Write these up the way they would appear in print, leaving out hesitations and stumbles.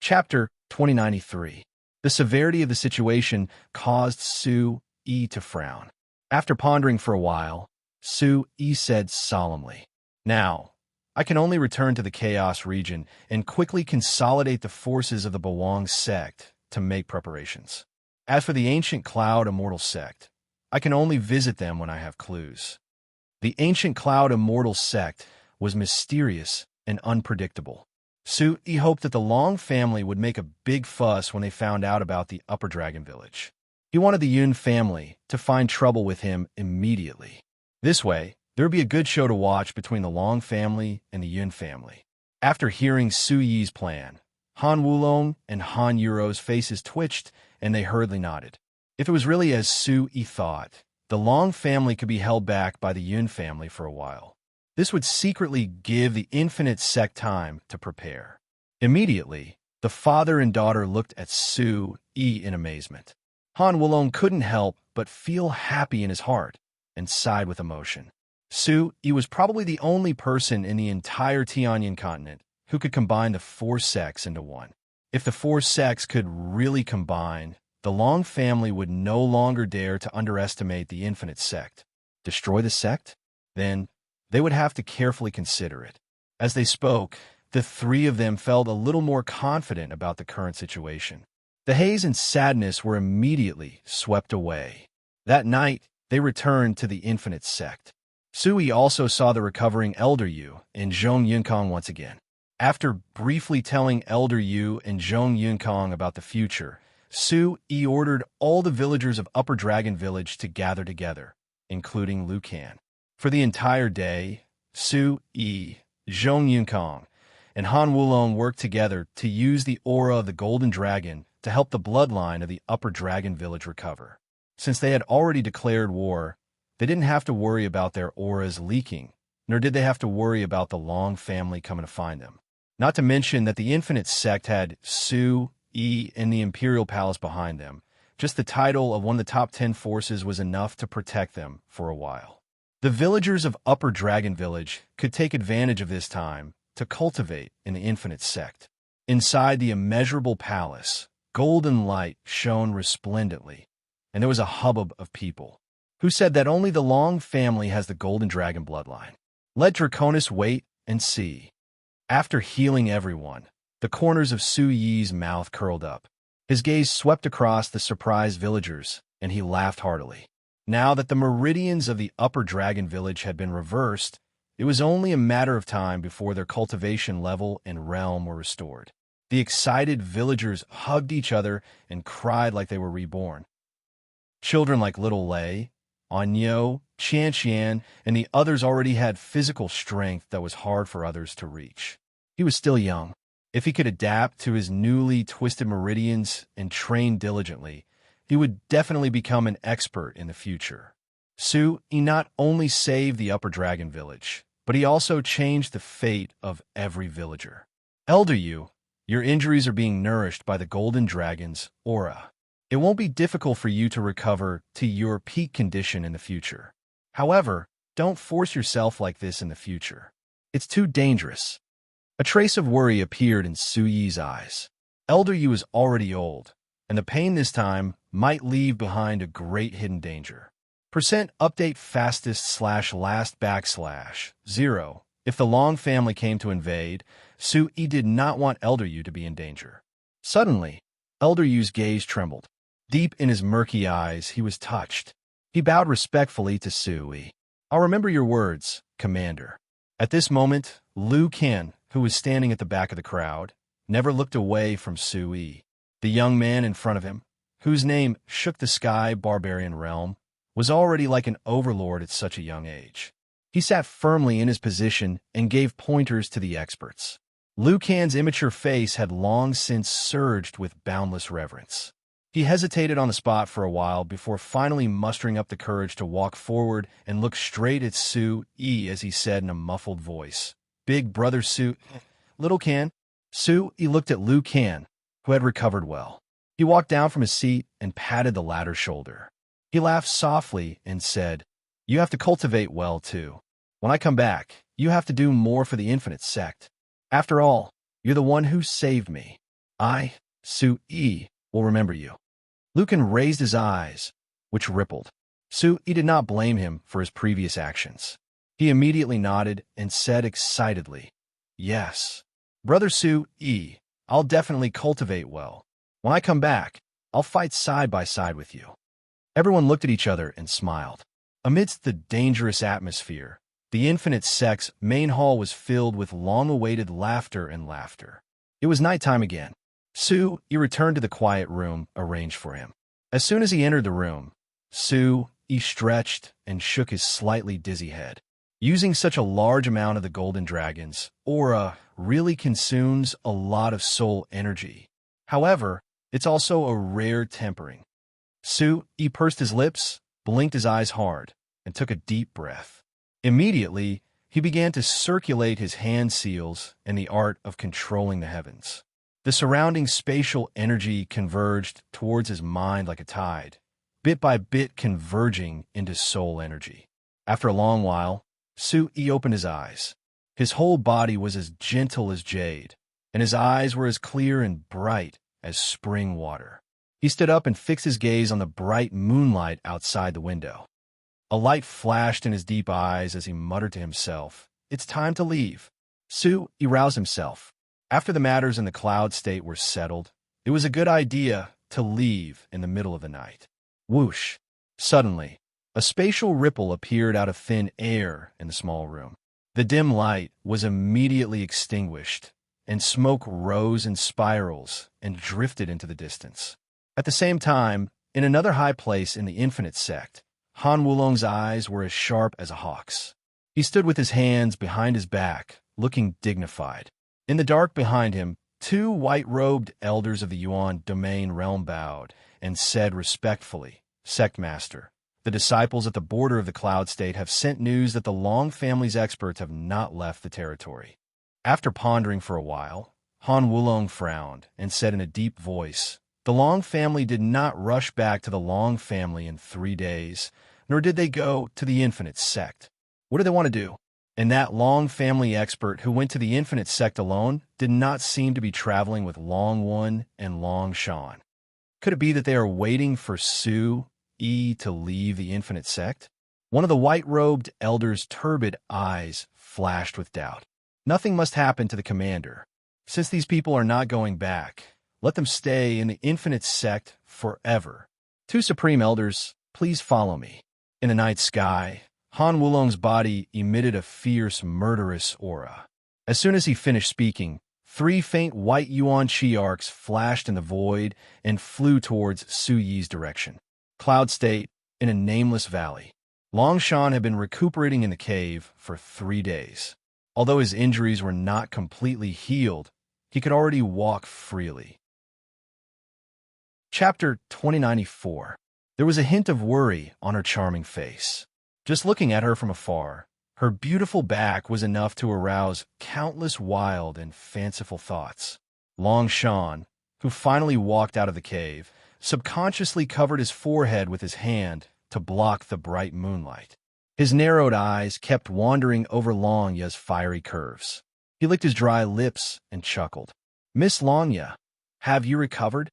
Chapter 2093. The severity of the situation caused Su-yi to frown. After pondering for a while, Su-yi said solemnly, "Now, I can only return to the Chaos region and quickly consolidate the forces of the Bawang sect to make preparations. As for the ancient Cloud Immortal sect, I can only visit them when I have clues." The ancient Cloud Immortal sect was mysterious and unpredictable. Su-yi hoped that the Long family would make a big fuss when they found out about the Upper Dragon Village. He wanted the Yun family to find trouble with him immediately. This way, there would be a good show to watch between the Long family and the Yun family. After hearing Su-yi's plan, Han Wulong and Han Yuro's faces twitched and they hurriedly nodded. If it was really as Su-yi thought, the Long family could be held back by the Yun family for a while. This would secretly give the Infinite Sect time to prepare. Immediately, the father and daughter looked at Su-yi in amazement. Han Wulong couldn't help but feel happy in his heart and sighed with emotion. Su-yi was probably the only person in the entire Tianyan continent who could combine the four sects into one. If the four sects could really combine, the Long family would no longer dare to underestimate the Infinite Sect. Destroy the sect? Then they would have to carefully consider it. As they spoke, the three of them felt a little more confident about the current situation. The haze and sadness were immediately swept away. That night, they returned to the Infinite Sect. Su-yi also saw the recovering Elder Yu and Zhong Yunkong once again. After briefly telling Elder Yu and Zhong Yunkong about the future, Su-yi ordered all the villagers of Upper Dragon Village to gather together, including Liu Kan. For the entire day, Su-yi, Zhong Yunkong, and Han Wulong worked together to use the aura of the Golden Dragon to help the bloodline of the Upper Dragon Village recover. Since they had already declared war, they didn't have to worry about their auras leaking, nor did they have to worry about the Long family coming to find them. Not to mention that the Infinite Sect had Su-yi and the Imperial Palace behind them. Just the title of one of the top 10 forces was enough to protect them for a while. The villagers of Upper Dragon Village could take advantage of this time to cultivate in the Infinite Sect. Inside the immeasurable palace, golden light shone resplendently, and there was a hubbub of people who said that only the Long family has the Golden Dragon bloodline. Let Draconis wait and see. After healing everyone, the corners of Su-yi's mouth curled up. His gaze swept across the surprised villagers, and he laughed heartily. Now that the meridians of the Upper Dragon Village had been reversed, it was only a matter of time before their cultivation level and realm were restored. The excited villagers hugged each other and cried like they were reborn. Children like Little Lei, Anyo, Qian, and the others already had physical strength that was hard for others to reach. He was still young. If he could adapt to his newly twisted meridians and train diligently, he would definitely become an expert in the future. Su-yi not only saved the Upper Dragon Village, but he also changed the fate of every villager. Elder Yu, your injuries are being nourished by the Golden Dragon's aura. It won't be difficult for you to recover to your peak condition in the future. However, don't force yourself like this in the future. It's too dangerous. A trace of worry appeared in Su-yi's eyes. Elder Yu is already old, and the pain this time might leave behind a great hidden danger. %update fastest/last /0. If the Long family came to invade, Su-yi did not want Elder Yu to be in danger. Suddenly, Elder Yu's gaze trembled. Deep in his murky eyes, he was touched. He bowed respectfully to Su-yi. "I'll remember your words, Commander." At this moment, Liu Kan, who was standing at the back of the crowd, never looked away from Su-yi. The young man in front of him, whose name shook the sky barbarian realm, was already like an overlord at such a young age. He sat firmly in his position and gave pointers to the experts. Liu Kan's immature face had long since surged with boundless reverence. He hesitated on the spot for a while before finally mustering up the courage to walk forward and look straight at Su-yi as he said in a muffled voice, "Big brother Little Kan." Su-yi looked at Liu Kan, who had recovered well. He walked down from his seat and patted the latter's shoulder. He laughed softly and said, "You have to cultivate well, too. When I come back, you have to do more for the Infinite Sect. After all, you're the one who saved me." I, Su-yi, will remember you. Lucan raised his eyes, which rippled. Su-yi did not blame him for his previous actions. He immediately nodded and said excitedly, "Yes. Brother Su-yi, I'll definitely cultivate well. When I come back, I'll fight side by side with you." Everyone looked at each other and smiled. Amidst the dangerous atmosphere, the Infinite Sect's main hall was filled with long-awaited laughter and laughter. It was nighttime again. Su-yi returned to the quiet room arranged for him. As soon as he entered the room, Su-yi stretched and shook his slightly dizzy head. Using such a large amount of the Golden Dragon's aura really consumes a lot of soul energy. However, it's also a rare tempering. Su-yi pursed his lips, blinked his eyes hard, and took a deep breath. Immediately, he began to circulate his hand seals and the art of controlling the heavens. The surrounding spatial energy converged towards his mind like a tide, bit by bit converging into soul energy. After a long while, Su-yi opened his eyes. His whole body was as gentle as jade, and his eyes were as clear and bright as spring water. He stood up and fixed his gaze on the bright moonlight outside the window. A light flashed in his deep eyes as he muttered to himself, "It's time to leave." Su-yi roused himself. After the matters in the cloud state were settled, it was a good idea to leave in the middle of the night. Whoosh! Suddenly, a spatial ripple appeared out of thin air in the small room. The dim light was immediately extinguished, and smoke rose in spirals and drifted into the distance. At the same time, in another high place in the Infinite Sect, Han Wulong's eyes were as sharp as a hawk's. He stood with his hands behind his back, looking dignified. In the dark behind him, two white-robed elders of the Yuan domain realm bowed and said respectfully, "Sectmaster, the disciples at the border of the Cloud State have sent news that the Long family's experts have not left the territory." After pondering for a while, Han Wulong frowned and said in a deep voice, "The Long family did not rush back to the Long family in 3 days, nor did they go to the Infinite Sect. What do they want to do?" And that Long family expert who went to the Infinite Sect alone did not seem to be traveling with Long One and Long Shan. Could it be that they are waiting for Su-yi to leave the Infinite Sect? One of the white-robed elders' turbid eyes flashed with doubt. Nothing must happen to the commander. Since these people are not going back, let them stay in the Infinite Sect forever. Two Supreme Elders, please follow me. In the night sky, Han Wulong's body emitted a fierce, murderous aura. As soon as he finished speaking, 3 faint white Yuan Chi arcs flashed in the void and flew towards Su-yi's direction. Cloud State, in a nameless valley. Long Shan had been recuperating in the cave for 3 days. Although his injuries were not completely healed, he could already walk freely. Chapter 2094. There was a hint of worry on her charming face. Just looking at her from afar, her beautiful back was enough to arouse countless wild and fanciful thoughts. Long Shan, who finally walked out of the cave, subconsciously covered his forehead with his hand to block the bright moonlight. His narrowed eyes kept wandering over Longya's fiery curves. He licked his dry lips and chuckled. "Miss Longya, have you recovered?"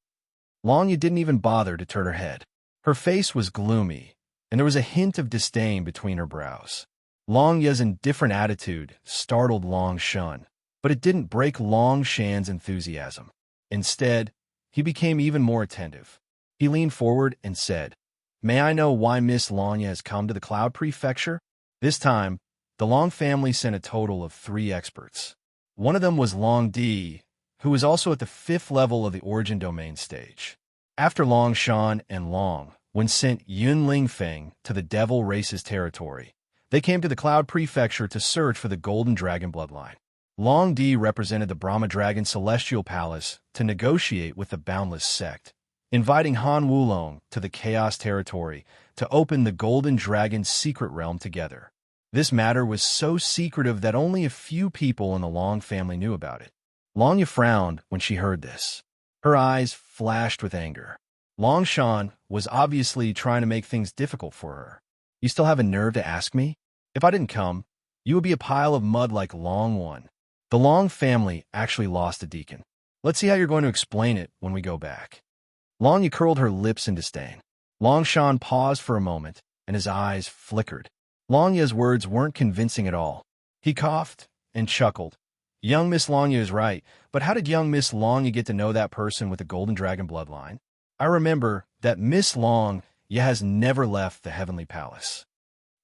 Longya didn't even bother to turn her head. Her face was gloomy, and there was a hint of disdain between her brows. Longya's indifferent attitude startled Long Shan, but it didn't break Long Shan's enthusiasm. Instead, he became even more attentive. He leaned forward and said, "May I know why Miss Longya has come to the Cloud Prefecture?" This time, the Long family sent a total of 3 experts. One of them was Long Di, who was also at the 5th level of the Origin Domain stage. After Long Shan and Long, when sent Yun Lingfeng to the Devil Race's territory, they came to the Cloud Prefecture to search for the Golden Dragon bloodline. Long Di represented the Brahma Dragon Celestial Palace to negotiate with the Boundless Sect, inviting Han Wulong to the Chaos Territory to open the Golden Dragon's secret realm together. This matter was so secretive that only a few people in the Long family knew about it. Longya frowned when she heard this. Her eyes flashed with anger. Long Shan was obviously trying to make things difficult for her. "You still have a nerve to ask me? If I didn't come, you would be a pile of mud like Long One." The Long family actually lost a deacon. Let's see how you're going to explain it when we go back. Long Ye curled her lips in disdain. Long Shan paused for a moment, and his eyes flickered. Long Ye's words weren't convincing at all. He coughed and chuckled. Young Miss Long Ye is right, but how did young Miss Long Ye get to know that person with the golden dragon bloodline? I remember that Miss Long Ye has never left the heavenly palace.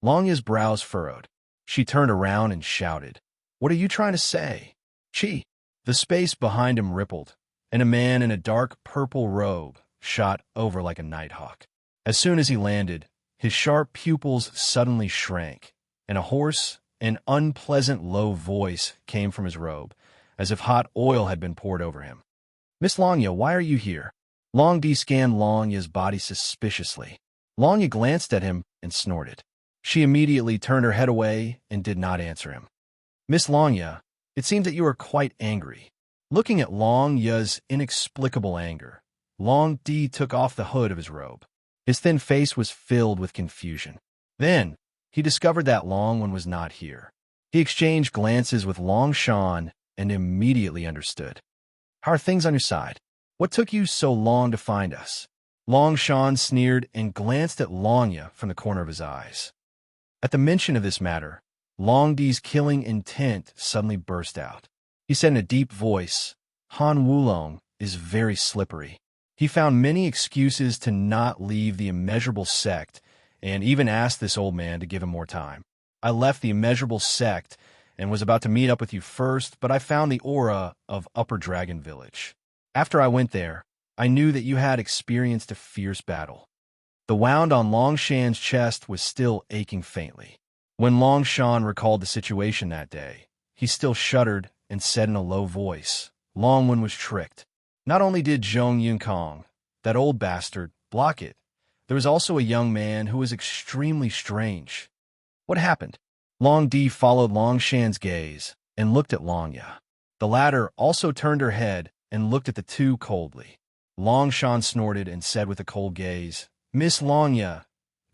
Long Ye's brows furrowed. She turned around and shouted, "What are you trying to say?" Chi. The space behind him rippled, and a man in a dark purple robe shot over like a nighthawk. As soon as he landed, his sharp pupils suddenly shrank, and a hoarse and unpleasant low voice came from his robe, as if hot oil had been poured over him. "Miss Long Ye, why are you here?" Long Di scanned Long Ye's body suspiciously. Long Ye glanced at him and snorted. She immediately turned her head away and did not answer him. "Miss Long Ye, it seems that you are quite angry." Looking at Long Ye's inexplicable anger, Long Di took off the hood of his robe. His thin face was filled with confusion. Then, he discovered that Long Wen was not here. He exchanged glances with Long Shan and immediately understood. "How are things on your side? What took you so long to find us?" Long Shan sneered and glanced at Long Ye from the corner of his eyes. At the mention of this matter, Long Di's killing intent suddenly burst out. He said in a deep voice, "Han Wulong is very slippery. He found many excuses to not leave the immeasurable sect and even asked this old man to give him more time. I left the immeasurable sect and was about to meet up with you first, but I found the aura of Upper Dragon Village. After I went there, I knew that you had experienced a fierce battle." The wound on Long Shan's chest was still aching faintly. When Long Shan recalled the situation that day, he still shuddered and said in a low voice, "Long Wen was tricked. Not only did Zhong Yunkong, that old bastard, block it, there was also a young man who was extremely strange." "What happened?" Long Di followed Long Shan's gaze and looked at Long Ye. The latter also turned her head and looked at the two coldly. Long Shan snorted and said with a cold gaze, "Miss Long Ye,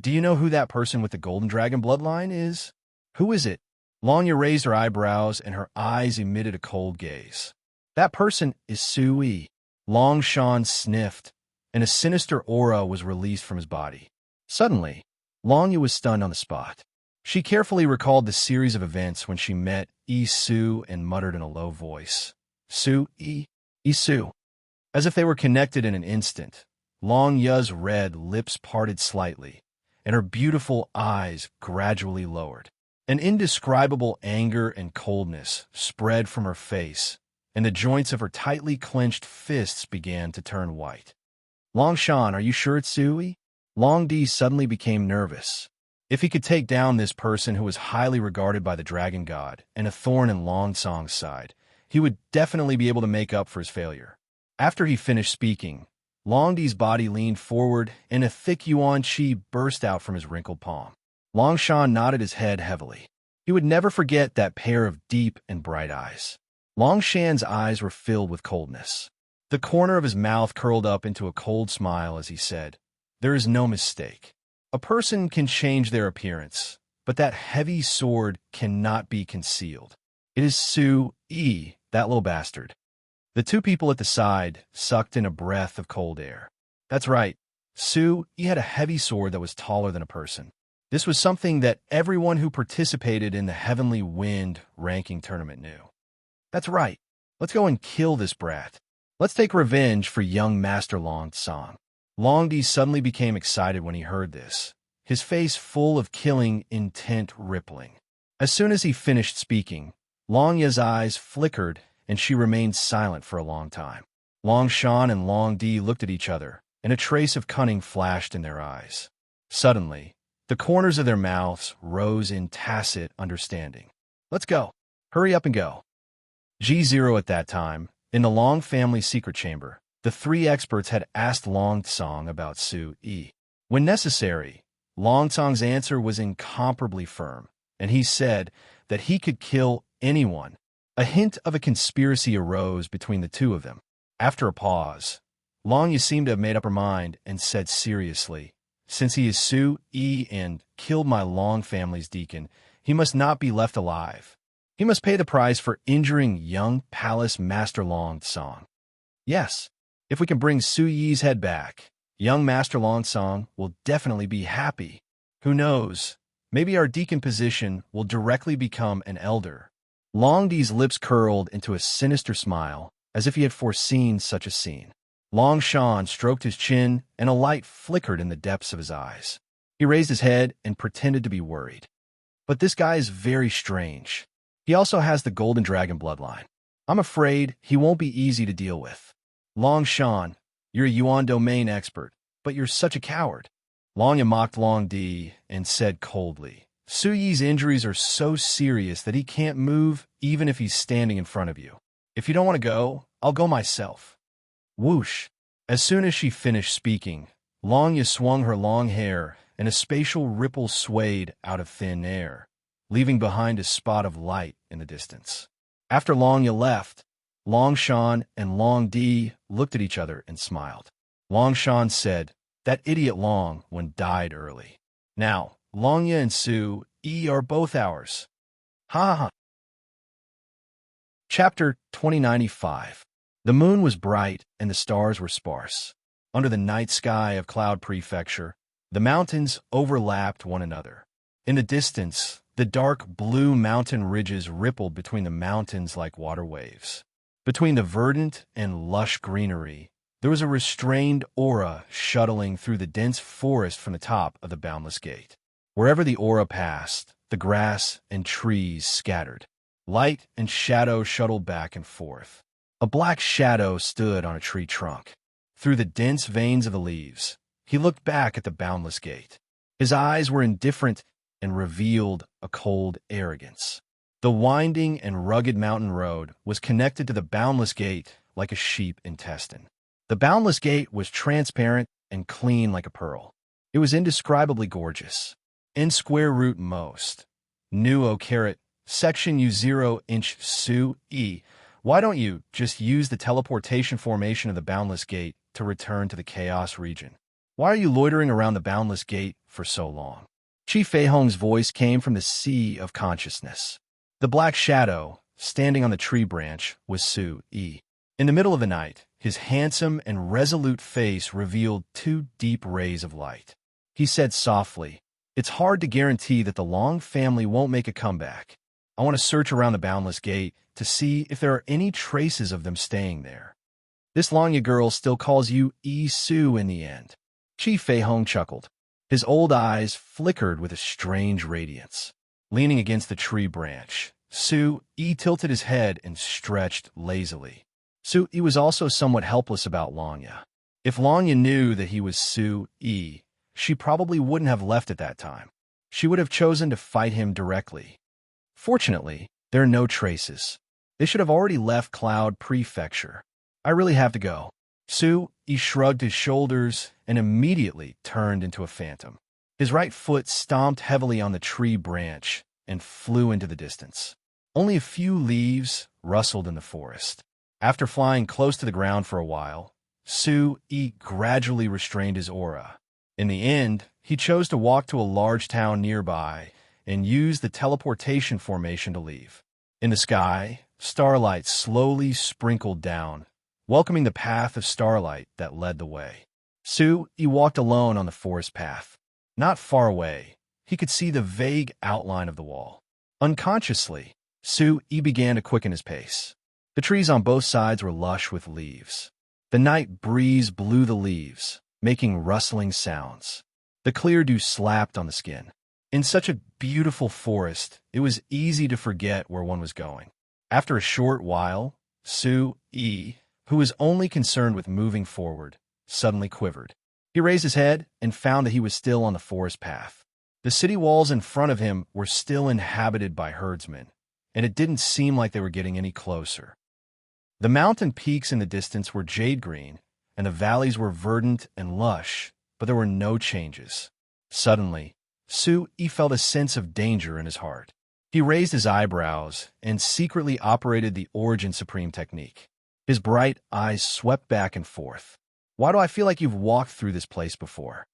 do you know who that person with the golden dragon bloodline is?" "Who is it?" Long Ye raised her eyebrows and her eyes emitted a cold gaze. "That person is Sui." Long Shan sniffed, and a sinister aura was released from his body. Suddenly, Long Ye was stunned on the spot. She carefully recalled the series of events when she met Yi Su and muttered in a low voice, "Yi Su." As if they were connected in an instant, Long Ye's red lips parted slightly, and her beautiful eyes gradually lowered. An indescribable anger and coldness spread from her face, and the joints of her tightly clenched fists began to turn white. "Long Shan, are you sure it's Sui?" Long Di suddenly became nervous. If he could take down this person who was highly regarded by the dragon god and a thorn in Long Song's side, he would definitely be able to make up for his failure. After he finished speaking, Long Di's body leaned forward and a thick yuan qi burst out from his wrinkled palm. Long Shan nodded his head heavily. He would never forget that pair of deep and bright eyes. Long Shan's eyes were filled with coldness. The corner of his mouth curled up into a cold smile as he said, "There is no mistake. A person can change their appearance, but that heavy sword cannot be concealed. It is Sui, that little bastard." The two people at the side sucked in a breath of cold air. That's right. Sui had a heavy sword that was taller than a person. This was something that everyone who participated in the Heavenly Wind ranking tournament knew. That's right. Let's go and kill this brat. Let's take revenge for young Master Long Song. Long Di suddenly became excited when he heard this, his face full of killing intent rippling. As soon as he finished speaking, Long Ye's eyes flickered and she remained silent for a long time. Long Shan and Long Di looked at each other, and a trace of cunning flashed in their eyes. Suddenly, the corners of their mouths rose in tacit understanding. "Let's go. Hurry up and go." G0 at that time, in the Long family secret chamber, the three experts had asked Long Song about Sui. When necessary, Long Song's answer was incomparably firm, and he said that he could kill anyone. A hint of a conspiracy arose between the two of them. After a pause, Long Ye seemed to have made up her mind and said seriously, "Since he is Sui and killed my Long family's deacon, he must not be left alive. He must pay the price for injuring young Palace Master Long Song." Yes, if we can bring Su Yi's head back, young Master Longsong will definitely be happy. Who knows? Maybe our deacon position will directly become an elder. Long Di's lips curled into a sinister smile, as if he had foreseen such a scene. Long Shan stroked his chin, and a light flickered in the depths of his eyes. He raised his head and pretended to be worried. But this guy is very strange. He also has the Golden Dragon bloodline. I'm afraid he won't be easy to deal with. Long Shan, you're a Yuan domain expert, but you're such a coward. Longya mocked Long Di and said coldly, Su Yi's injuries are so serious that he can't move even if he's standing in front of you. If you don't want to go, I'll go myself. Whoosh! As soon as she finished speaking, Longya swung her long hair, and a spatial ripple swayed out of thin air, leaving behind a spot of light in the distance. After Longya left, Long Shan and Long Di looked at each other and smiled. Long Shan said, that idiot Long Wen died early. Now, Longya and Su Yi are both ours. Ha ha. Chapter 2095. The moon was bright and the stars were sparse. Under the night sky of Cloud Prefecture, the mountains overlapped one another. In the distance, the dark blue mountain ridges rippled between the mountains like water waves. Between the verdant and lush greenery, there was a restrained aura shuttling through the dense forest from the top of the boundless gate. Wherever the aura passed, the grass and trees scattered. Light and shadow shuttled back and forth. A black shadow stood on a tree trunk. Through the dense veins of the leaves, he looked back at the boundless gate. His eyes were indifferent and revealed a cold arrogance. The winding and rugged mountain road was connected to the boundless gate like a sheep intestine. The boundless gate was transparent and clean like a pearl. It was indescribably gorgeous. In square root most. Nu o carat, section U0-inch Su E. Why don't you just use the teleportation formation of the boundless gate to return to the chaos region? Why are you loitering around the boundless gate for so long? Chi Feihong's voice came from the sea of consciousness. The black shadow, standing on the tree branch, was Su Yi. In the middle of the night, his handsome and resolute face revealed two deep rays of light. He said softly, it's hard to guarantee that the Long family won't make a comeback. I want to search around the boundless gate to see if there are any traces of them staying there. This Longya girl still calls you Yi Su in the end. Chi Feihong chuckled. His old eyes flickered with a strange radiance. Leaning against the tree branch, Su Yi tilted his head and stretched lazily. Su Yi was also somewhat helpless about Longya. If Longya knew that he was Su Yi, she probably wouldn't have left at that time. She would have chosen to fight him directly. Fortunately, there are no traces. They should have already left Cloud Prefecture. I really have to go. Su Yi shrugged his shoulders and immediately turned into a phantom. His right foot stomped heavily on the tree branch and flew into the distance. Only a few leaves rustled in the forest. After flying close to the ground for a while, Su Yi gradually restrained his aura. In the end, he chose to walk to a large town nearby and use the teleportation formation to leave. In the sky, starlight slowly sprinkled down, welcoming the path of starlight that led the way. Su Yi walked alone on the forest path. Not far away, he could see the vague outline of the wall. Unconsciously, Su Yi began to quicken his pace. The trees on both sides were lush with leaves. The night breeze blew the leaves, making rustling sounds. The clear dew slapped on the skin. In such a beautiful forest, it was easy to forget where one was going. After a short while, Su Yi, who was only concerned with moving forward, suddenly quivered. He raised his head and found that he was still on the forest path. The city walls in front of him were still inhabited by herdsmen, and it didn't seem like they were getting any closer. The mountain peaks in the distance were jade green, and the valleys were verdant and lush, but there were no changes. Suddenly, Su Yi felt a sense of danger in his heart. He raised his eyebrows and secretly operated the Origin Supreme technique. His bright eyes swept back and forth. Why do I feel like you've walked through this place before?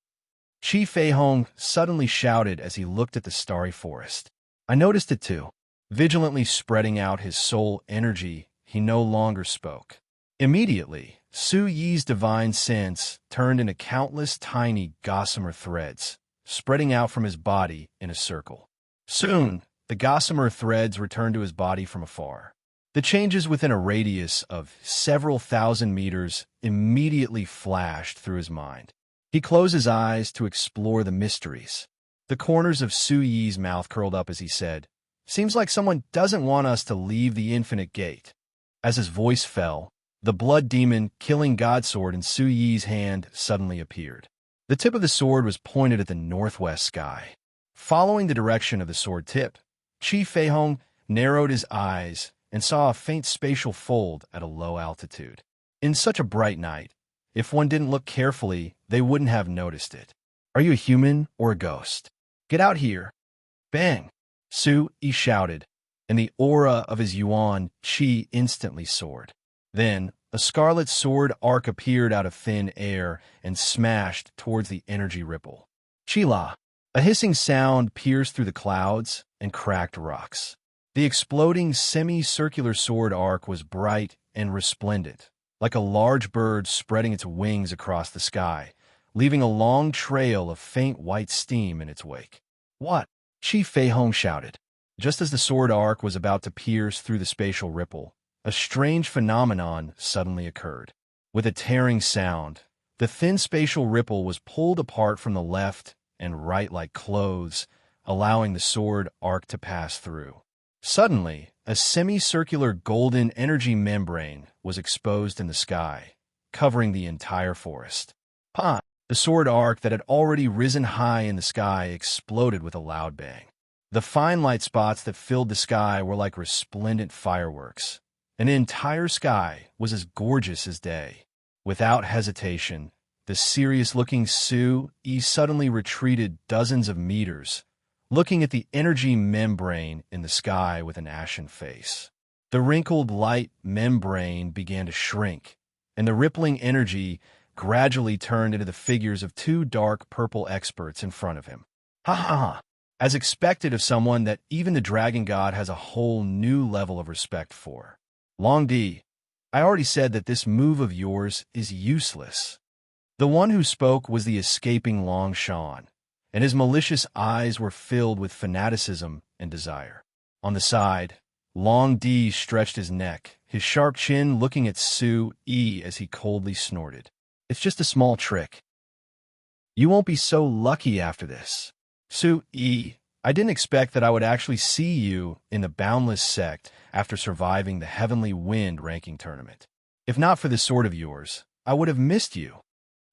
Chi Feihong suddenly shouted as he looked at the starry forest. I noticed it too. Vigilantly spreading out his soul energy, he no longer spoke. Immediately, Su Yi's divine sense turned into countless tiny gossamer threads, spreading out from his body in a circle. Soon, the gossamer threads returned to his body from afar. The changes within a radius of several thousand meters immediately flashed through his mind. He closed his eyes to explore the mysteries. The corners of Su Yi's mouth curled up as he said, "Seems like someone doesn't want us to leave the infinite gate." As his voice fell, the blood demon killing godsword in Su Yi's hand suddenly appeared. The tip of the sword was pointed at the northwest sky. Following the direction of the sword tip, Qi Feihong narrowed his eyes and saw a faint spatial fold at a low altitude. In such a bright night, if one didn't look carefully, they wouldn't have noticed it. "Are you a human or a ghost? Get out here!" Bang! Su Yi shouted, and the aura of his yuan qi instantly soared. Then, a scarlet sword arc appeared out of thin air and smashed towards the energy ripple. Chila! A hissing sound pierced through the clouds and cracked rocks. The exploding semicircular sword arc was bright and resplendent, like a large bird spreading its wings across the sky, leaving a long trail of faint white steam in its wake. "What?" Qi Feihong shouted. Just as the sword arc was about to pierce through the spatial ripple, a strange phenomenon suddenly occurred. With a tearing sound, the thin spatial ripple was pulled apart from the left and right like clothes, allowing the sword arc to pass through. Suddenly, a semicircular golden energy membrane was exposed in the sky, covering the entire forest. "Pah!" The sword arc that had already risen high in the sky exploded with a loud bang. The fine light spots that filled the sky were like resplendent fireworks, and the entire sky was as gorgeous as day. Without hesitation, the serious-looking Su Yi suddenly retreated dozens of meters, looking at the energy membrane in the sky with an ashen face. The wrinkled light membrane began to shrink, and the rippling energy gradually turned into the figures of two dark purple experts in front of him. "Ha ha ha!" As expected of someone that even the dragon god has a whole new level of respect for. "Long Di, I already said that this move of yours is useless." The one who spoke was the escaping Long Shan, and his malicious eyes were filled with fanaticism and desire. On the side, Long Di stretched his neck, his sharp chin looking at Su Yi as he coldly snorted. "It's just a small trick. You won't be so lucky after this." "Su Yi, I didn't expect that I would actually see you in the Boundless Sect after surviving the Heavenly Wind ranking tournament. If not for this sword of yours, I would have missed you."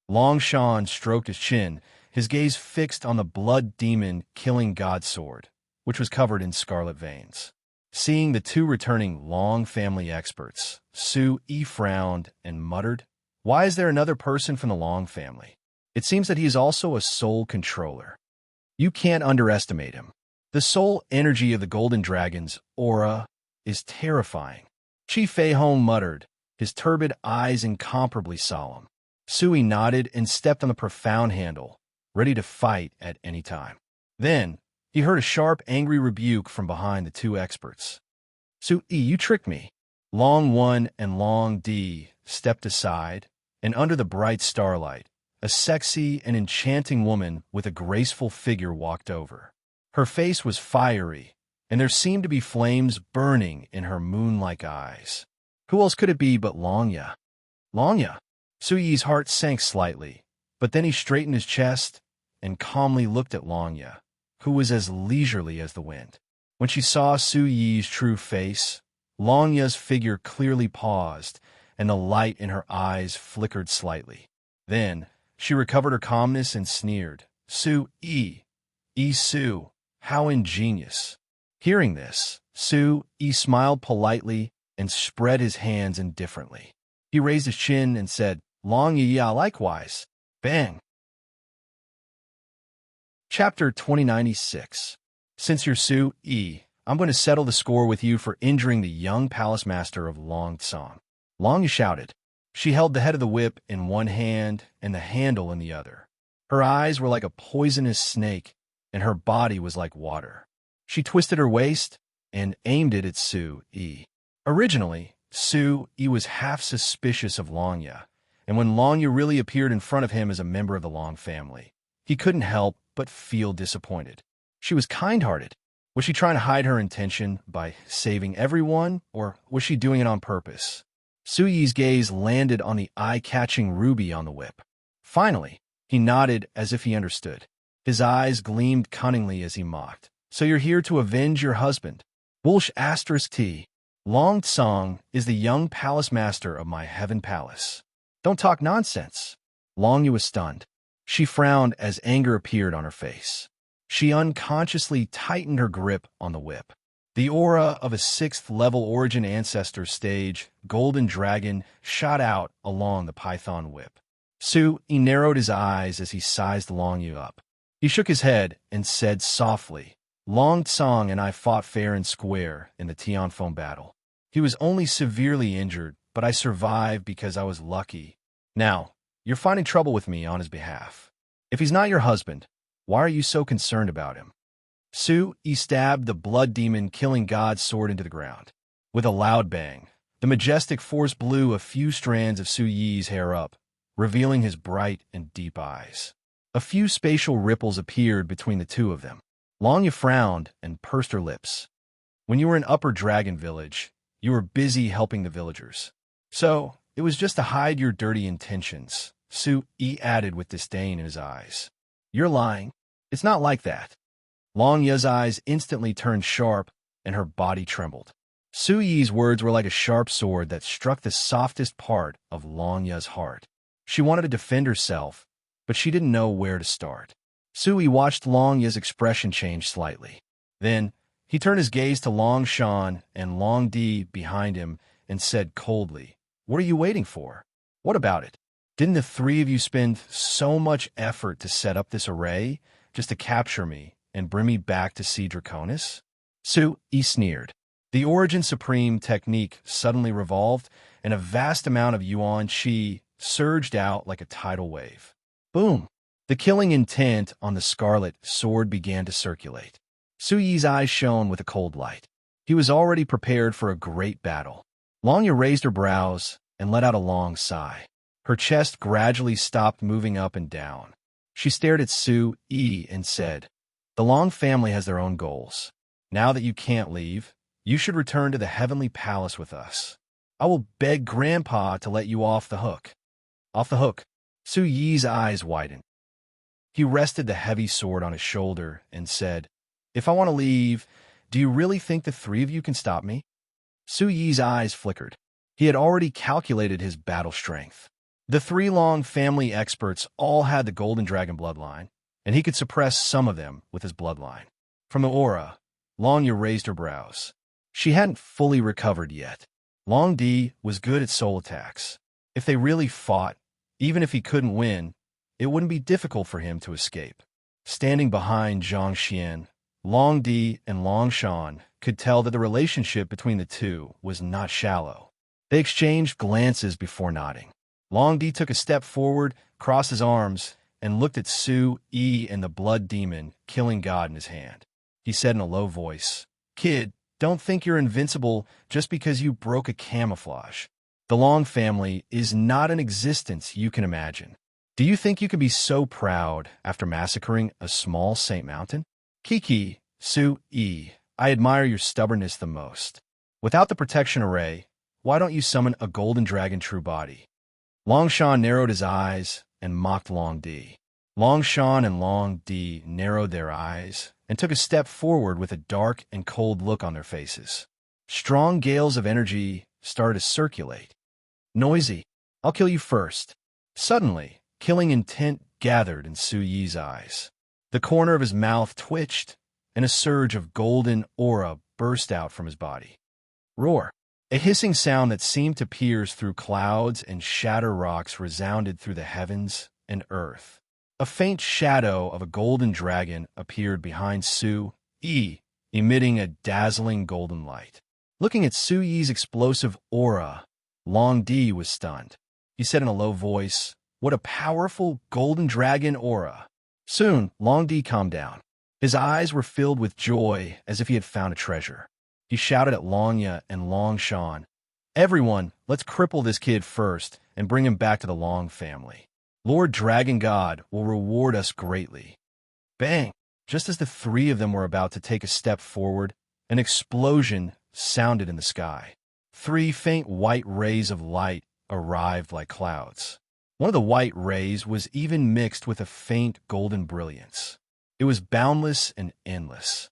Long Shan stroked his chin, his gaze fixed on the blood demon killing god sword, which was covered in scarlet veins. Seeing the two returning Long family experts, Su Yi frowned and muttered, "Why is there another person from the Long family? It seems that he is also a soul controller. You can't underestimate him. The soul energy of the Golden Dragon's aura is terrifying." Qi Feihong muttered, his turbid eyes incomparably solemn. Sui nodded and stepped on the profound handle, ready to fight at any time. Then, he heard a sharp, angry rebuke from behind the two experts. "Sui, you tricked me." Long One and Long Di stepped aside, and under the bright starlight, a sexy and enchanting woman with a graceful figure walked over. Her face was fiery, and there seemed to be flames burning in her moon-like eyes. Who else could it be but Longya? Longya! Su Yi's heart sank slightly, but then he straightened his chest and calmly looked at Longya, who was as leisurely as the wind. When she saw Su Yi's true face, Longya's figure clearly paused, and the light in her eyes flickered slightly. Then, she recovered her calmness and sneered. "Su Yi, Su, how ingenious." Hearing this, Su Yi smiled politely and spread his hands indifferently. He raised his chin and said, "Long Yi likewise." Bang! Chapter 2096. "Since you're Su Yi, I'm going to settle the score with you for injuring the young palace master of Long Tsong." Long Yi shouted. She held the head of the whip in one hand and the handle in the other. Her eyes were like a poisonous snake, and her body was like water. She twisted her waist and aimed it at Su Yi. Originally, Su Yi was half suspicious of Long Ye, and when Long Ye really appeared in front of him as a member of the Long family, he couldn't help but feel disappointed. She was kind-hearted. Was she trying to hide her intention by saving everyone, or was she doing it on purpose? Su Yi's gaze landed on the eye-catching ruby on the whip. Finally, he nodded as if he understood. His eyes gleamed cunningly as he mocked. So you're here to avenge your husband? Wulsh *T. Long Tsong is the young palace master of my heaven palace. Don't talk nonsense. Long Yu was stunned. She frowned as anger appeared on her face. She unconsciously tightened her grip on the whip. The aura of a 6th-level origin ancestor stage, Golden Dragon, shot out along the python whip. Su Yi narrowed his eyes as he sized Long Yu up. He shook his head and said softly, Long Tsong and I fought fair and square in the Tianfeng battle. He was only severely injured, but I survived because I was lucky. Now, you're finding trouble with me on his behalf. If he's not your husband, why are you so concerned about him? Su Yi stabbed the blood demon killing god's sword into the ground. With a loud bang, the majestic force blew a few strands of Su Yi's hair up, revealing his bright and deep eyes. A few spatial ripples appeared between the two of them. Long Ye frowned and pursed her lips. When you were in Upper Dragon Village, you were busy helping the villagers. So, it was just to hide your dirty intentions, Su Yi added with disdain in his eyes. You're lying. It's not like that. Long Ye's eyes instantly turned sharp, and her body trembled. Su Yi's words were like a sharp sword that struck the softest part of Long Ye's heart. She wanted to defend herself, but she didn't know where to start. Su Yi watched Long Ye's expression change slightly. Then, he turned his gaze to Long Shan and Long Di behind him and said coldly, What are you waiting for? What about it? Didn't the three of you spend so much effort to set up this array just to capture me and bring me back to see Draconis? Su Yi sneered. The Origin Supreme technique suddenly revolved, and a vast amount of Yuan Qi surged out like a tidal wave. Boom! The killing intent on the scarlet sword began to circulate. Su Yi's eyes shone with a cold light. He was already prepared for a great battle. Long Ye raised her brows and let out a long sigh. Her chest gradually stopped moving up and down. She stared at Su Yi and said, The Long family has their own goals. Now that you can't leave, you should return to the Heavenly Palace with us. I will beg Grandpa to let you off the hook. Off the hook. Su Yi's eyes widened. He rested the heavy sword on his shoulder and said, If I want to leave, do you really think the three of you can stop me? Su Yi's eyes flickered. He had already calculated his battle strength. The three Long family experts all had the Golden Dragon bloodline, and he could suppress some of them with his bloodline. From the aura, Long Ye raised her brows. She hadn't fully recovered yet. Long Di was good at soul attacks. If they really fought, even if he couldn't win, it wouldn't be difficult for him to escape. Standing behind Zhang Xian, Long Di and Long Shan could tell that the relationship between the two was not shallow. They exchanged glances before nodding. Long Di took a step forward, crossed his arms, and looked at Su Yi and the blood demon killing god in his hand. He said in a low voice, Kid, don't think you're invincible just because you broke a camouflage. The Long family is not an existence you can imagine. Do you think you can be so proud after massacring a small Saint Mountain? Kiki, Su Yi, I admire your stubbornness the most. Without the protection array, why don't you summon a Golden Dragon true body? Long Shan narrowed his eyes and mocked Long Di. Long Shan and Long Di narrowed their eyes and took a step forward with a dark and cold look on their faces. Strong gales of energy started to circulate. Noisy, I'll kill you first. Suddenly, killing intent gathered in Su Yi's eyes. The corner of his mouth twitched, and a surge of golden aura burst out from his body. Roar! A hissing sound that seemed to pierce through clouds and shatter rocks resounded through the heavens and earth. A faint shadow of a golden dragon appeared behind Su Yi, emitting a dazzling golden light. Looking at Su Yi's explosive aura, Long Di was stunned. He said in a low voice, What a powerful golden dragon aura. Soon, Long Di calmed down. His eyes were filled with joy as if he had found a treasure. He shouted at Long Ye and Long Shan, Everyone, let's cripple this kid first and bring him back to the Long family. Lord Dragon God will reward us greatly. Bang! Just as the three of them were about to take a step forward, an explosion sounded in the sky. Three faint white rays of light arrived like clouds. One of the white rays was even mixed with a faint golden brilliance. It was boundless and endless.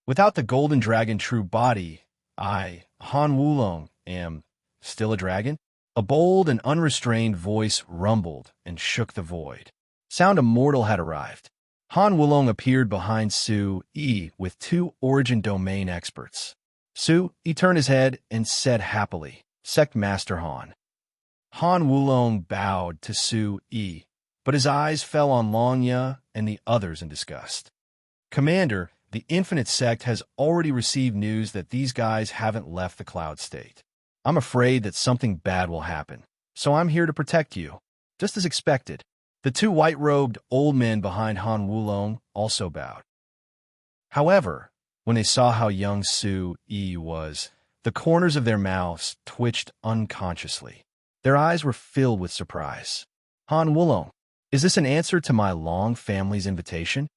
Without the golden dragon true body, I, Han Wulong, am still a dragon? A bold and unrestrained voice rumbled and shook the void. Sound Immortal had arrived. Han Wulong appeared behind Su Yi with two origin domain experts. Su Yi turned his head and said happily, Sect Master Han. Han Wulong bowed to Su Yi, but his eyes fell on Longya and the others in disgust. Commander, the Infinite Sect has already received news that these guys haven't left the Cloud State. I'm afraid that something bad will happen, so I'm here to protect you. Just as expected, the two white-robed old men behind Han Wulong also bowed. However, when they saw how young Su Yi was, the corners of their mouths twitched unconsciously. Their eyes were filled with surprise. Han Wulong, is this an answer to my Long family's invitation?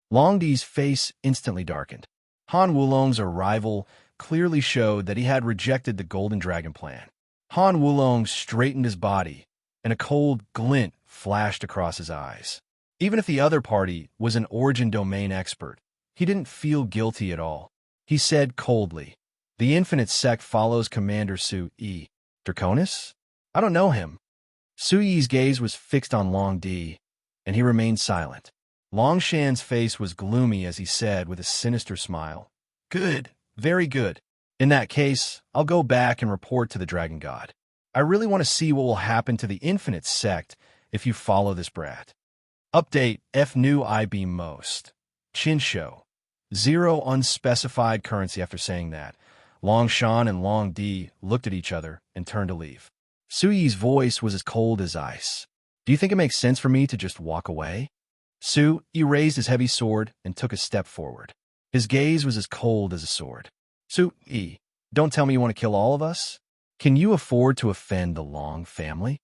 Long Di's face instantly darkened. Han Wulong's arrival clearly showed that he had rejected the Golden Dragon plan. Han Wulong straightened his body, and a cold glint flashed across his eyes. Even if the other party was an origin domain expert, he didn't feel guilty at all. He said coldly, The Infinite Sect follows Commander Su Yi. Draconis? I don't know him. Su Yi's gaze was fixed on Long Di, and he remained silent. Long Shan's face was gloomy as he said with a sinister smile, Good, very good. In that case, I'll go back and report to the Dragon God. I really want to see what will happen to the Infinite Sect if you follow this brat. Update F new IB most. Chinsho. 0 unspecified currency. After saying that, Long Shan and Long Di looked at each other and turned to leave. Su Yi's voice was as cold as ice. Do you think it makes sense for me to just walk away? Su Yi raised his heavy sword and took a step forward. His gaze was as cold as a sword. Su Yi, don't tell me you want to kill all of us? Can you afford to offend the Long family?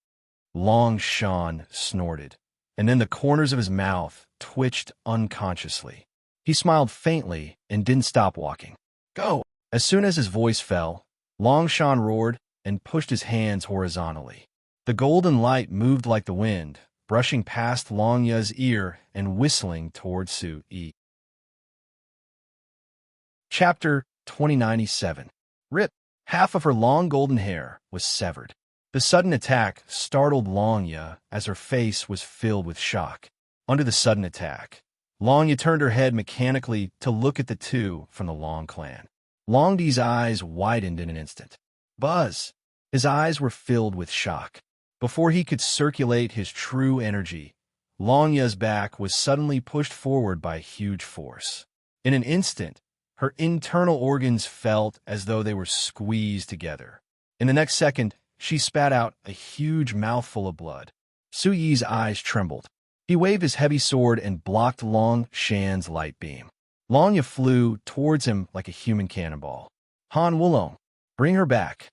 Long Shan snorted, and then the corners of his mouth twitched unconsciously. He smiled faintly and didn't stop walking. Go! As soon as his voice fell, Long Shan roared and pushed his hands horizontally. The golden light moved like the wind, brushing past Longya's ear and whistling towards Su Yi. Chapter 2097. Rip. Half of her long golden hair was severed. The sudden attack startled Longya as her face was filled with shock. Under the sudden attack, Longya turned her head mechanically to look at the two from the Long clan. Long Di's eyes widened in an instant. Buzz! His eyes were filled with shock. Before he could circulate his true energy, Longya's back was suddenly pushed forward by huge force. In an instant, her internal organs felt as though they were squeezed together. In the next second, she spat out a huge mouthful of blood. Su Yi's eyes trembled. He waved his heavy sword and blocked Long Shan's light beam. Longya flew towards him like a human cannonball. Han Wulong, bring her back.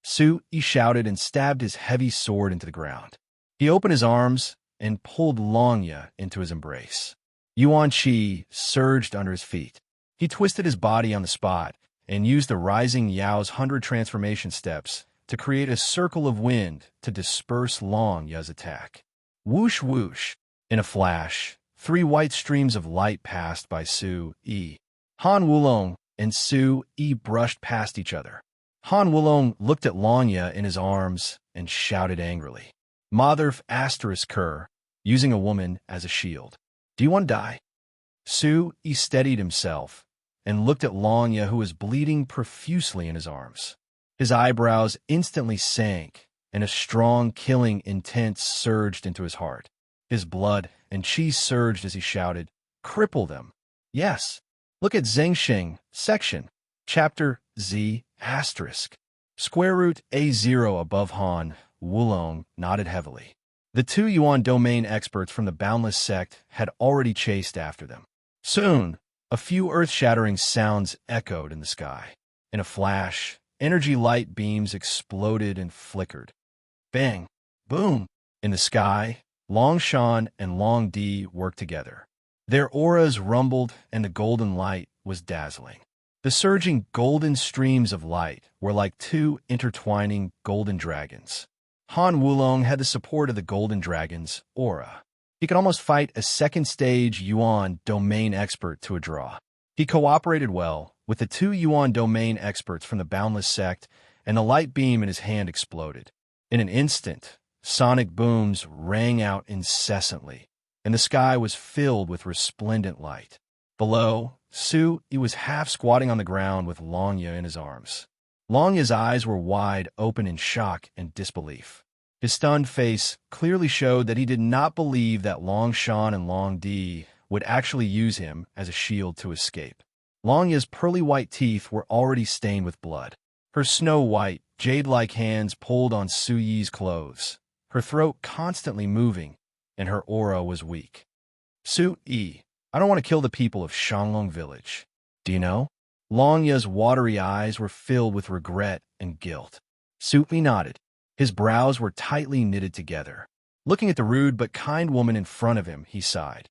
Su Yi shouted and stabbed his heavy sword into the ground. He opened his arms and pulled Longya into his embrace. Yuan Qi surged under his feet. He twisted his body on the spot and used the rising Yao's 100 transformation steps to create a circle of wind to disperse Longya's attack. Whoosh whoosh. In a flash, 3 white streams of light passed by Su Yi. Han Wulong and Su Yi brushed past each other. Han Wulong looked at Longya in his arms and shouted angrily. Motherf asterisk Kerr, using a woman as a shield. Do you want to die? Su Yi steadied himself and looked at Longya, who was bleeding profusely in his arms. His eyebrows instantly sank, and a strong, killing intent surged into his heart. His blood and chi surged as he shouted, Cripple them! Yes! Look at Zhengsheng, section, chapter Z, asterisk. Square root A0 above Han Wulong nodded heavily. The 2 Yuan domain experts from the Boundless Sect had already chased after them. Soon, a few earth-shattering sounds echoed in the sky. In a flash, energy light beams exploded and flickered. Bang! Boom! In the sky, Long Shan and Long Di worked together. Their auras rumbled and the golden light was dazzling. The surging golden streams of light were like two intertwining golden dragons. Han Wulong had the support of the golden dragon's aura. He could almost fight a second-stage Yuan domain expert to a draw. He cooperated well with the two Yuan domain experts from the Boundless Sect, and the light beam in his hand exploded. In an instant, sonic booms rang out incessantly, and the sky was filled with resplendent light. Below, Su Yi was half squatting on the ground with Long Ye in his arms. Long Ye's eyes were wide open in shock and disbelief. His stunned face clearly showed that he did not believe that Long Shan and Long Di would actually use him as a shield to escape. Long Ye's pearly white teeth were already stained with blood. Her snow-white, jade-like hands pulled on Su Yi's clothes, her throat constantly moving, and her aura was weak. Su Yi, I don't want to kill the people of Shanglong Village. Do you know? Long Ye's watery eyes were filled with regret and guilt. Su Yi nodded. His brows were tightly knitted together. Looking at the rude but kind woman in front of him, he sighed.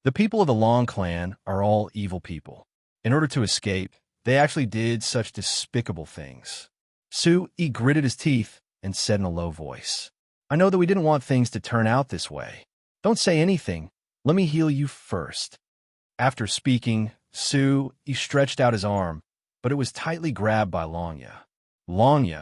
The people of the Long clan are all evil people. In order to escape, they actually did such despicable things. Su Yi gritted his teeth and said in a low voice, I know that we didn't want things to turn out this way. Don't say anything. Let me heal you first. After speaking, Su Yi stretched out his arm, but it was tightly grabbed by Long Ye. Long Ye,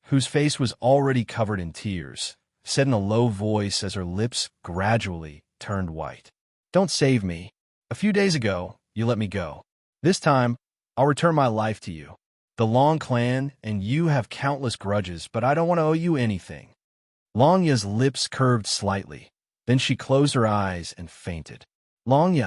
whose face was already covered in tears, said in a low voice as her lips gradually turned white. Don't save me. A few days ago, you let me go. This time, I'll return my life to you. The Long clan and you have countless grudges, but I don't want to owe you anything. Long Ye's lips curved slightly. Then she closed her eyes and fainted. Long Ye!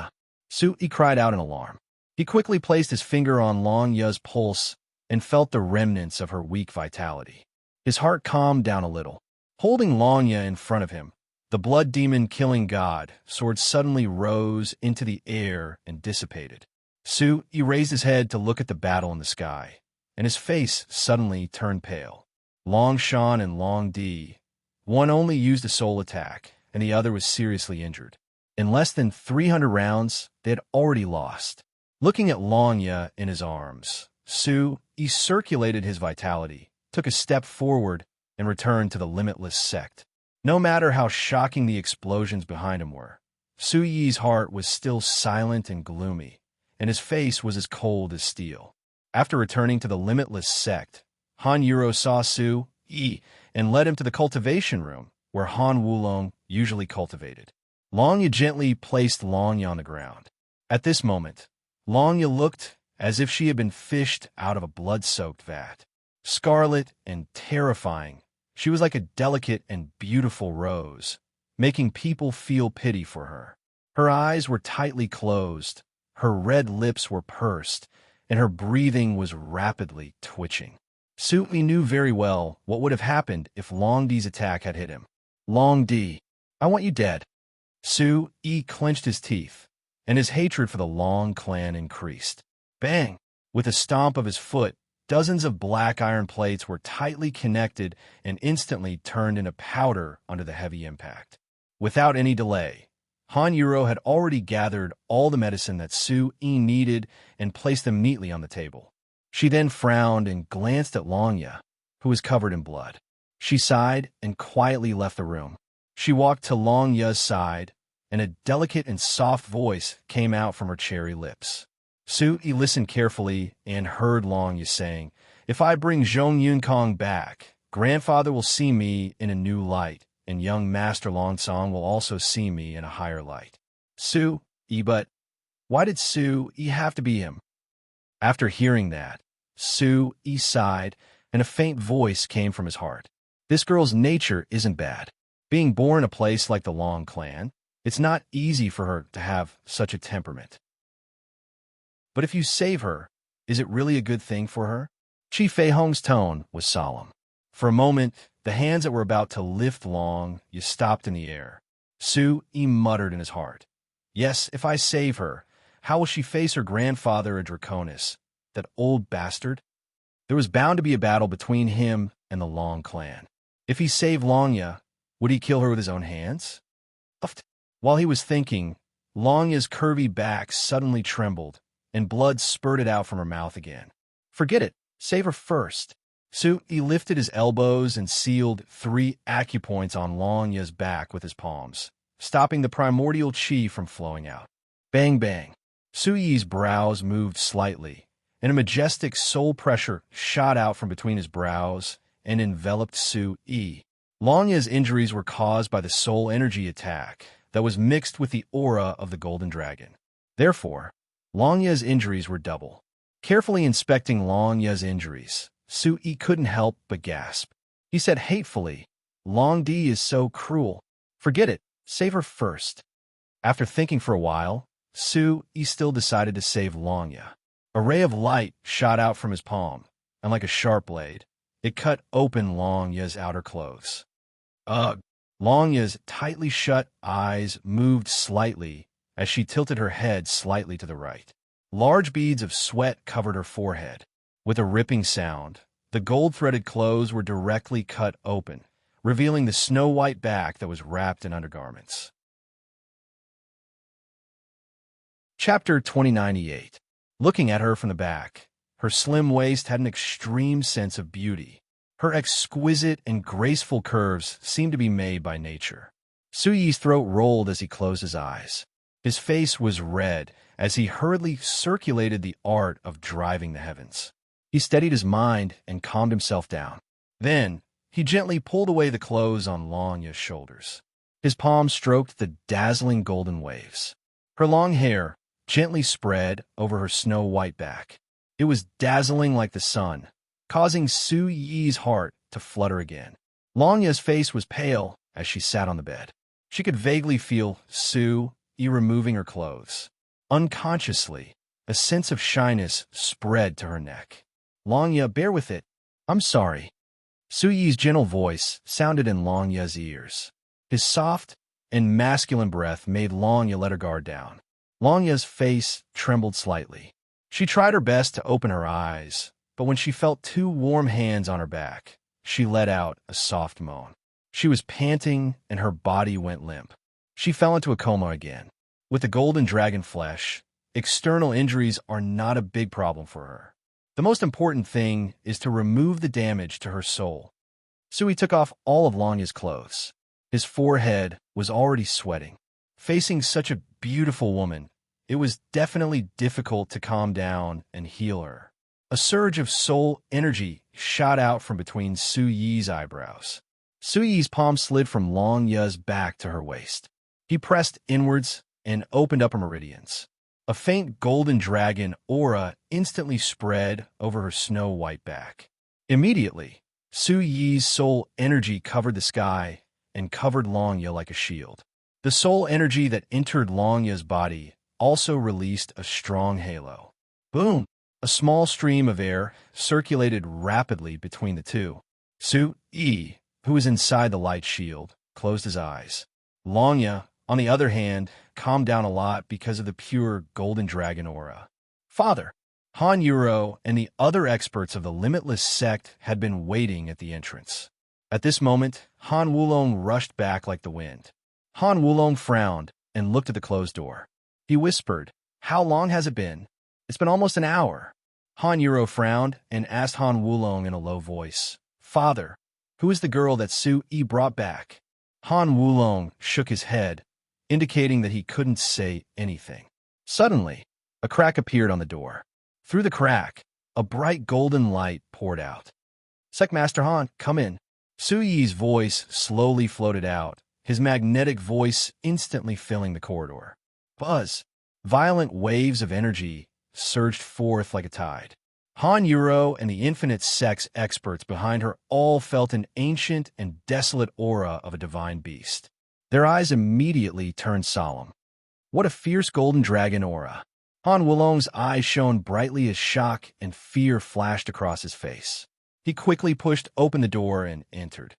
Su Yi cried out in alarm. He quickly placed his finger on Long Ye's pulse and felt the remnants of her weak vitality. His heart calmed down a little. Holding Long Ye in front of him, the blood demon killing god sword suddenly rose into the air and dissipated. Su Yi raised his head to look at the battle in the sky, and his face suddenly turned pale. Long Shan and Long Di, one only used a soul attack, and the other was seriously injured. In less than 300 rounds, they had already lost. Looking at Long Ye in his arms, Su Yi circulated his vitality, took a step forward, and returned to the limitless sect. No matter how shocking the explosions behind him were, Su Yi's heart was still silent and gloomy, and his face was as cold as steel. After returning to the limitless sect, Han Yuro saw Su Yi and led him to the cultivation room, where Han Wulong usually cultivated. Long Ye gently placed Long Ye on the ground. At this moment, Long Ye looked as if she had been fished out of a blood-soaked vat. Scarlet and terrifying, she was like a delicate and beautiful rose, making people feel pity for her. Her eyes were tightly closed, her red lips were pursed, and her breathing was rapidly twitching. Su Yi knew very well what would have happened if Long Di's attack had hit him. Long Di, I want you dead. Su Yi clenched his teeth, and his hatred for the Long clan increased. Bang! With a stomp of his foot, dozens of black iron plates were tightly connected and instantly turned into powder under the heavy impact. Without any delay, Han Yuro had already gathered all the medicine that Su Yi needed and placed them neatly on the table. She then frowned and glanced at Long Ye, who was covered in blood. She sighed and quietly left the room. She walked to Long Ye's side, and a delicate and soft voice came out from her cherry lips. Su Yi listened carefully and heard Long Ye saying, If I bring Zhong Yunkong back, grandfather will see me in a new light, and young Master Longsong will also see me in a higher light. Su Yi, but why did Su Yi have to be him? After hearing that, Su Yi sighed, and a faint voice came from his heart. This girl's nature isn't bad. Being born in a place like the Long clan, it's not easy for her to have such a temperament. But if you save her, is it really a good thing for her? Chi Fei Hong's tone was solemn. For a moment, the hands that were about to lift Long Ye stopped in the air. Su Yi muttered in his heart, Yes, if I save her, how will she face her grandfather, a Draconis, that old bastard? There was bound to be a battle between him and the Long clan. If he saved Longya, would he kill her with his own hands? While he was thinking, Longya's curvy back suddenly trembled, and blood spurted out from her mouth again. Forget it. Save her first. He lifted his elbows and sealed 3 acupoints on Longya's back with his palms, stopping the primordial chi from flowing out. Bang, bang. Suyi's brows moved slightly, and a majestic soul pressure shot out from between his brows and enveloped Su-yi. Longya's injuries were caused by the soul energy attack that was mixed with the aura of the golden dragon. Therefore, Longya's injuries were double. Carefully inspecting Longya's injuries, Su-yi couldn't help but gasp. He said hatefully, "Long Di is so cruel. Forget it. Save her first." After thinking for a while, Su-yi still decided to save Longya. A ray of light shot out from his palm, and like a sharp blade, it cut open Longya's outer clothes. Ugh! Longya's tightly shut eyes moved slightly as she tilted her head slightly to the right. Large beads of sweat covered her forehead. With a ripping sound, the gold-threaded clothes were directly cut open, revealing the snow-white back that was wrapped in undergarments. Chapter 2098. Looking at her from the back, her slim waist had an extreme sense of beauty. Her exquisite and graceful curves seemed to be made by nature. Suyi's throat rolled as he closed his eyes. His face was red as he hurriedly circulated the art of driving the heavens. He steadied his mind and calmed himself down. Then, he gently pulled away the clothes on Longya's shoulders. His palm stroked the dazzling golden waves. Her long hair gently spread over her snow-white back. It was dazzling like the sun, causing Su-yi's heart to flutter again. Longya's face was pale as she sat on the bed. She could vaguely feel Su-yi removing her clothes. Unconsciously, a sense of shyness spread to her neck. "Longya, bear with it. I'm sorry." Su-yi's gentle voice sounded in Longya's ears. His soft and masculine breath made Longya let her guard down. Longya's face trembled slightly. She tried her best to open her eyes, but when she felt 2 warm hands on her back, she let out a soft moan. She was panting and her body went limp. She fell into a coma again. With the golden dragon flesh, external injuries are not a big problem for her. The most important thing is to remove the damage to her soul. Sui took off all of Longya's clothes. His forehead was already sweating. Facing such a beautiful woman, it was definitely difficult to calm down and heal her. A surge of soul energy shot out from between Su-yi's eyebrows. Su-yi's palm slid from Longya's back to her waist. He pressed inwards and opened up her meridians. A faint golden dragon aura instantly spread over her snow-white back. Immediately, Su-yi's soul energy covered the sky and covered Longya like a shield. The soul energy that entered Longya's body also released a strong halo. Boom! A small stream of air circulated rapidly between the two. Su-yi, who was inside the light shield, closed his eyes. Longya, on the other hand, calmed down a lot because of the pure golden dragon aura. Father, Han Yuro and the other experts of the Limitless sect had been waiting at the entrance. At this moment, Han Wulong rushed back like the wind. Han Wulong frowned and looked at the closed door. He whispered, "How long has it been?" "It's been almost an hour." Han Yuro frowned and asked Han Wulong in a low voice, "Father, who is the girl that Su-yi brought back?" Han Wulong shook his head, indicating that he couldn't say anything. Suddenly, a crack appeared on the door. Through the crack, a bright golden light poured out. "Secmaster Han, come in." Su-yi's voice slowly floated out, his magnetic voice instantly filling the corridor. Buzz! Violent waves of energy surged forth like a tide. Han Yuro and the infinite sex experts behind her all felt an ancient and desolate aura of a divine beast. Their eyes immediately turned solemn. What a fierce golden dragon aura! Han Wulong's eyes shone brightly as shock and fear flashed across his face. He quickly pushed open the door and entered.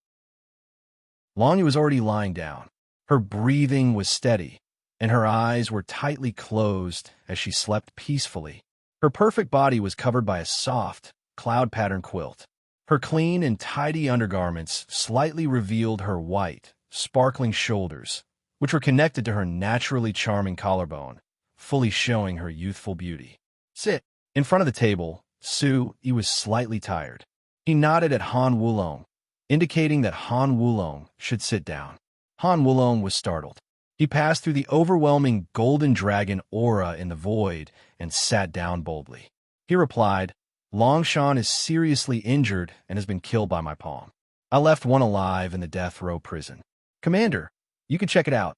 Longya was already lying down. Her breathing was steady, and her eyes were tightly closed as she slept peacefully. Her perfect body was covered by a soft, cloud pattern quilt. Her clean and tidy undergarments slightly revealed her white, sparkling shoulders, which were connected to her naturally charming collarbone, fully showing her youthful beauty. Sit. In front of the table, Su-yi was slightly tired. He nodded at Han Wulong, indicating that Han Wulong should sit down. Han Wulong was startled. He passed through the overwhelming golden dragon aura in the void and sat down boldly. He replied, Longshan is seriously injured and has been killed by my palm. I left one alive in the death row prison. Commander, you can check it out.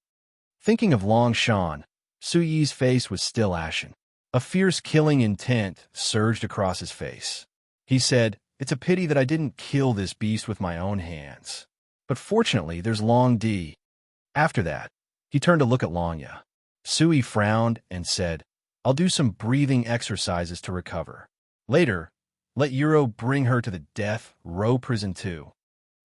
Thinking of Longshan, Su-yi's face was still ashen. A fierce killing intent surged across his face. He said, It's a pity that I didn't kill this beast with my own hands. But fortunately, there's Long Di. After that, he turned to look at Longya. Su-yi frowned and said, I'll do some breathing exercises to recover. Later, let Euro bring her to the death row prison too.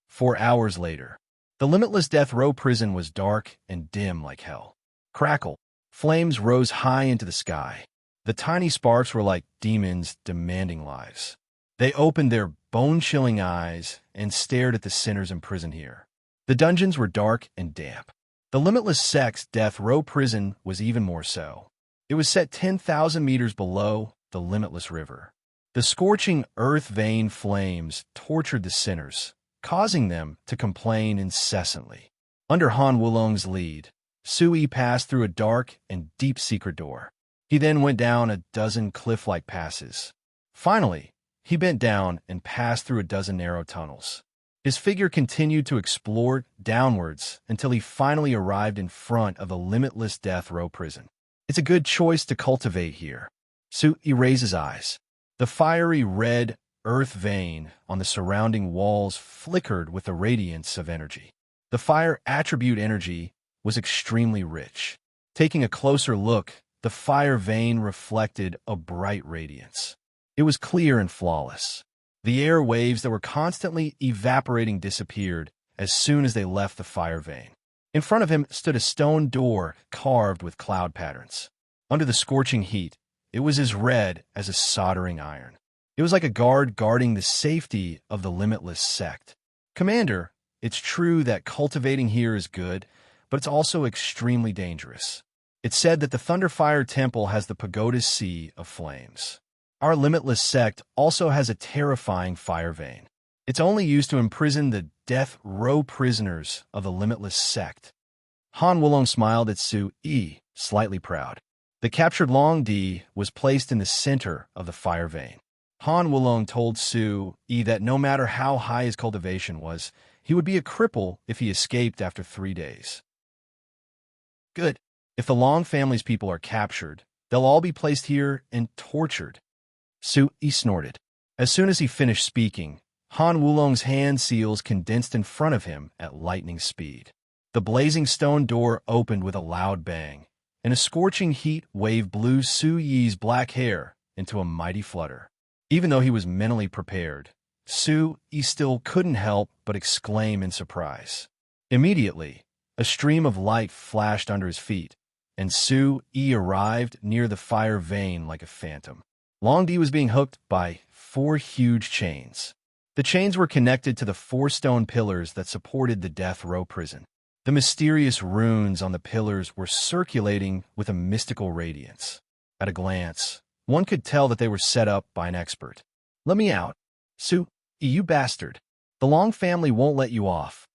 4 hours later, the limitless death row prison was dark and dim like hell. Crackle. Flames rose high into the sky. The tiny sparks were like demons demanding lives. They opened their bone-chilling eyes and stared at the sinners imprisoned here. The dungeons were dark and damp. The limitless sect's death row prison was even more so. It was set 10,000 meters below the limitless river. The scorching earth vein flames tortured the sinners, causing them to complain incessantly. Under Han Wulong's lead, Su-yi passed through a dark and deep secret door. He then went down a dozen cliff-like passes. Finally, he bent down and passed through a dozen narrow tunnels. His figure continued to explore downwards until he finally arrived in front of the limitless death row prison. It's a good choice to cultivate here. Su-yi raised his eyes. The fiery red earth vein on the surrounding walls flickered with the radiance of energy. The fire attribute energy was extremely rich. Taking a closer look, the fire vein reflected a bright radiance. It was clear and flawless. The air waves that were constantly evaporating disappeared as soon as they left the fire vein. In front of him stood a stone door carved with cloud patterns. Under the scorching heat, it was as red as a soldering iron. It was like a guard guarding the safety of the limitless sect. Commander, it's true that cultivating here is good, but it's also extremely dangerous. It's said that the Thunderfire Temple has the pagoda's sea of flames. Our limitless sect also has a terrifying fire vein. It's only used to imprison the death row prisoners of the limitless sect. Han Wulong smiled at Su-yi, slightly proud. The captured Long Di was placed in the center of the fire vein. Han Wulong told Su-yi that no matter how high his cultivation was, he would be a cripple if he escaped after 3 days. Good. If the Long family's people are captured, they'll all be placed here and tortured. Su-yi snorted. As soon as he finished speaking, Han Wulong's hand seals condensed in front of him at lightning speed. The blazing stone door opened with a loud bang, and a scorching heat wave blew Su-yi's black hair into a mighty flutter. Even though he was mentally prepared, Su-yi still couldn't help but exclaim in surprise. Immediately, a stream of light flashed under his feet, and Su-yi arrived near the fire vein like a phantom. Long Di was being hooked by 4 huge chains. The chains were connected to the 4 stone pillars that supported the death row prison. The mysterious runes on the pillars were circulating with a mystical radiance. At a glance, one could tell that they were set up by an expert. Let me out. Su-yi, you bastard. The Long family won't let you off.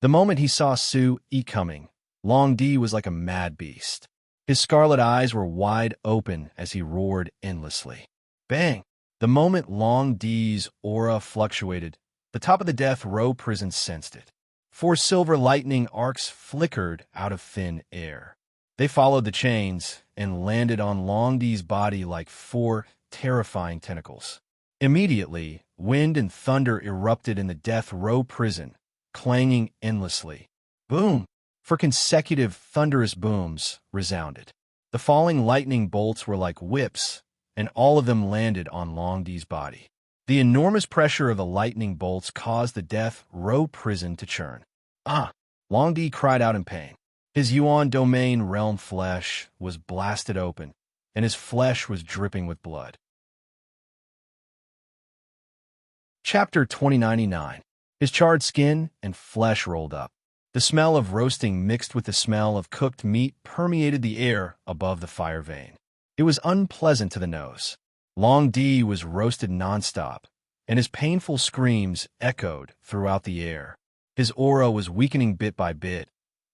The moment he saw Su-yi coming, Long Di was like a mad beast. His scarlet eyes were wide open as he roared endlessly. Bang! The moment Long Di's aura fluctuated, the top of the death row prison sensed it. 4 silver lightning arcs flickered out of thin air. They followed the chains and landed on Long Di's body like 4 terrifying tentacles. Immediately, wind and thunder erupted in the death row prison, clanging endlessly. Boom! 4 consecutive thunderous booms resounded. The falling lightning bolts were like whips, and all of them landed on Long Di's body. The enormous pressure of the lightning bolts caused the death row prison to churn. Long Di cried out in pain. His Yuan domain realm flesh was blasted open, and his flesh was dripping with blood. Chapter 2099. His charred skin and flesh rolled up. The smell of roasting mixed with the smell of cooked meat permeated the air above the fire vein. It was unpleasant to the nose. Long D was roasted nonstop, and his painful screams echoed throughout the air. His aura was weakening bit by bit,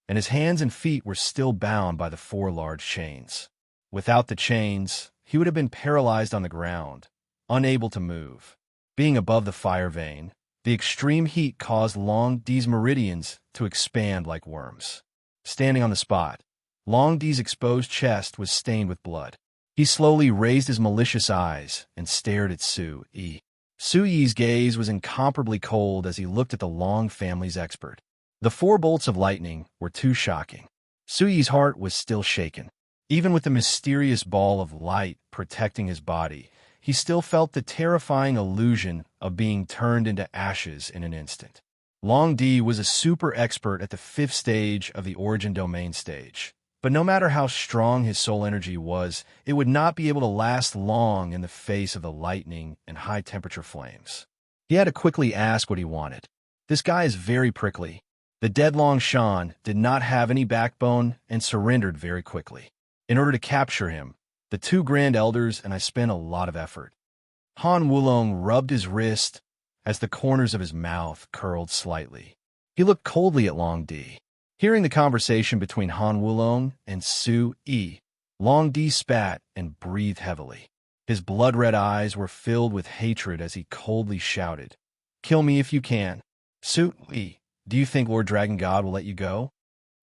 and his hands and feet were still bound by the 4 large chains. Without the chains, he would have been paralyzed on the ground, unable to move. Being above the fire vein, the extreme heat caused Long D's meridians to expand like worms. Standing on the spot, Long D's exposed chest was stained with blood. He slowly raised his malicious eyes and stared at Su Yi. Su Yi's gaze was incomparably cold as he looked at the Long family's expert. The 4 bolts of lightning were too shocking. Su Yi's heart was still shaken. Even with the mysterious ball of light protecting his body, he still felt the terrifying illusion of being turned into ashes in an instant. Long D was a super expert at the 5th stage of the origin domain stage. But no matter how strong his soul energy was, it would not be able to last long in the face of the lightning and high-temperature flames. He had to quickly ask what he wanted. This guy is very prickly. The dead Long Shan did not have any backbone and surrendered very quickly. In order to capture him, the 2 Grand Elders and I spent a lot of effort. Han Wulong rubbed his wrist as the corners of his mouth curled slightly. He looked coldly at Long D. Hearing the conversation between Han Wulong and Su Yi, Long D spat and breathed heavily. His blood-red eyes were filled with hatred as he coldly shouted, "Kill me if you can. Su Yi, do you think Lord Dragon God will let you go?"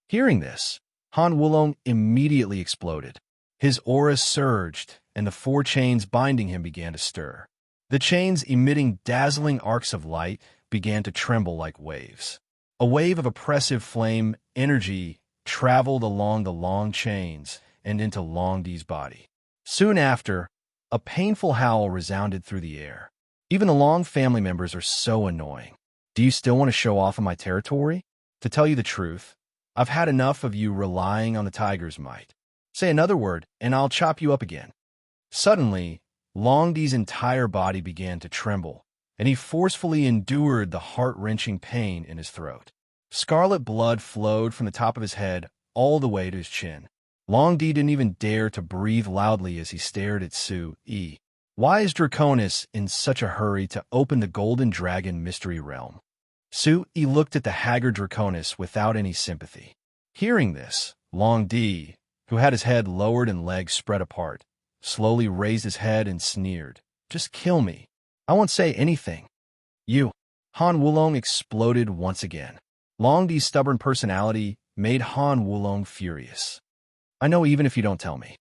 Hearing this, Han Wulong immediately exploded. His aura surged, and the 4 chains binding him began to stir. The chains, emitting dazzling arcs of light, began to tremble like waves. A wave of oppressive flame energy traveled along the long chains and into Long D's body. Soon after, a painful howl resounded through the air. Even the Long family members are so annoying. Do you still want to show off on my territory? To tell you the truth, I've had enough of you relying on the tiger's might. Say another word, and I'll chop you up again. Suddenly, Long D's entire body began to tremble, and he forcefully endured the heart-wrenching pain in his throat. Scarlet blood flowed from the top of his head all the way to his chin. Long D didn't even dare to breathe loudly as he stared at Su Yi. Why is Draconis in such a hurry to open the Golden Dragon Mystery Realm? Su Yi looked at the haggard Draconis without any sympathy. Hearing this, Long D, who had his head lowered and legs spread apart, slowly raised his head and sneered, "Just kill me. I won't say anything." "You." Han Wulong exploded once again. Long D's stubborn personality made Han Wulong furious. "I know even if you don't tell me."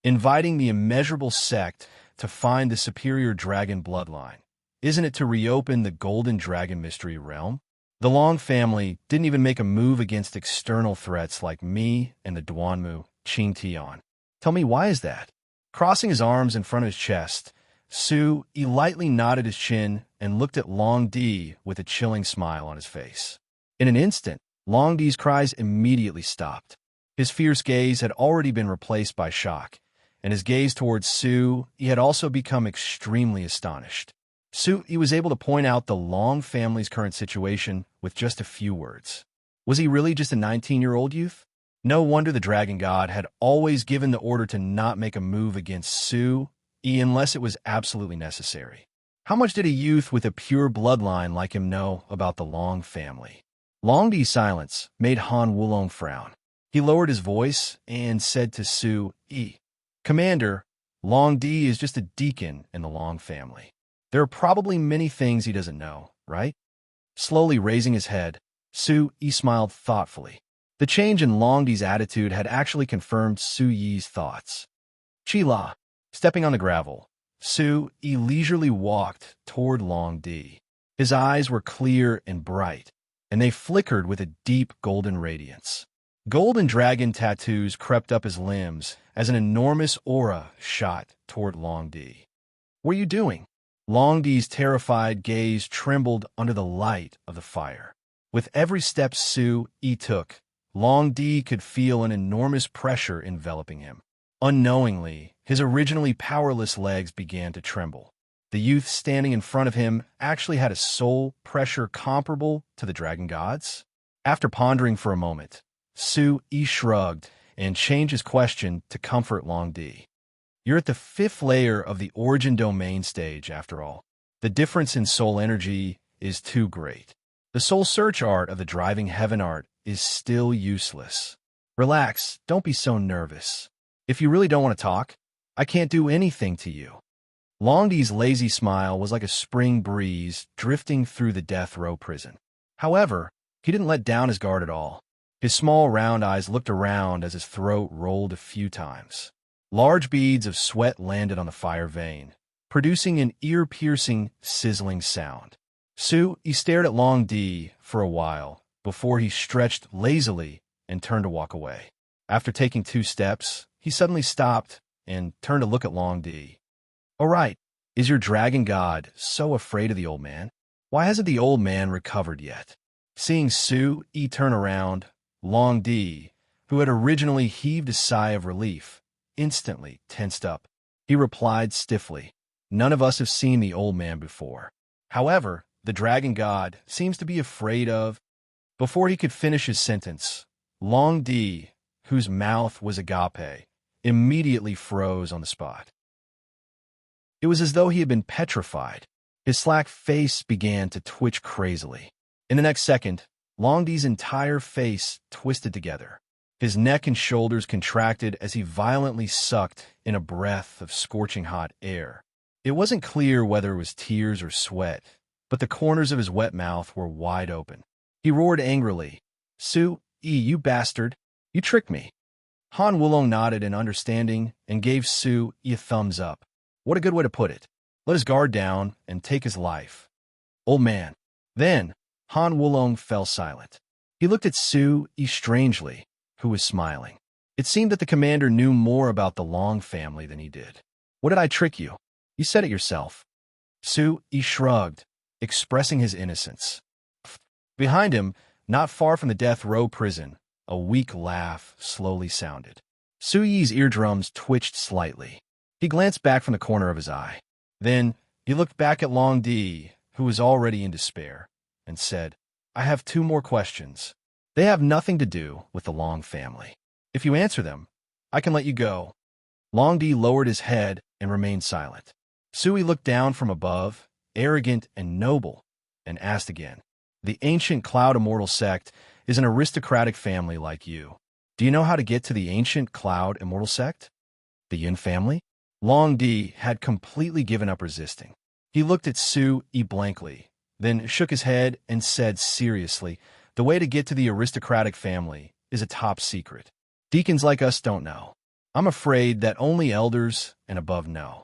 Inviting the immeasurable sect to find the superior dragon bloodline, isn't it to reopen the Golden Dragon Mystery Realm? The Long family didn't even make a move against external threats like me and the Duanmu Qing Tian. Tell me, why is that? Crossing his arms in front of his chest, Su Yi lightly nodded his chin and looked at Long D with a chilling smile on his face. In an instant, Long D's cries immediately stopped. His fierce gaze had already been replaced by shock, and his gaze towards Su Yi had also become extremely astonished. Su Yi was able to point out the Long family's current situation with just a few words. Was he really just a 19-year-old youth? No wonder the Dragon God had always given the order to not make a move against Su Yi unless it was absolutely necessary. How much did a youth with a pure bloodline like him know about the Long family? Long D's silence made Han Wulong frown. He lowered his voice and said to Su Yi, "Commander, Long D is just a deacon in the Long family. There are probably many things he doesn't know, right?" Slowly raising his head, Su Yi smiled thoughtfully. The change in Long D's attitude had actually confirmed Su Yi's thoughts. "Chila." Stepping on the gravel, Su Yi leisurely walked toward Long D. His eyes were clear and bright, and they flickered with a deep golden radiance. Golden dragon tattoos crept up his limbs as an enormous aura shot toward Long D. "What are you doing?" Long D's terrified gaze trembled under the light of the fire. With every step Su Yi took, Long D could feel an enormous pressure enveloping him. Unknowingly, his originally powerless legs began to tremble. The youth standing in front of him actually had a soul pressure comparable to the dragon gods? After pondering for a moment, Su-Yi shrugged and changed his question to comfort Long Di. You're at the 5th layer of the origin domain stage, after all. The difference in soul energy is too great. The soul search art of the driving heaven art is still useless. Relax, don't be so nervous. If you really don't want to talk, I can't do anything to you. Long Di's lazy smile was like a spring breeze drifting through the death row prison. However, he didn't let down his guard at all. His small round eyes looked around as his throat rolled a few times. Large beads of sweat landed on the fire vein, producing an ear-piercing, sizzling sound. Su-Yi stared at Long Di for a while before he stretched lazily and turned to walk away. After taking 2 steps, he suddenly stopped and turned to look at Long Di. All right, is your dragon god so afraid of the old man? Why hasn't the old man recovered yet? Seeing Su-Yi turn around, Long Di, who had originally heaved a sigh of relief, instantly tensed up. He replied stiffly, None of us have seen the old man before. However, the dragon god seems to be afraid of... Before he could finish his sentence, Long Di, whose mouth was agape, immediately froze on the spot. It was as though he had been petrified. His slack face began to twitch crazily. In the next second, Long Di's entire face twisted together. His neck and shoulders contracted as he violently sucked in a breath of scorching hot air. It wasn't clear whether it was tears or sweat, but the corners of his wet mouth were wide open. He roared angrily, Su-Yi, you bastard! You tricked me! Han Wulong nodded in understanding and gave Su-Yi a thumbs up. What a good way to put it. Let his guard down and take his life. Old man. Then, Han Wulong fell silent. He looked at Su-Yi strangely, who was smiling. It seemed that the commander knew more about the Long family than he did. What did I trick you? You said it yourself. Su-Yi shrugged, expressing his innocence. Behind him, not far from the death row prison, a weak laugh slowly sounded. Su-Yi's eardrums twitched slightly. He glanced back from the corner of his eye. Then, he looked back at Long Di, who was already in despair, and said, I have 2 more questions. They have nothing to do with the Long family. If you answer them, I can let you go. Long Di lowered his head and remained silent. Su-Yi looked down from above, arrogant and noble, and asked again, The ancient Cloud Immortal sect is an aristocratic family like you. Do you know how to get to the ancient Cloud Immortal sect? The Yin family? Long Di had completely given up resisting. He looked at Su-Yi blankly, then shook his head and said seriously, The way to get to the aristocratic family is a top secret. Deacons like us don't know. I'm afraid that only elders and above know.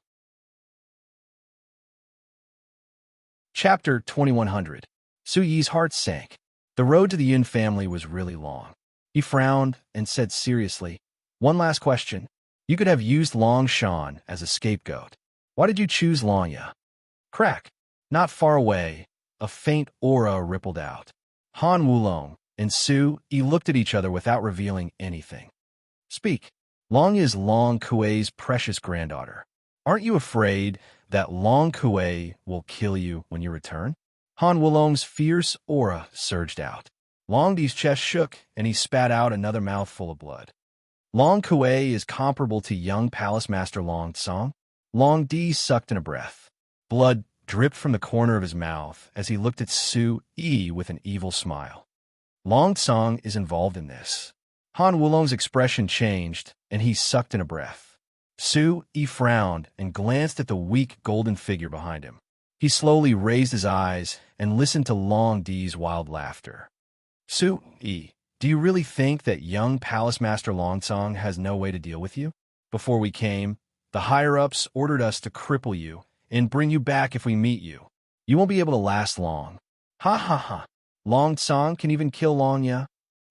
Chapter 2100. Su-Yi's heart sank. The road to the Yin family was really long. He frowned and said seriously, One last question. You could have used Long Shan as a scapegoat. Why did you choose Longya? Crack. Not far away, a faint aura rippled out. Han Wulong and Su-Yi looked at each other without revealing anything. Speak. Longya is Long Kuei's precious granddaughter. Aren't you afraid that Long Kuei will kill you when you return? Han Wulong's fierce aura surged out. Long Di's chest shook, and he spat out another mouthful of blood. Long Kuei is comparable to young Palace Master Long Tsong. Long Di sucked in a breath. Blood dripped from the corner of his mouth as he looked at Su-Yi with an evil smile. Long Tsong is involved in this. Han Wulong's expression changed, and he sucked in a breath. Su-Yi frowned and glanced at the weak golden figure behind him. He slowly raised his eyes and listened to Long Di's wild laughter. Su-Yi, do you really think that young Palace Master Long Tsong has no way to deal with you? Before we came, the higher-ups ordered us to cripple you and bring you back if we meet you. You won't be able to last long. Ha ha ha. Long Tsong can even kill Longya?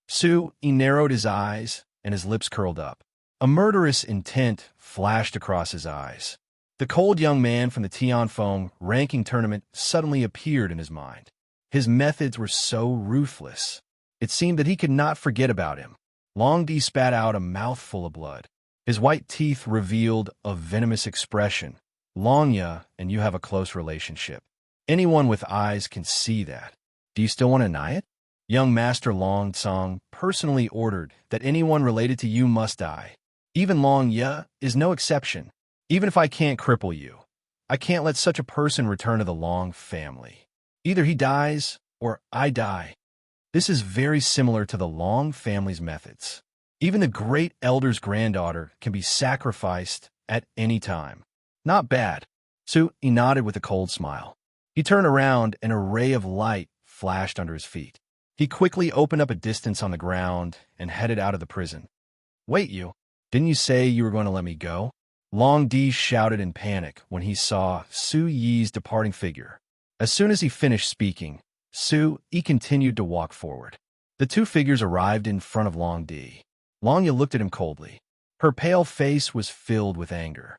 Su-Yi narrowed his eyes and his lips curled up. A murderous intent flashed across his eyes. The cold young man from the Tianfeng ranking tournament suddenly appeared in his mind. His methods were so ruthless. It seemed that he could not forget about him. Long Di spat out a mouthful of blood. His white teeth revealed a venomous expression, Longya and you have a close relationship. Anyone with eyes can see that. Do you still want to deny it? Young Master Long Tsong personally ordered that anyone related to you must die. Even Long Ye is no exception. Even if I can't cripple you, I can't let such a person return to the Long family. Either he dies or I die. This is very similar to the Long family's methods. Even the great elder's granddaughter can be sacrificed at any time. Not bad. Su Yi nodded with a cold smile. He turned around and a ray of light flashed under his feet. He quickly opened up a distance on the ground and headed out of the prison. Wait, you. Didn't you say you were going to let me go? Long Di shouted in panic when he saw Su Yi's departing figure. As soon as he finished speaking, Su Yi continued to walk forward. The two figures arrived in front of Long Di. Long Yi looked at him coldly. Her pale face was filled with anger.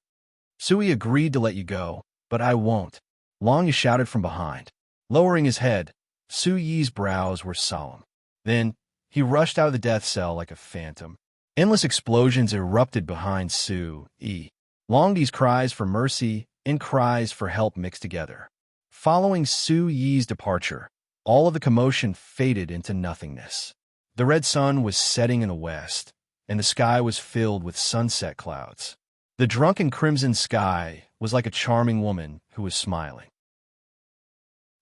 Su Yi agreed to let you go, but I won't. Long Yi shouted from behind. Lowering his head, Su Yi's brows were solemn. Then, he rushed out of the death cell like a phantom. Endless explosions erupted behind Su Yi. Long Di's cries for mercy and cries for help mixed together. Following Su Yi's departure, all of the commotion faded into nothingness. The red sun was setting in the west, and the sky was filled with sunset clouds. The drunken crimson sky was like a charming woman who was smiling.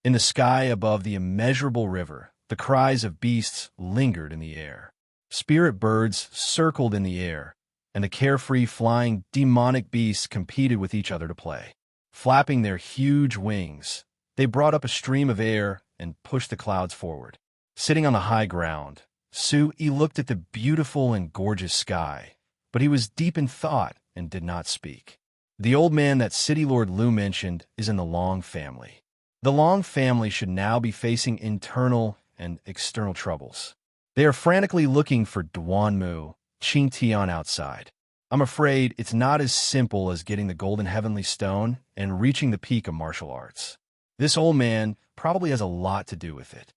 In the sky above the immeasurable river, the cries of beasts lingered in the air. Spirit birds circled in the air, and the carefree flying demonic beasts competed with each other to play. Flapping their huge wings, they brought up a stream of air and pushed the clouds forward. Sitting on the high ground, Su Yi looked at the beautiful and gorgeous sky, but he was deep in thought and did not speak. The old man that City Lord Lu mentioned is in the Long family. The Long family should now be facing internal and external troubles. They are frantically looking for Duanmu, Qing Tian outside. I'm afraid it's not as simple as getting the Golden Heavenly Stone and reaching the peak of martial arts. This old man probably has a lot to do with it.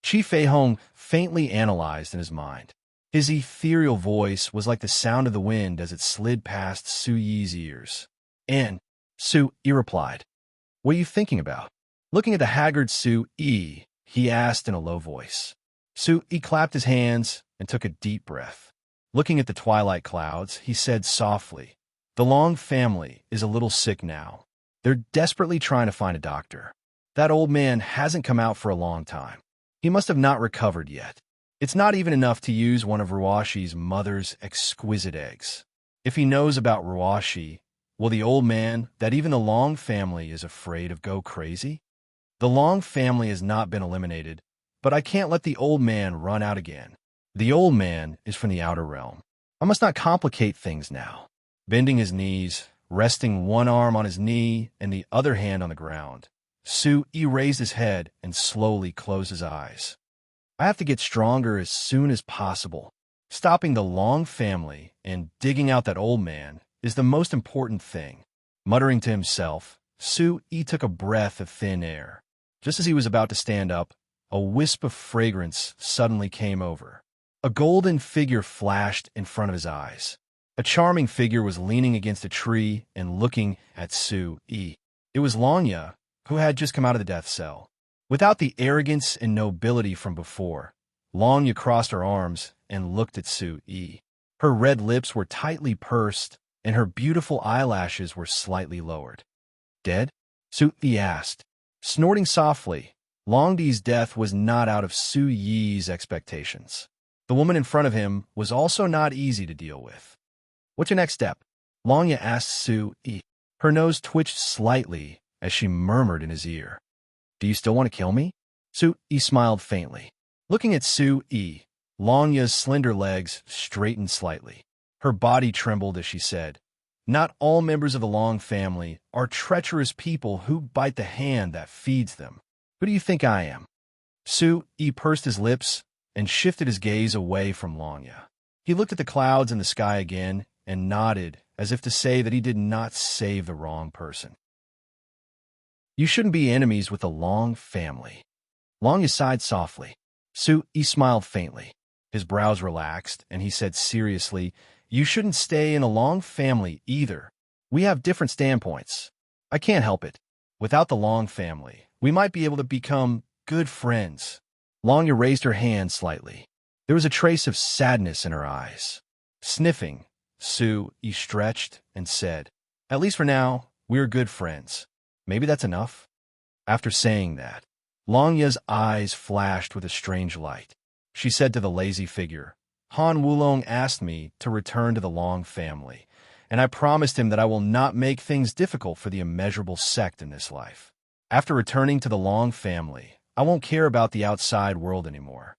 Qi Feihong faintly analyzed in his mind. His ethereal voice was like the sound of the wind as it slid past Su Yi's ears. And Su Yi replied, "What are you thinking about?" Looking at the haggard Su Yi, he asked in a low voice. Su Yi clapped his hands and took a deep breath. Looking at the twilight clouds, he said softly, "The Long family is a little sick now. They're desperately trying to find a doctor. That old man hasn't come out for a long time. He must have not recovered yet. It's not even enough to use one of Ruashi's mother's exquisite eggs. If he knows about Ruashi, will the old man that even the Long family is afraid of go crazy? The Long family has not been eliminated, but I can't let the old man run out again. The old man is from the outer realm. I must not complicate things now." Bending his knees, resting one arm on his knee and the other hand on the ground, Su Yi raised his head and slowly closed his eyes. "I have to get stronger as soon as possible. Stopping the Long family and digging out that old man is the most important thing." Muttering to himself, Su Yi took a breath of thin air. Just as he was about to stand up, a wisp of fragrance suddenly came over. A golden figure flashed in front of his eyes. A charming figure was leaning against a tree and looking at Su Yi. It was Longya, who had just come out of the death cell. Without the arrogance and nobility from before, Longya crossed her arms and looked at Su Yi. Her red lips were tightly pursed, and her beautiful eyelashes were slightly lowered. "Dead?" Su Yi asked. Snorting softly, Long Di's death was not out of Su Yi's expectations. The woman in front of him was also not easy to deal with. "What's your next step?" Longya asked Su Yi. Her nose twitched slightly as she murmured in his ear. "Do you still want to kill me?" Su Yi smiled faintly. Looking at Su Yi, Longya's slender legs straightened slightly. Her body trembled as she said, "Not all members of the Long family are treacherous people who bite the hand that feeds them. Who do you think I am?" Su Yi pursed his lips and shifted his gaze away from Longya. He looked at the clouds in the sky again and nodded as if to say that he did not save the wrong person. "You shouldn't be enemies with the Long family." Longya sighed softly. Su Yi smiled faintly. His brows relaxed, and he said seriously, "You shouldn't stay in a Long family either. We have different standpoints. I can't help it. Without the Long family, we might be able to become good friends. Long raised her hand slightly. There was a trace of sadness in her eyes. Sniffing, Sue stretched and said, "At least for now, we're good friends. Maybe that's enough." After saying that, Longya's eyes flashed with a strange light. She said to the lazy figure, "Han Wulong asked me to return to the Long family, and I promised him that I will not make things difficult for the immeasurable sect in this life. After returning to the Long family, I won't care about the outside world anymore."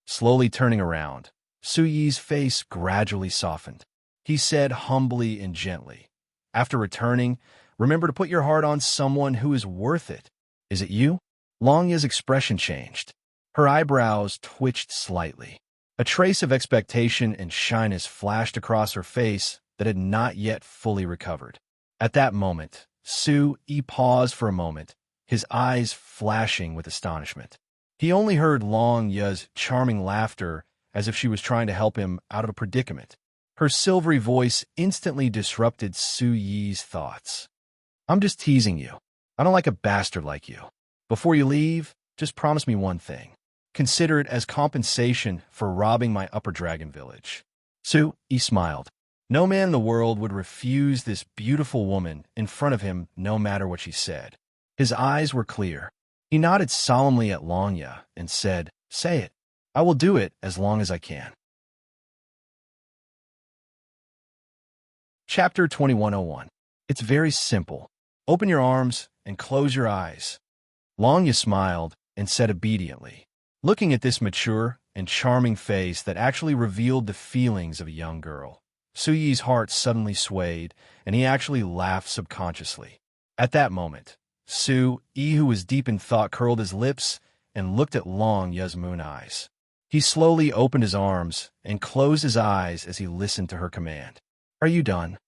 Slowly turning around, Su Yi's face gradually softened. He said humbly and gently, "After returning, remember to put your heart on someone who is worth it. Is it you?" Longya's expression changed. Her eyebrows twitched slightly. A trace of expectation and shyness flashed across her face that had not yet fully recovered. At that moment, Su Yi paused for a moment, his eyes flashing with astonishment. He only heard Long Ya's charming laughter as if she was trying to help him out of a predicament. Her silvery voice instantly disrupted Su Yi's thoughts. "I'm just teasing you. I don't like a bastard like you. Before you leave, just promise me one thing. Consider it as compensation for robbing my Upper Dragon village." Su Yi smiled. No man in the world would refuse this beautiful woman in front of him no matter what she said. His eyes were clear. He nodded solemnly at Longya and said, "Say it. I will do it as long as I can." Chapter 2101. It's very simple. Open your arms and close your eyes. Longya smiled and said obediently, looking at this mature and charming face that actually revealed the feelings of a young girl. Su Yi's heart suddenly swayed, and he actually laughed subconsciously. At that moment, Su Yi, who was deep in thought, curled his lips and looked at Long Ya's moon eyes. He slowly opened his arms and closed his eyes as he listened to her command. "Are you done?"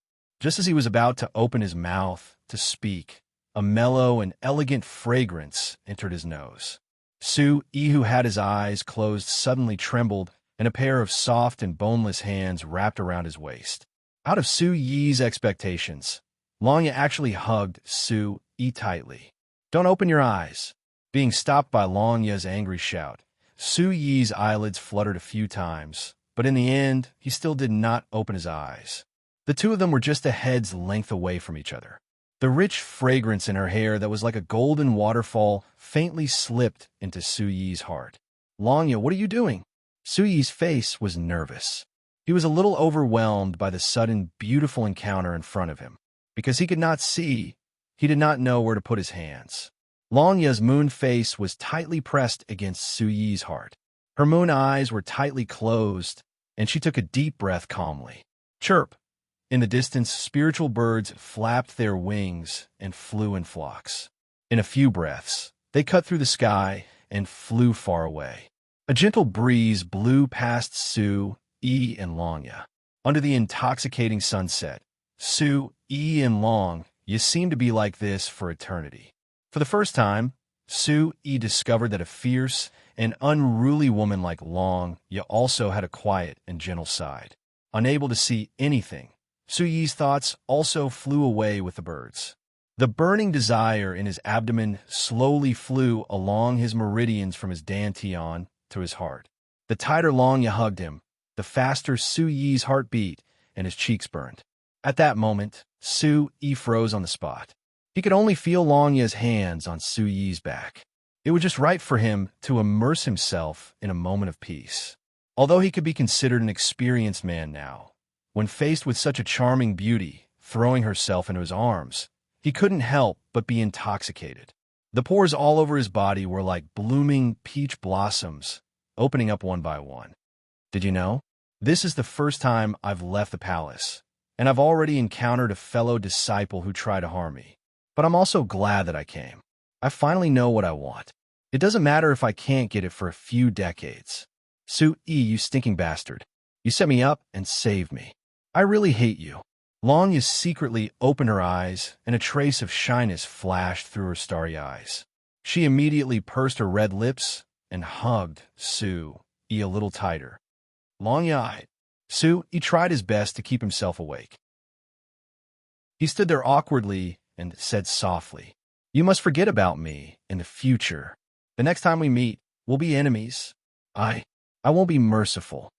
Just as he was about to open his mouth to speak, a mellow and elegant fragrance entered his nose. Su Yi, who had his eyes closed, suddenly trembled, and a pair of soft and boneless hands wrapped around his waist. Out of Su Yi's expectations, Longya actually hugged Su Yi tightly. "Don't open your eyes." Being stopped by Longya's angry shout, Su Yi's eyelids fluttered a few times, but in the end, he still did not open his eyes. The two of them were just a head's length away from each other. The rich fragrance in her hair that was like a golden waterfall faintly slipped into Su Yi's heart. "Longya, what are you doing?" Su Yi's face was nervous. He was a little overwhelmed by the sudden, beautiful encounter in front of him. Because he could not see, he did not know where to put his hands. Longya's moon face was tightly pressed against Su Yi's heart. Her moon eyes were tightly closed, and she took a deep breath calmly. Chirp! In the distance, spiritual birds flapped their wings and flew in flocks. In a few breaths, they cut through the sky and flew far away. A gentle breeze blew past Su Yi and Longya. Under the intoxicating sunset, Su Yi and Long, you seem to be like this for eternity. For the first time, Su Yi discovered that a fierce and unruly woman like Long Ya also had a quiet and gentle side. Unable to see anything, Su Yi's thoughts also flew away with the birds. The burning desire in his abdomen slowly flew along his meridians from his dantian to his heart. The tighter Long Ya hugged him, the faster Su Yi's heart beat and his cheeks burned. At that moment, Su Yi froze on the spot. He could only feel Long Ya's hands on Su Yi's back. It was just right for him to immerse himself in a moment of peace. Although he could be considered an experienced man now, when faced with such a charming beauty throwing herself into his arms, he couldn't help but be intoxicated. The pores all over his body were like blooming peach blossoms, opening up one by one. Did you know? This is the first time I've left the palace, and I've already encountered a fellow disciple who tried to harm me. But I'm also glad that I came. I finally know what I want. It doesn't matter if I can't get it for a few decades. Su Yi, you stinking bastard. You set me up and saved me. I really hate you. Long Ya secretly opened her eyes, and a trace of shyness flashed through her starry eyes. She immediately pursed her red lips and hugged Su Yi a little tighter. Long Ya, Su Yi tried his best to keep himself awake. He stood there awkwardly and said softly, "You must forget about me in the future. The next time we meet, we'll be enemies. I won't be merciful."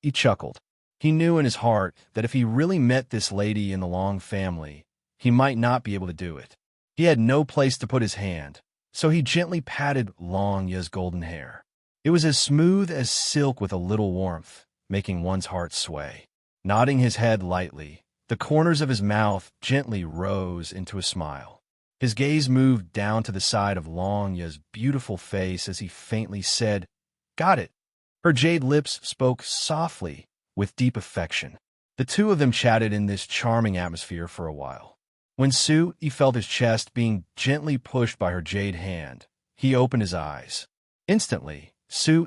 He chuckled. He knew in his heart that if he really met this lady in the Long family, he might not be able to do it. He had no place to put his hand, so he gently patted Long Ya's golden hair. It was as smooth as silk with a little warmth, making one's heart sway. Nodding his head lightly, the corners of his mouth gently rose into a smile. His gaze moved down to the side of Long Ya's beautiful face as he faintly said, "Got it." Her jade lips spoke softly, with deep affection. The two of them chatted in this charming atmosphere for a while. When He felt his chest being gently pushed by her jade hand, he opened his eyes. Instantly,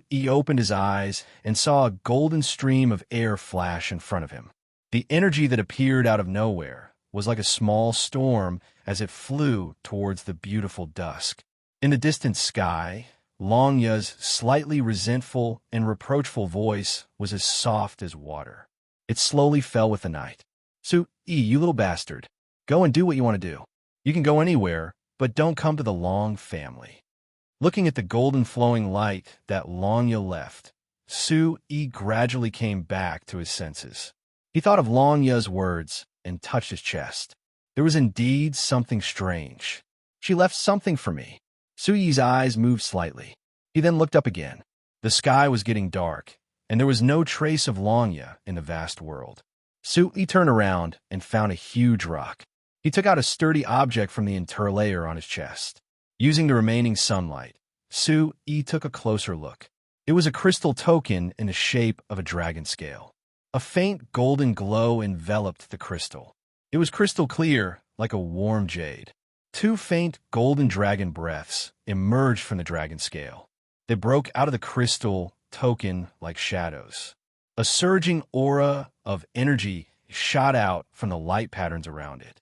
He opened his eyes and saw a golden stream of air flash in front of him. The energy that appeared out of nowhere was like a small storm as it flew towards the beautiful dusk. In the distant sky, Long Ya's slightly resentful and reproachful voice was as soft as water. It slowly fell with the night. You little bastard. Go and do what you want to do. You can go anywhere, but don't come to the Long family." Looking at the golden flowing light that Long Ya left, Yi gradually came back to his senses. He thought of Long Ya's words and touched his chest. There was indeed something strange. "She left something for me." Yi's eyes moved slightly. He then looked up again. The sky was getting dark, and there was no trace of Long Ya in the vast world. Yi turned around and found a huge rock. He took out a sturdy object from the interlayer on his chest. Using the remaining sunlight, Yi took a closer look. It was a crystal token in the shape of a dragon scale. A faint golden glow enveloped the crystal. It was crystal clear, like a warm jade. Two faint golden dragon breaths emerged from the dragon scale. They broke out of the crystal token like shadows. A surging aura of energy shot out from the light patterns around it.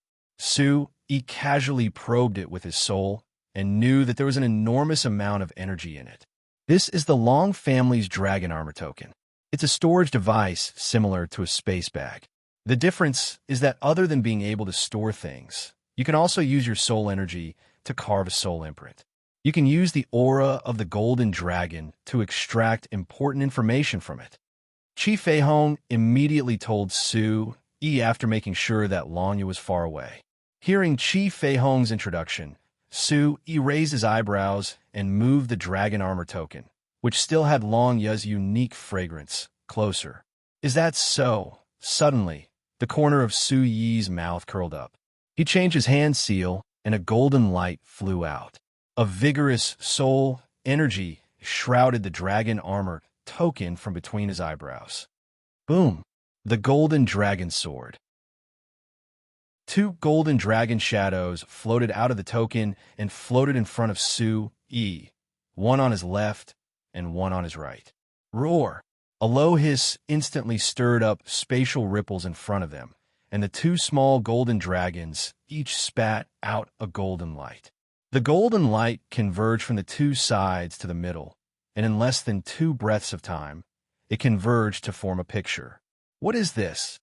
He casually probed it with his soul and knew that there was an enormous amount of energy in it. This is the Long family's dragon armor token. It's a storage device similar to a space bag. The difference is that other than being able to store things, you can also use your soul energy to carve a soul imprint. You can use the aura of the golden dragon to extract important information from it. Chi Feihong immediately told Yi after making sure that Long Ya was far away. Hearing Chi Feihong's introduction, Yi raised his eyebrows and moved the dragon armor token, which still had Long Ya's unique fragrance, closer. "Is that so?" Suddenly, the corner of Yi's mouth curled up. He changed his hand seal, and a golden light flew out. A vigorous soul energy shrouded the dragon armor token from between his eyebrows. Boom! The golden dragon sword. Two golden dragon shadows floated out of the token and floated in front of Yi, one on his left and one on his right. Roar! A low hiss instantly stirred up spatial ripples in front of them, and the two small golden dragons each spat out a golden light. The golden light converged from the two sides to the middle, and in less than 2 breaths of time, it converged to form a picture. "What is this?"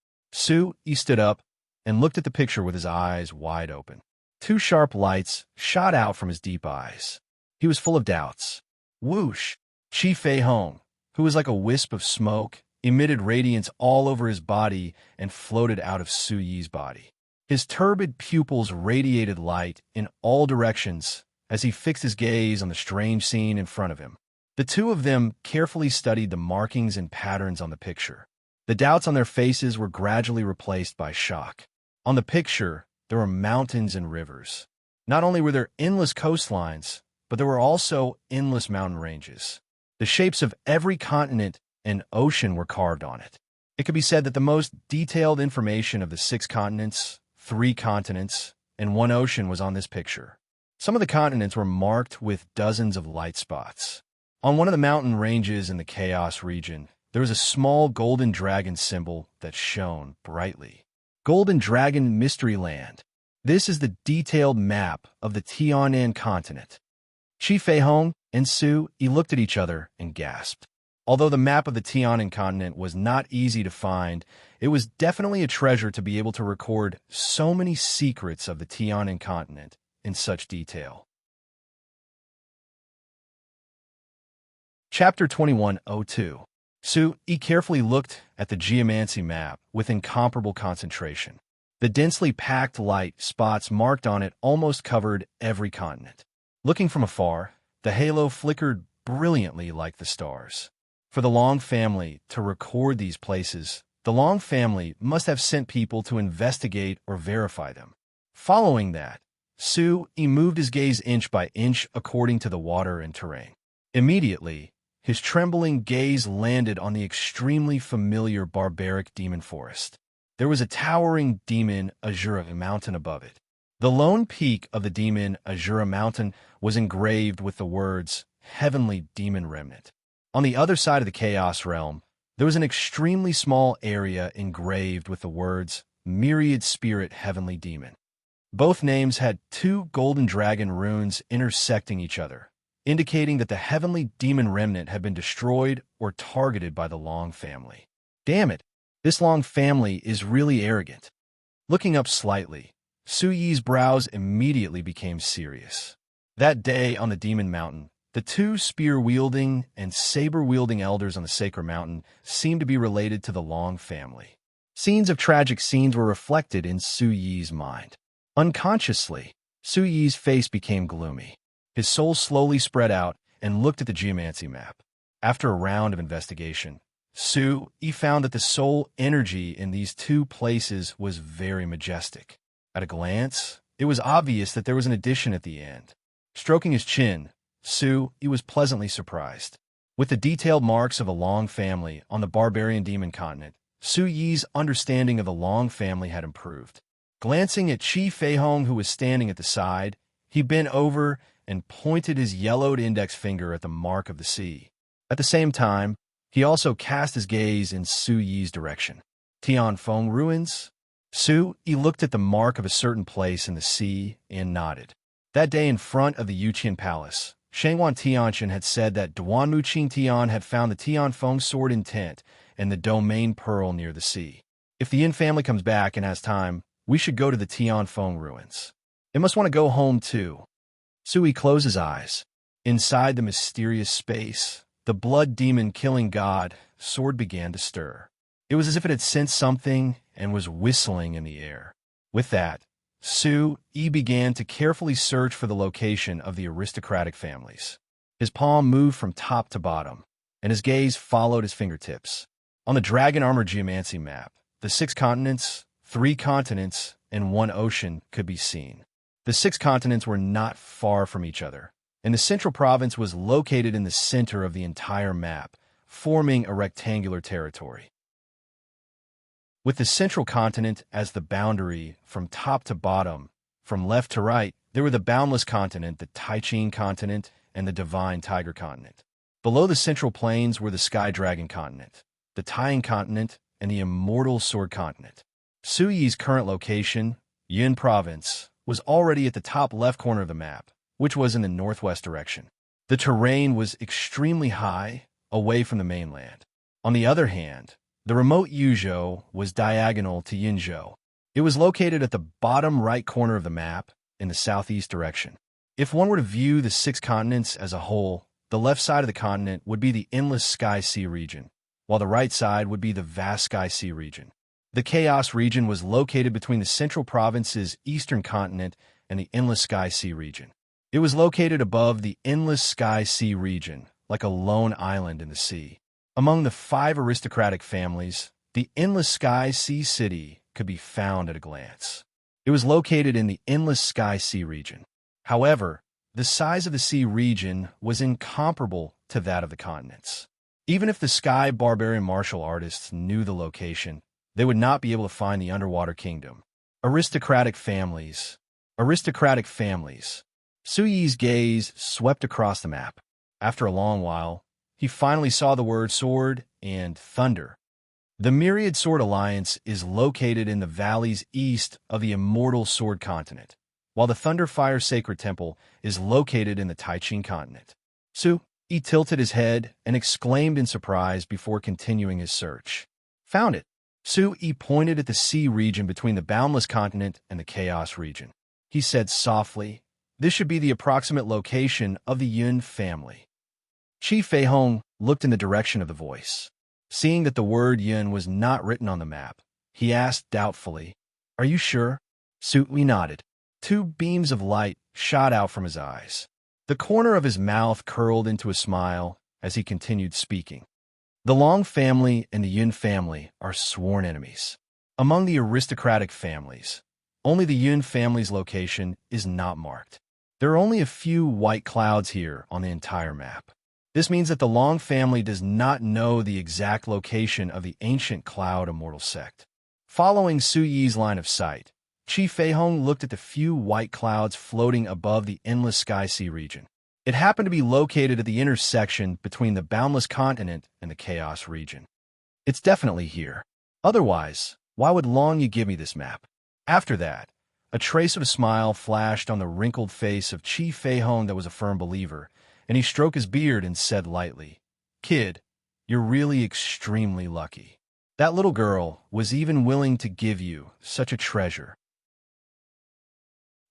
He stood up and looked at the picture with his eyes wide open. 2 sharp lights shot out from his deep eyes. He was full of doubts. Whoosh! Chi Feihong, who was like a wisp of smoke, emitted radiance all over his body and floated out of Yi's body. His turbid pupils radiated light in all directions as he fixed his gaze on the strange scene in front of him. The two of them carefully studied the markings and patterns on the picture. The doubts on their faces were gradually replaced by shock. On the picture, there were mountains and rivers. Not only were there endless coastlines, but there were also endless mountain ranges. The shapes of every continent and ocean were carved on it. It could be said that the most detailed information of the 6 continents, 3 continents, and 1 ocean was on this picture. Some of the continents were marked with dozens of light spots. On one of the mountain ranges in the Chaos region, there was a small golden dragon symbol that shone brightly. Golden Dragon Mystery Land. This is the detailed map of the Tianan continent. Chi Feihong and Yi looked at each other and gasped. Although the map of the Tianan continent was not easy to find, it was definitely a treasure to be able to record so many secrets of the Tianan continent in such detail. Chapter 2102. Su-yi carefully looked at the geomancy map with incomparable concentration. The densely packed light spots marked on it almost covered every continent. Looking from afar, the halo flickered brilliantly like the stars. For the Long family to record these places, the Long family must have sent people to investigate or verify them. Following that, Su-yi moved his gaze inch by inch according to the water and terrain. Immediately, his trembling gaze landed on the extremely familiar barbaric demon forest. There was a towering demon Azura mountain above it. The lone peak of the demon Azura mountain was engraved with the words, Heavenly Demon Remnant. On the other side of the Chaos Realm, there was an extremely small area engraved with the words, Myriad Spirit Heavenly Demon. Both names had two golden dragon runes intersecting each other, indicating that the Heavenly Demon Remnant had been destroyed or targeted by the Long family. Damn it, this Long family is really arrogant. Looking up slightly, Su-yi's brows immediately became serious. That day on the Demon Mountain, the two spear-wielding and saber-wielding elders on the Sacred Mountain seemed to be related to the Long family. Scenes of tragic scenes were reflected in Su-yi's mind. Unconsciously, Su-yi's face became gloomy. His soul slowly spread out and looked at the geomancy map. After a round of investigation, Su-yi found that the soul energy in these two places was very majestic. At a glance, it was obvious that there was an addition at the end. Stroking his chin, Su-yi was pleasantly surprised. With the detailed marks of a Long family on the barbarian demon continent, Su-yi's understanding of the Long family had improved. Glancing at Chi Feihong, who was standing at the side, he bent over and pointed his yellowed index finger at the mark of the sea. At the same time, he also cast his gaze in Su-yi's direction. Tianfeng ruins? Su-yi looked at the mark of a certain place in the sea and nodded. That day in front of the Yuqian Palace, Shangwan Tianxin had said that Duanmu Qing Tian had found the Tianfeng sword intent and the domain pearl near the sea. If the Yin family comes back and has time, we should go to the Tianfeng ruins. It must want to go home too. Su-yi closed his eyes. Inside the mysterious space, the blood demon killing god sword began to stir. It was as if it had sensed something and was whistling in the air. With that, Su-yi began to carefully search for the location of the aristocratic families. His palm moved from top to bottom, and his gaze followed his fingertips. On the dragon armor geomancy map, the 6 continents, 3 continents, and 1 ocean could be seen. The 6 continents were not far from each other, and the central province was located in the center of the entire map, forming a rectangular territory. With the central continent as the boundary from top to bottom, from left to right, there were the Boundless Continent, the Taiqing Continent, and the Divine Tiger Continent. Below the central plains were the Sky Dragon Continent, the Tying Continent, and the Immortal Sword Continent. Su-yi's current location, Yin Province, was already at the top left corner of the map, which was in the northwest direction. The terrain was extremely high, away from the mainland. On the other hand, the remote Yuzhou was diagonal to Yinzhou. It was located at the bottom right corner of the map, in the southeast direction. If one were to view the 6 continents as a whole, the left side of the continent would be the Endless Sky Sea region, while the right side would be the Vast Sky Sea region. The Chaos region was located between the Central Province's eastern continent and the Endless Sky Sea region. It was located above the Endless Sky Sea region, like a lone island in the sea. Among the 5 aristocratic families, the Endless Sky Sea City could be found at a glance. It was located in the Endless Sky Sea region. However, the size of the sea region was incomparable to that of the continents. Even if the Sky Barbarian martial artists knew the location, they would not be able to find the underwater kingdom. Aristocratic families. Aristocratic families. Su-yi's gaze swept across the map. After a long while, he finally saw the word sword and thunder. The Myriad Sword Alliance is located in the valleys east of the Immortal Sword Continent, while the Thunderfire Sacred Temple is located in the Taiqing Continent. Su He tilted his head and exclaimed in surprise before continuing his search. Found it. Su-Yi pointed at the sea region between the boundless continent and the chaos region. He said softly, "This should be the approximate location of the Yun family." Chi Feihong looked in the direction of the voice. Seeing that the word Yun was not written on the map, he asked doubtfully, "Are you sure?" Su-Yi nodded. Two beams of light shot out from his eyes. The corner of his mouth curled into a smile as he continued speaking. The Long family and the Yun family are sworn enemies. Among the aristocratic families, only the Yun family's location is not marked. There are only a few white clouds here on the entire map. This means that the Long family does not know the exact location of the ancient cloud Immortal sect. Following Su-Yi's line of sight, Chi Feihong looked at the few white clouds floating above the endless sky-sea region. It happened to be located at the intersection between the boundless continent and the chaos region. It's definitely here. Otherwise, why would Long Yi give me this map? After that, a trace of a smile flashed on the wrinkled face of Chi Feihong that was a firm believer, and he stroked his beard and said lightly, "Kid, you're really extremely lucky. That little girl was even willing to give you such a treasure."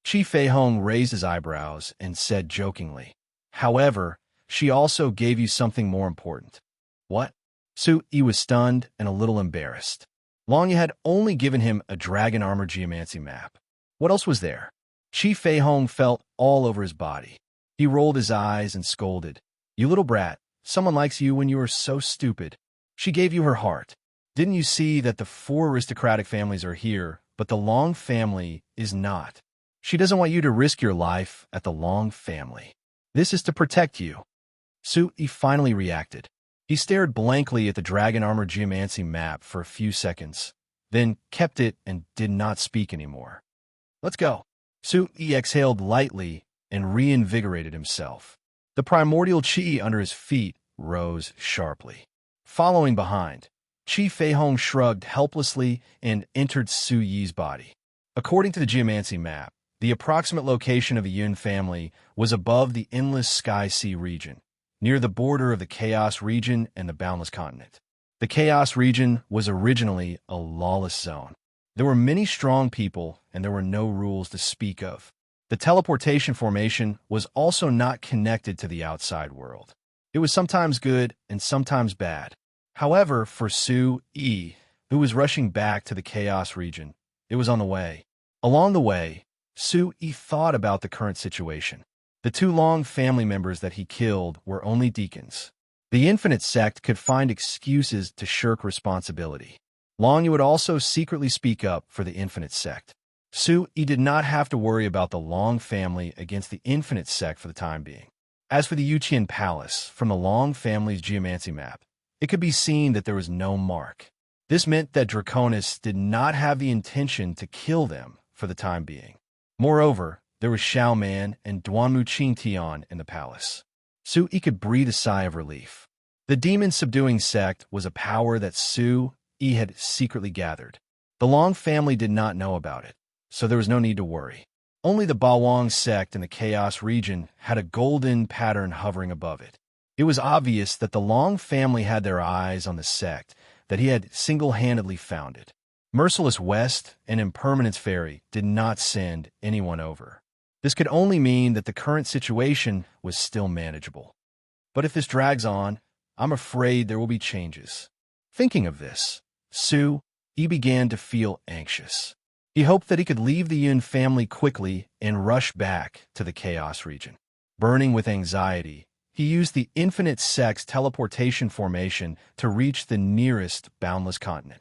Chi Feihong raised his eyebrows and said jokingly, "However, she also gave you something more important." "What?" Su-Yi was stunned and a little embarrassed. Long Yi had only given him a dragon armor geomancy map. What else was there? Chi Feihong felt all over his body. He rolled his eyes and scolded, "You little brat, someone likes you when you are so stupid. She gave you her heart. Didn't you see that the 4 aristocratic families are here, but the Long family is not? She doesn't want you to risk your life at the Long family. This is to protect you." Su-Yi finally reacted. He stared blankly at the dragon armor geomancy map for a few seconds, then kept it and did not speak anymore. "Let's go." Su-Yi exhaled lightly and reinvigorated himself. The primordial chi under his feet rose sharply. Following behind, Chi Feihong shrugged helplessly and entered Su-Yi's body. According to the geomancy map, the approximate location of the Yun family was above the endless sky-sea region, near the border of the chaos region and the boundless continent. The chaos region was originally a lawless zone. There were many strong people, and there were no rules to speak of. The teleportation formation was also not connected to the outside world. It was sometimes good and sometimes bad. However, for Su-Yi, who was rushing back to the chaos region, it was on the way. Along the way, Su-Yi thought about the current situation. The 2 Long family members that he killed were only deacons. The Infinite sect could find excuses to shirk responsibility. Long Yi would also secretly speak up for the Infinite sect. Su-Yi did not have to worry about the Long family against the Infinite sect for the time being. As for the Yuqian Palace, from the Long family's geomancy map, it could be seen that there was no mark. This meant that Draconis did not have the intention to kill them for the time being. Moreover, there was Xiao Man and Duanmu Qingtian in the palace. Su-Yi could breathe a sigh of relief. The demon-subduing sect was a power that Su-Yi had secretly gathered. The Long family did not know about it, so there was no need to worry. Only the Bawang sect in the Chaos region had a golden pattern hovering above it. It was obvious that the Long family had their eyes on the sect, that he had single-handedly founded. Merciless West and Impermanence Fairy did not send anyone over. This could only mean that the current situation was still manageable. But if this drags on, I'm afraid there will be changes. Thinking of this, Su-Yi began to feel anxious. He hoped that he could leave the Yun family quickly and rush back to the Chaos region. Burning with anxiety, he used the Infinite Sect's teleportation formation to reach the nearest boundless continent.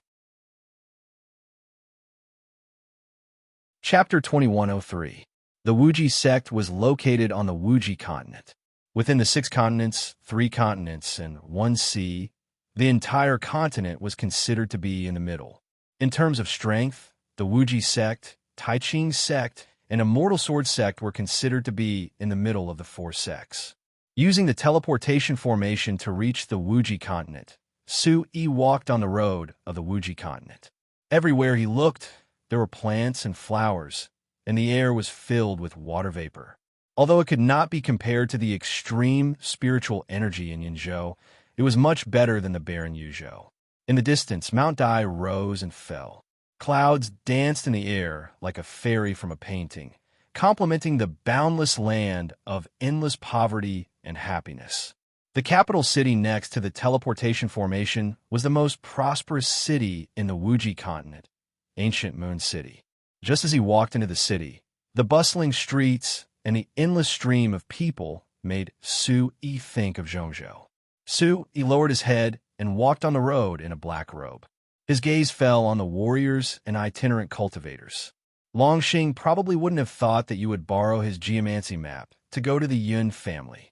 Chapter 2103. The Wuji sect was located on the Wuji continent. Within the 6 continents, 3 continents, and 1 sea, the entire continent was considered to be in the middle. In terms of strength, the Wuji sect, Taiqing sect, and Immortal Sword sect were considered to be in the middle of the 4 sects. Using the teleportation formation to reach the Wuji continent, Su-Yi walked on the road of the Wuji continent. Everywhere he looked, there were plants and flowers, and the air was filled with water vapor. Although it could not be compared to the extreme spiritual energy in Yinzhou, it was much better than the barren Yuzhou. In the distance, Mount Dai rose and fell. Clouds danced in the air like a fairy from a painting, complementing the boundless land of endless poverty and happiness. The capital city next to the teleportation formation was the most prosperous city in the Wuji continent, ancient Moon City. Just as he walked into the city, the bustling streets and the endless stream of people made Su Yi think of Zhongzhou. Su Yi lowered his head and walked on the road in a black robe. His gaze fell on the warriors and itinerant cultivators. Longxing probably wouldn't have thought that you would borrow his geomancy map to go to the Yun family.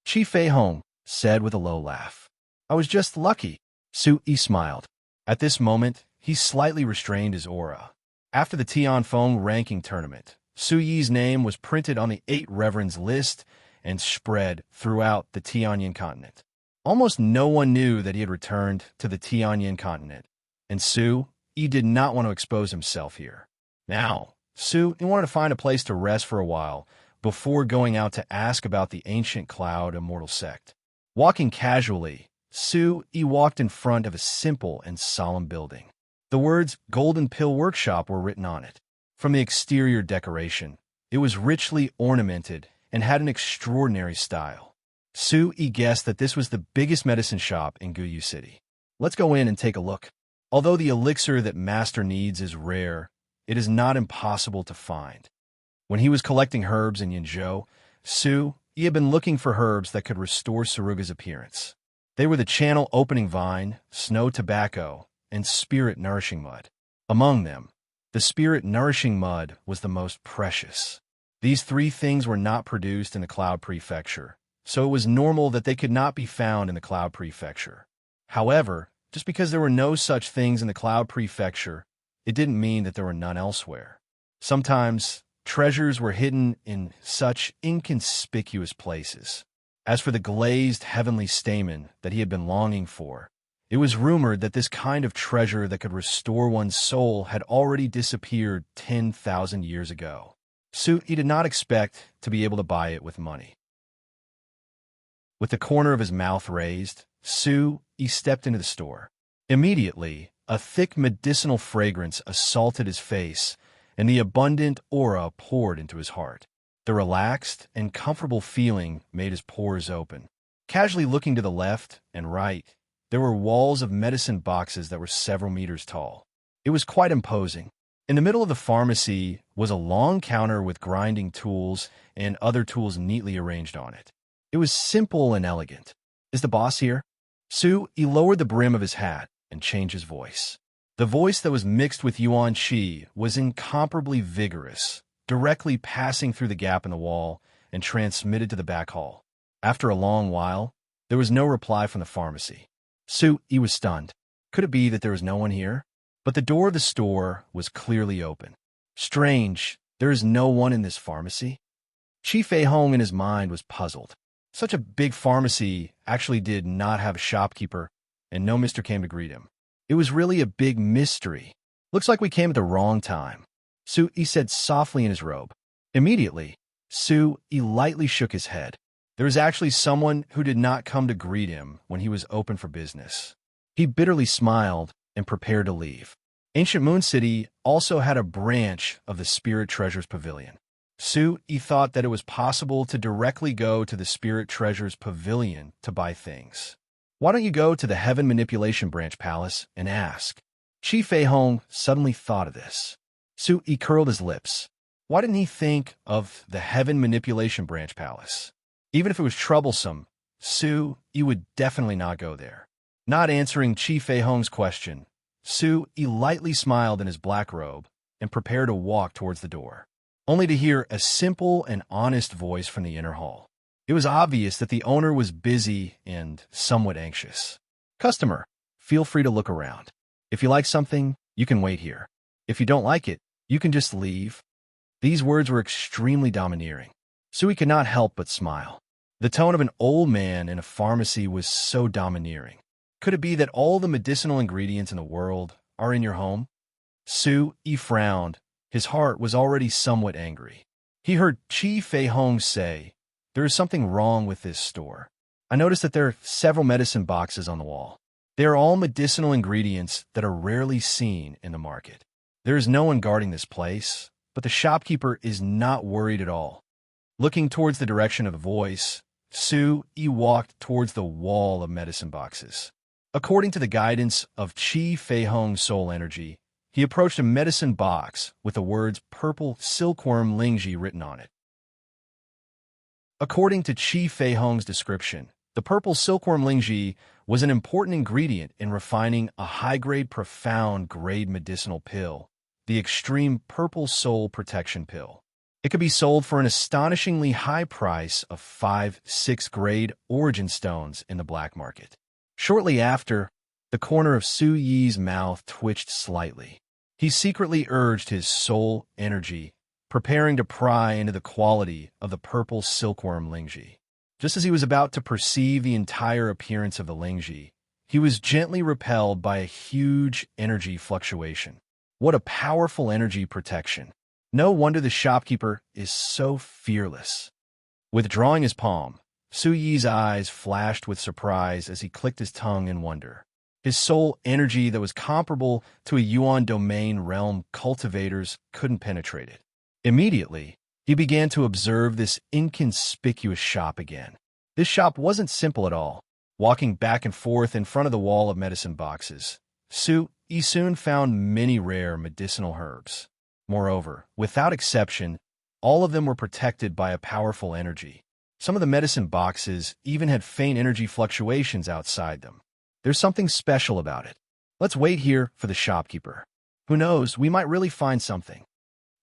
Qi Fei Hong said with a low laugh. I was just lucky. Su Yi smiled. At this moment, he slightly restrained his aura. After the Tianfeng ranking tournament, Su Yi's name was printed on the 8 reverends list and spread throughout the Tianyin continent. Almost no one knew that he had returned to the Tianyin continent, and Su Yi did not want to expose himself here. Now, Su Yi wanted to find a place to rest for a while before going out to ask about the ancient cloud Immortal sect. Walking casually, Su Yi walked in front of a simple and solemn building. The words Golden Pill Workshop were written on it. From the exterior decoration, it was richly ornamented and had an extraordinary style. Su Yi guessed that this was the biggest medicine shop in Guyu City. Let's go in and take a look. Although the elixir that Master needs is rare, it is not impossible to find. When he was collecting herbs in Yinzhou, Su Yi had been looking for herbs that could restore Saruga's appearance. They were the channel opening vine, snow tobacco, and spirit nourishing mud. Among them, the spirit nourishing mud was the most precious. These 3 things were not produced in the Cloud Prefecture, so it was normal that they could not be found in the Cloud Prefecture. However, just because there were no such things in the Cloud Prefecture, it didn't mean that there were none elsewhere. Sometimes, treasures were hidden in such inconspicuous places. As for the glazed heavenly stamen that he had been longing for, it was rumored that this kind of treasure that could restore one's soul had already disappeared 10,000 years ago. Su Yi did not expect to be able to buy it with money. With the corner of his mouth raised, Su Yi stepped into the store. Immediately, a thick medicinal fragrance assaulted his face, and the abundant aura poured into his heart. The relaxed and comfortable feeling made his pores open. Casually looking to the left and right, there were walls of medicine boxes that were several meters tall. It was quite imposing. In the middle of the pharmacy was a long counter with grinding tools and other tools neatly arranged on it. It was simple and elegant. Is the boss here? Su Yi lowered the brim of his hat and changed his voice. The voice that was mixed with Yuan Qi was incomparably vigorous, directly passing through the gap in the wall and transmitted to the back hall. After a long while, there was no reply from the pharmacy. Su Yi was stunned. Could it be that there was no one here? But the door of the store was clearly open. Strange, there is no one in this pharmacy? Qi Fei Hong in his mind was puzzled. Such a big pharmacy actually did not have a shopkeeper, and no mister came to greet him. It was really a big mystery. Looks like we came at the wrong time, Su Yi said softly in his robe. Immediately, Su Yi lightly shook his head. There was actually someone who did not come to greet him when he was open for business. He bitterly smiled and prepared to leave. Ancient Moon City also had a branch of the Spirit Treasures Pavilion. Su Yi thought that it was possible to directly go to the Spirit Treasures Pavilion to buy things. Why don't you go to the Heaven Manipulation Branch Palace and ask? Qi Fei Hong suddenly thought of this. Su Yi curled his lips. Why didn't he think of the Heaven Manipulation Branch Palace? Even if it was troublesome, Su Yi would definitely not go there. Not answering Qi Fei Hong's question, Su Yi lightly smiled in his black robe and prepared to walk towards the door, only to hear a simple and honest voice from the inner hall. It was obvious that the owner was busy and somewhat anxious. Customer, feel free to look around. If you like something, you can wait here. If you don't like it, you can just leave. These words were extremely domineering. Su Yi could not help but smile. The tone of an old man in a pharmacy was so domineering. Could it be that all the medicinal ingredients in the world are in your home? Su Yi frowned. His heart was already somewhat angry. He heard Chi Fei Hong say, "There is something wrong with this store. I noticed that there are several medicine boxes on the wall. They are all medicinal ingredients that are rarely seen in the market. There is no one guarding this place, but the shopkeeper is not worried at all." Looking towards the direction of the voice, Su Yi walked towards the wall of medicine boxes. According to the guidance of Chi Fei Hong's soul energy, he approached a medicine box with the words "purple silkworm lingji" written on it. According to Chi Fei Hong's description, the purple silkworm lingji was an important ingredient in refining a high-grade, profound-grade medicinal pill, the extreme purple soul protection pill. It could be sold for an astonishingly high price of 5-6 grade origin stones in the black market. Shortly after, the corner of Su Yi's mouth twitched slightly. He secretly urged his soul energy, preparing to pry into the quality of the purple silkworm lingji. Just as he was about to perceive the entire appearance of the lingji, he was gently repelled by a huge energy fluctuation. What a powerful energy protection! No wonder the shopkeeper is so fearless. Withdrawing his palm, Su Yi's eyes flashed with surprise as he clicked his tongue in wonder. His soul energy that was comparable to a Yuan domain realm cultivators couldn't penetrate it. Immediately, he began to observe this inconspicuous shop again. This shop wasn't simple at all. Walking back and forth in front of the wall of medicine boxes, Su Yi soon found many rare medicinal herbs. Moreover, without exception, all of them were protected by a powerful energy. Some of the medicine boxes even had faint energy fluctuations outside them. There's something special about it. Let's wait here for the shopkeeper. Who knows, we might really find something.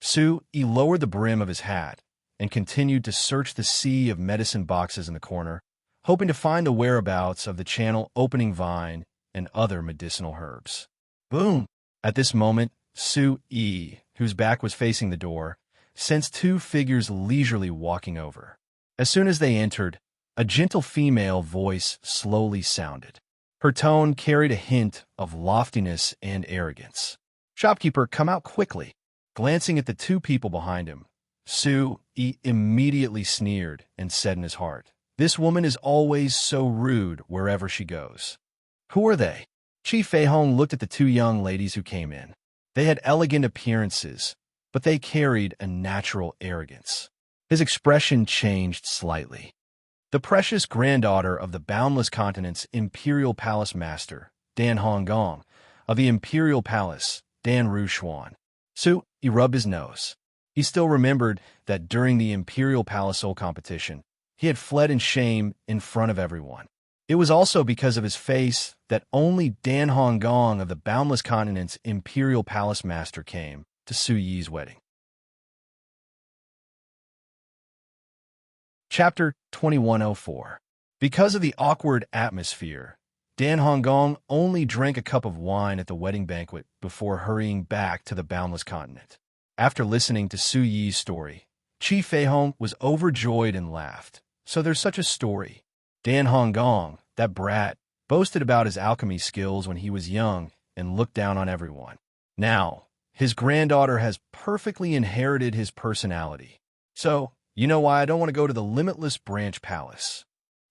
Su Yi lowered the brim of his hat and continued to search the sea of medicine boxes in the corner, hoping to find the whereabouts of the channel opening vine and other medicinal herbs. Boom! At this moment, Su Yi, whose back was facing the door, sensed two figures leisurely walking over. As soon as they entered, a gentle female voice slowly sounded. Her tone carried a hint of loftiness and arrogance. "Shopkeeper, come out quickly." Glancing at the two people behind him, Su Yi immediately sneered and said in his heart, "This woman is always so rude wherever she goes." Who are they? Chi Fei Hong looked at the two young ladies who came in. They had elegant appearances, but they carried a natural arrogance. His expression changed slightly. The precious granddaughter of the Boundless Continent's Imperial Palace Master, Dan Honggong, of the Imperial Palace, Dan Rushuan. Su Yi rubbed his nose. He still remembered that during the Imperial Palace Soul competition, he had fled in shame in front of everyone. It was also because of his face that only Dan Honggong of the Boundless Continent's Imperial Palace Master came to Su Yi's wedding. Chapter 2104. Because of the awkward atmosphere, Dan Honggong only drank a cup of wine at the wedding banquet before hurrying back to the Boundless Continent. After listening to Su Yi's story, Chi Fei Hong was overjoyed and laughed. So there's such a story. Dan Honggong, that brat, boasted about his alchemy skills when he was young and looked down on everyone. Now, his granddaughter has perfectly inherited his personality. So, you know why I don't want to go to the Limitless Branch Palace.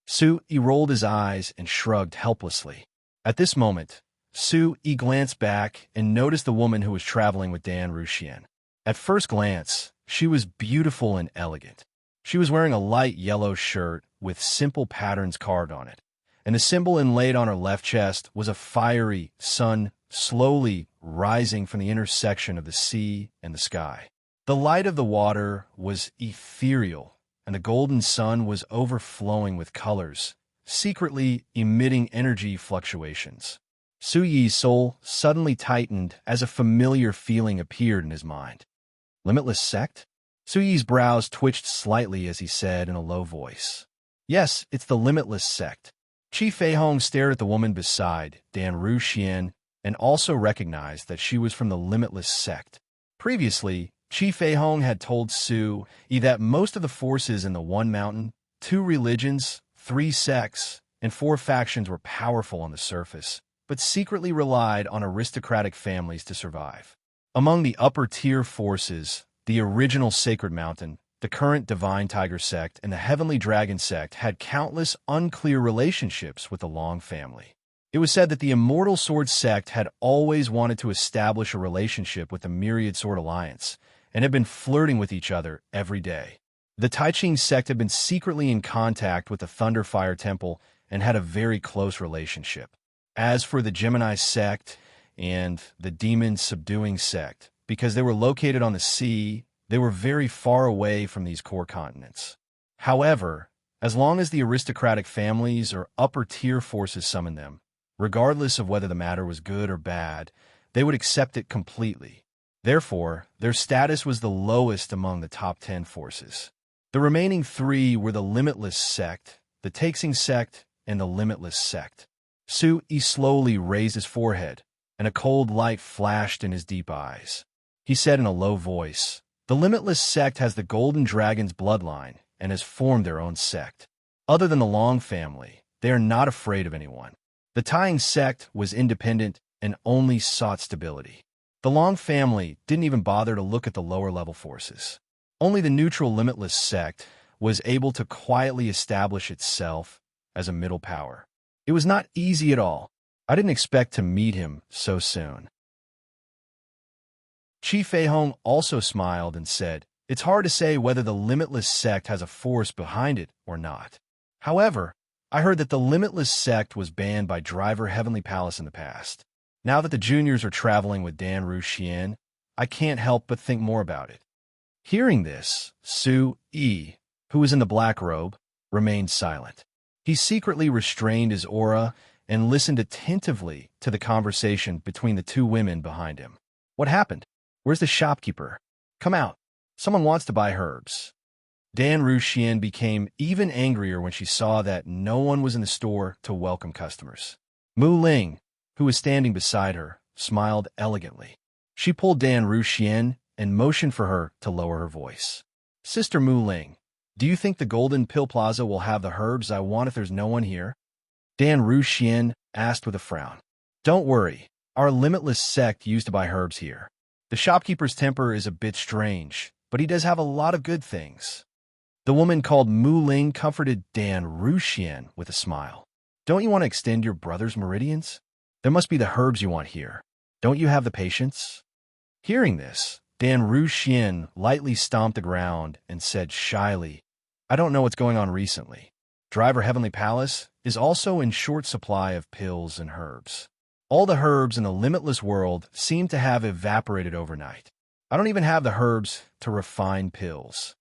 Su Yi rolled his eyes and shrugged helplessly. At this moment, Su Yi glanced back and noticed the woman who was traveling with Dan Rushian. At first glance, she was beautiful and elegant. She was wearing a light yellow shirt with simple patterns carved on it, and the symbol inlaid on her left chest was a fiery sun slowly rising from the intersection of the sea and the sky. The light of the water was ethereal, and the golden sun was overflowing with colors, secretly emitting energy fluctuations. Su Yi's soul suddenly tightened as a familiar feeling appeared in his mind. Limitless sect? Su Yi's brows twitched slightly as he said in a low voice, "Yes, it's the Limitless sect." Chi Fei Hong stared at the woman beside Dan Rushian and also recognized that she was from the Limitless sect. Previously, Chi Fei Hong had told Su Yi that most of the forces in the One Mountain, 2 religions, 3 sects, and 4 factions were powerful on the surface, but secretly relied on aristocratic families to survive. Among the upper-tier forces, the original Sacred Mountain, the current Divine Tiger sect and the Heavenly Dragon sect had countless unclear relationships with the Long family. It was said that the Immortal Sword sect had always wanted to establish a relationship with the Myriad Sword Alliance and had been flirting with each other every day. The Taiching sect had been secretly in contact with the Thunderfire Temple and had a very close relationship. As for the Gemini sect and the Demon Subduing sect, because they were located on the sea, they were very far away from these core continents. However, as long as the aristocratic families or upper-tier forces summoned them, regardless of whether the matter was good or bad, they would accept it completely. Therefore, their status was the lowest among the top 10 forces. The remaining three were the Limitless sect, the Taxing sect, and the Limitless sect. Su-yi slowly raised his forehead, and a cold light flashed in his deep eyes. He said in a low voice, "The Limitless sect has the Golden Dragon's bloodline and has formed their own sect. Other than the Long family, they are not afraid of anyone. The Taiying sect was independent and only sought stability. The Long family didn't even bother to look at the lower-level forces. Only the neutral Limitless sect was able to quietly establish itself as a middle power. It was not easy at all. I didn't expect to meet him so soon." Qi Feihong also smiled and said, "It's hard to say whether the Limitless sect has a force behind it or not. However, I heard that the Limitless sect was banned by Driver Heavenly Palace in the past. Now that the juniors are traveling with Dan Ruxian, I can't help but think more about it." Hearing this, Su-yi, who was in the black robe, remained silent. He secretly restrained his aura and listened attentively to the conversation between the two women behind him. "What happened? Where's the shopkeeper? Come out. Someone wants to buy herbs." Dan Ruxian became even angrier when she saw that no one was in the store to welcome customers. Mu Ling, who was standing beside her, smiled elegantly. She pulled Dan Ruxian and motioned for her to lower her voice. "Sister Mu Ling, do you think the Golden Pill Plaza will have the herbs I want if there's no one here?" Dan Ruxian asked with a frown. "Don't worry, our Limitless sect used to buy herbs here. The shopkeeper's temper is a bit strange, but he does have a lot of good things." The woman called Mu Ling comforted Dan Ruxian with a smile. "Don't you want to extend your brother's meridians? There must be the herbs you want here. Don't you have the patience?" Hearing this, Dan Ruxian lightly stomped the ground and said shyly, "I don't know what's going on recently. Driver Heavenly Palace is also in short supply of pills and herbs. All the herbs in the Limitless world seem to have evaporated overnight. I don't even have the herbs to refine pills.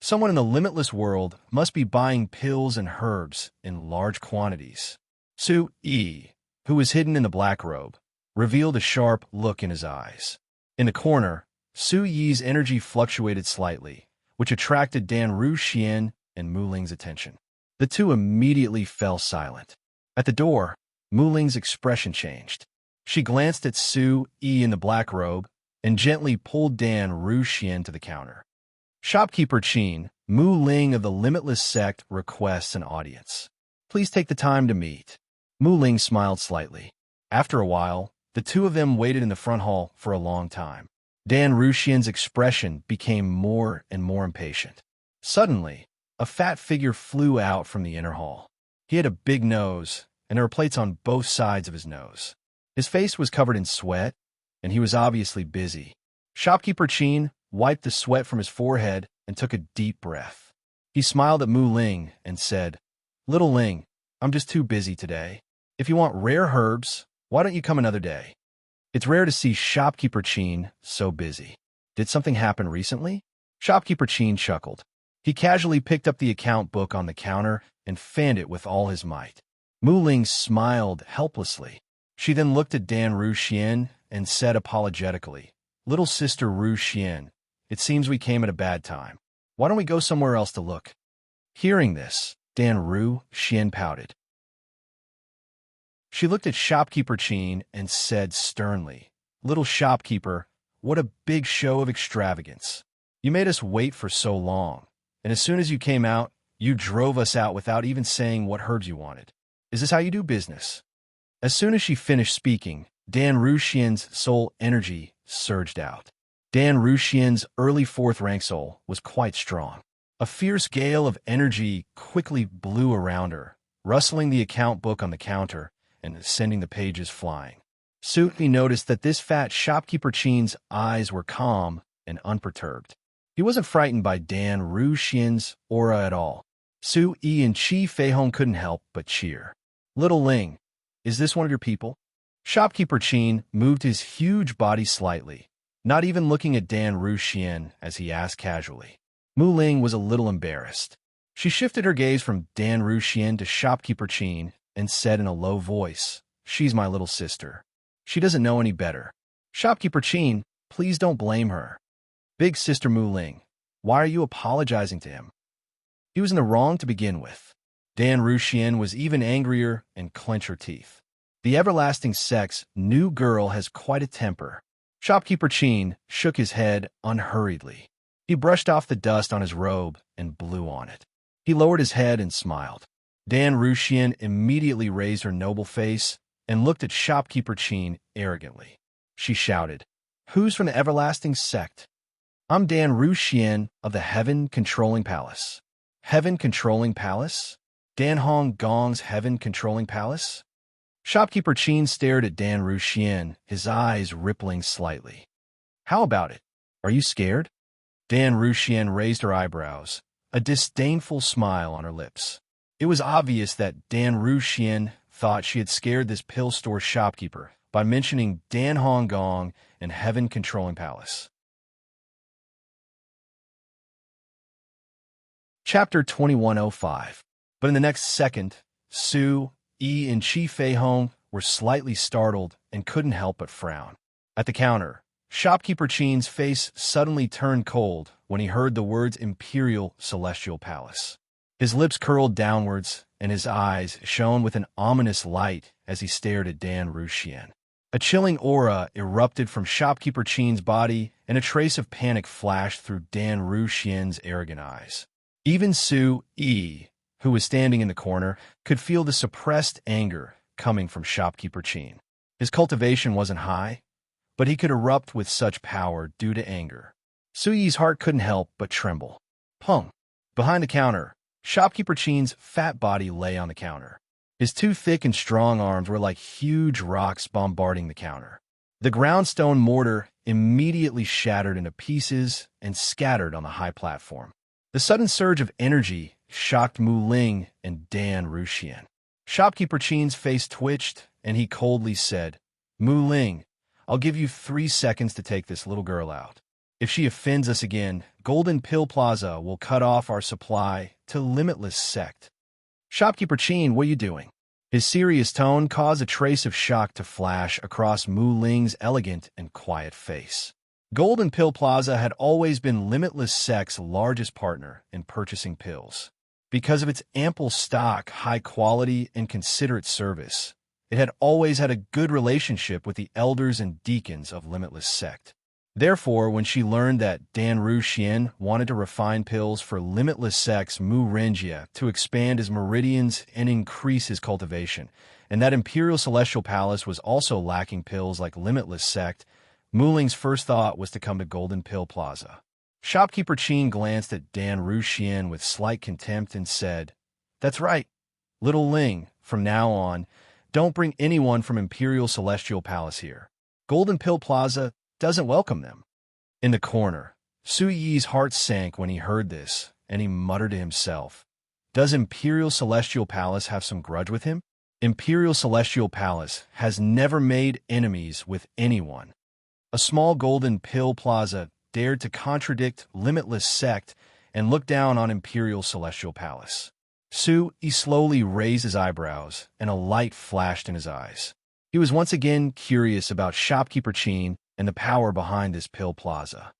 Someone in the Limitless world must be buying pills and herbs in large quantities." Su-yi, who was hidden in the black robe, revealed a sharp look in his eyes. In the corner, Su-yi's energy fluctuated slightly, which attracted Dan Ruxian and Mu Ling's attention. The two immediately fell silent. At the door, Mu Ling's expression changed. She glanced at Su-yi in the black robe and gently pulled Dan Ruxian to the counter. "Shopkeeper Qin, Mu Ling of the Limitless sect requests an audience. Please take the time to meet." Mu Ling smiled slightly. After a while, the two of them waited in the front hall for a long time. Dan Ruxian's expression became more and more impatient. Suddenly, a fat figure flew out from the inner hall. He had a big nose, and there were plates on both sides of his nose. His face was covered in sweat, and he was obviously busy. Shopkeeper Qin wiped the sweat from his forehead and took a deep breath. He smiled at Mu Ling and said, "Little Ling, I'm just too busy today. If you want rare herbs, why don't you come another day? It's rare to see Shopkeeper Qin so busy. Did something happen recently?" Shopkeeper Qin chuckled. He casually picked up the account book on the counter and fanned it with all his might. Mu Ling smiled helplessly. She then looked at Dan Ruxian and said apologetically, "Little sister Ruxian, it seems we came at a bad time. Why don't we go somewhere else to look?" Hearing this, Dan Ruxian pouted. She looked at Shopkeeper Qin and said sternly, "Little shopkeeper, what a big show of extravagance. You made us wait for so long, and as soon as you came out, you drove us out without even saying what herbs you wanted. Is this how you do business?" As soon as she finished speaking, Dan Ruxian's soul energy surged out. Dan Ruxian's early fourth-rank soul was quite strong. A fierce gale of energy quickly blew around her, rustling the account book on the counter and sending the pages flying. Sui noticed that this fat shopkeeper Chin's eyes were calm and unperturbed. He wasn't frightened by Dan Ruxian's aura at all. Sui and Chi Feihong couldn't help but cheer. "Little Ling, is this one of your people?" Shopkeeper Chin moved his huge body slightly, not even looking at Dan Ruxian as he asked casually. Mu Ling was a little embarrassed. She shifted her gaze from Dan Ruxian to Shopkeeper Chin and said in a low voice, "She's my little sister. She doesn't know any better." "Shopkeeper Chin, please don't blame her." "Big Sister Mu Ling, why are you apologizing to him? He was in the wrong to begin with." Dan Ruxian was even angrier and clenched her teeth. "The everlasting sex new girl has quite a temper." Shopkeeper Chin shook his head unhurriedly. He brushed off the dust on his robe and blew on it. He lowered his head and smiled. Dan Ruxian immediately raised her noble face and looked at Shopkeeper Chin arrogantly. She shouted, "Who's from the everlasting sect?" "I'm Dan Ruxian of the Heaven Controlling Palace." "Heaven Controlling Palace? Dan Hong Gong's Heaven Controlling Palace?" Shopkeeper Chin stared at Dan Ruxian, his eyes rippling slightly. "How about it? Are you scared?" Dan Ruxian raised her eyebrows, a disdainful smile on her lips. It was obvious that Dan Ruxian thought she had scared this pill store shopkeeper by mentioning Dan Hong Gong and Heaven Controlling Palace. Chapter 2105. But in the next second, Sui and Chi Feihong were slightly startled and couldn't help but frown. At the counter, Shopkeeper Chin's face suddenly turned cold when he heard the words Imperial Celestial Palace. His lips curled downwards, and his eyes shone with an ominous light as he stared at Dan Ruxian. A chilling aura erupted from Shopkeeper Chin's body, and a trace of panic flashed through Dan Ruxian's arrogant eyes. Even Sui, who was standing in the corner, could feel the suppressed anger coming from Shopkeeper Chin. His cultivation wasn't high, but he could erupt with such power due to anger. Sui's heart couldn't help but tremble. Pung! Behind the counter, Shopkeeper Chin's fat body lay on the counter. His two thick and strong arms were like huge rocks bombarding the counter. The groundstone mortar immediately shattered into pieces and scattered on the high platform. The sudden surge of energy shocked Mu Ling and Dan Ruxian. Shopkeeper Chin's face twitched, and he coldly said, "Mu Ling, I'll give you 3 seconds to take this little girl out. If she offends us again, Golden Pill Plaza will cut off our supply to Limitless Sect." "Shopkeeper Chin, what are you doing?" His serious tone caused a trace of shock to flash across Mu Ling's elegant and quiet face. Golden Pill Plaza had always been Limitless Sect's largest partner in purchasing pills. Because of its ample stock, high quality, and considerate service, it had always had a good relationship with the elders and deacons of Limitless Sect. Therefore, when she learned that Dan Ruxian wanted to refine pills for Limitless Sect's Mu Renjia to expand his meridians and increase his cultivation, and that Imperial Celestial Palace was also lacking pills like Limitless Sect, Mu Ling's first thought was to come to Golden Pill Plaza. Shopkeeper Chin glanced at Dan Ruxian with slight contempt and said, "That's right, little Ling, from now on, don't bring anyone from Imperial Celestial Palace here. Golden Pill Plaza doesn't welcome them." In the corner, Sui's heart sank when he heard this, and he muttered to himself, "Does Imperial Celestial Palace have some grudge with him? Imperial Celestial Palace has never made enemies with anyone." A small Golden Pill Plaza dared to contradict Limitless Sect and look down on Imperial Celestial Palace. Sui slowly raised his eyebrows, and a light flashed in his eyes. He was once again curious about Shopkeeper Chin and the power behind this pill plaza.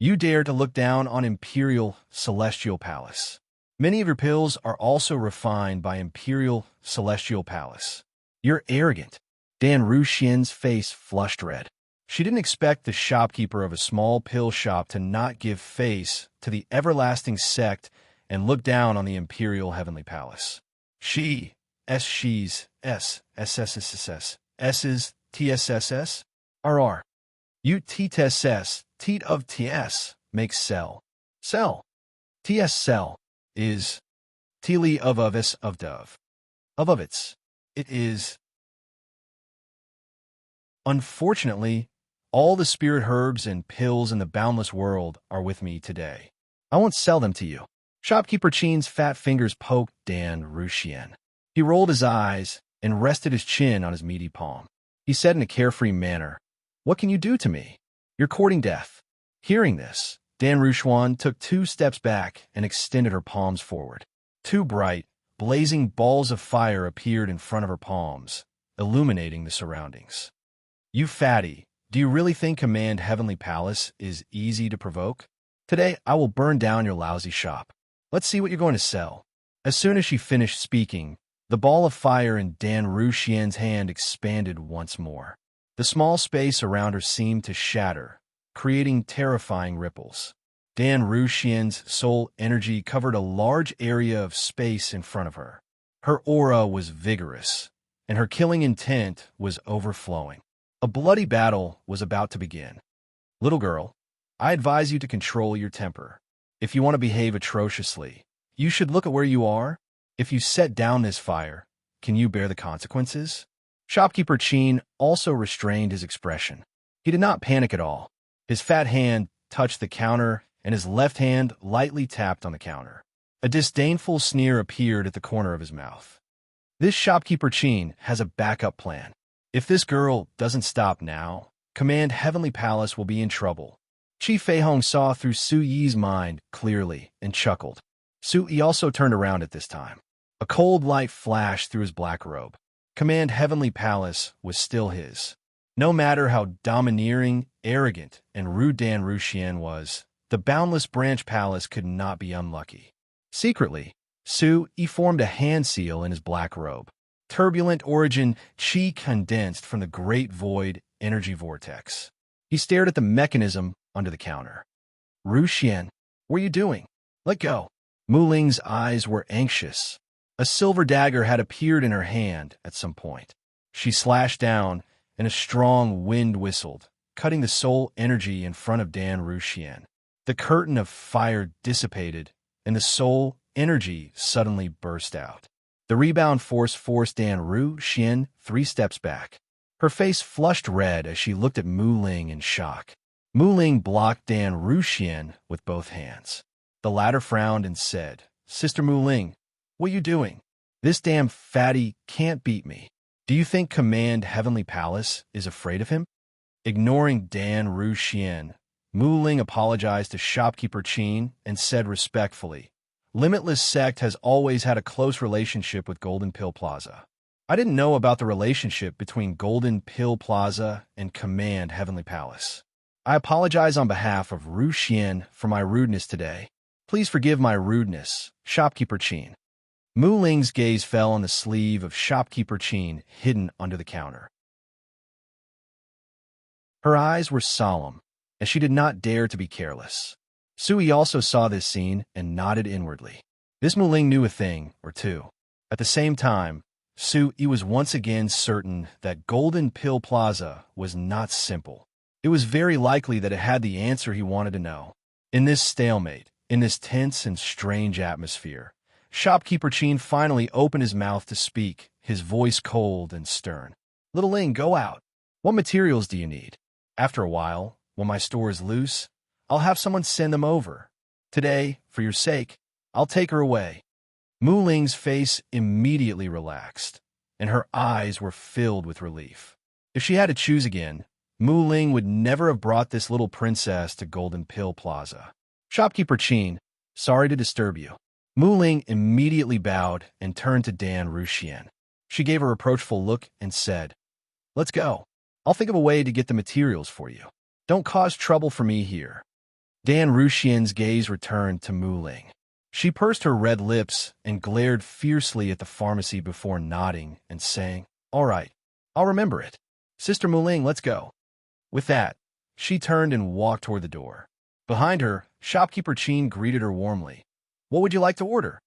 "You dare to look down on Imperial Celestial Palace. Many of your pills are also refined by Imperial Celestial Palace. You're arrogant." Dan Ruxian's face flushed red. She didn't expect the shopkeeper of a small pill shop to not give face to the everlasting sect and look down on the Imperial Heavenly Palace. She's, SSSS, S's, TSSS, RR. You TSS, Teat of ts makes sell. Sell. Ts sell is tili of ovis of dove. Of its. It is. Unfortunately, all the spirit herbs and pills in the boundless world are with me today. I won't sell them to you. Shopkeeper Chin's fat fingers poked Dan Ruxian. He rolled his eyes and rested his chin on his meaty palm. He said in a carefree manner, "What can you do to me? You're courting death." Hearing this, Dan Ruxian took 2 steps back and extended her palms forward. 2 bright, blazing balls of fire appeared in front of her palms, illuminating the surroundings. "You fatty, do you really think Command Heavenly Palace is easy to provoke? Today I will burn down your lousy shop. Let's see what you're going to sell." As soon as she finished speaking, the ball of fire in Dan Ruxian's hand expanded once more. The small space around her seemed to shatter, creating terrifying ripples. Dan Ruxian's soul energy covered a large area of space in front of her. Her aura was vigorous, and her killing intent was overflowing. A bloody battle was about to begin. "Little girl, I advise you to control your temper. If you want to behave atrociously, you should look at where you are. If you set down this fire, can you bear the consequences?" Shopkeeper Chin also restrained his expression. He did not panic at all. His fat hand touched the counter, and his left hand lightly tapped on the counter. A disdainful sneer appeared at the corner of his mouth. "This Shopkeeper Chin has a backup plan. If this girl doesn't stop now, Command Heavenly Palace will be in trouble." Chi Feihong saw through Su Yi's mind clearly and chuckled. Su Yi also turned around at this time. A cold light flashed through his black robe. Command Heavenly Palace was still his. No matter how domineering, arrogant, and rude Dan Ruxian was, the Boundless Branch Palace could not be unlucky. Secretly, Su Yi formed a hand seal in his black robe. Turbulent origin chi condensed from the great void energy vortex. He stared at the mechanism under the counter. "Ruxian, what are you doing? Let go." Mu Ling's eyes were anxious. A silver dagger had appeared in her hand at some point. She slashed down, and a strong wind whistled, cutting the soul energy in front of Dan Ruxian. The curtain of fire dissipated, and the soul energy suddenly burst out. The rebound force forced Dan Ruxian 3 steps back. Her face flushed red as she looked at Mu Ling in shock. Mu Ling blocked Dan Ruxian with both hands. The latter frowned and said, "Sister Mu Ling, what are you doing? This damn fatty can't beat me. Do you think Command Heavenly Palace is afraid of him?" Ignoring Dan Ruxian, Mu Ling apologized to Shopkeeper Chin and said respectfully, "Limitless Sect has always had a close relationship with Golden Pill Plaza. I didn't know about the relationship between Golden Pill Plaza and Command Heavenly Palace. I apologize on behalf of Ruxian for my rudeness today. Please forgive my rudeness, Shopkeeper Chin." Mu Ling's gaze fell on the sleeve of Shopkeeper Chin hidden under the counter. Her eyes were solemn, as she did not dare to be careless. Su Yi also saw this scene and nodded inwardly. This Mu Ling knew a thing or two. At the same time, Su Yi was once again certain that Golden Pill Plaza was not simple. It was very likely that it had the answer he wanted to know. In this stalemate, in this tense and strange atmosphere, Shopkeeper Chin finally opened his mouth to speak, his voice cold and stern. "Little Ling, go out. What materials do you need? After a while, when my store is loose, I'll have someone send them over. Today, for your sake, I'll take her away." Mu Ling's face immediately relaxed, and her eyes were filled with relief. If she had to choose again, Mu Ling would never have brought this little princess to Golden Pill Plaza. "Shopkeeper Chin, sorry to disturb you." Mu Ling immediately bowed and turned to Dan Ruxian. She gave a reproachful look and said, "Let's go. I'll think of a way to get the materials for you. Don't cause trouble for me here." Dan Ruxian's gaze returned to Mu Ling. She pursed her red lips and glared fiercely at the pharmacy before nodding and saying, "All right, I'll remember it. Sister Mu Ling, let's go." With that, she turned and walked toward the door. Behind her, Shopkeeper Chin greeted her warmly. "What would you like to order?"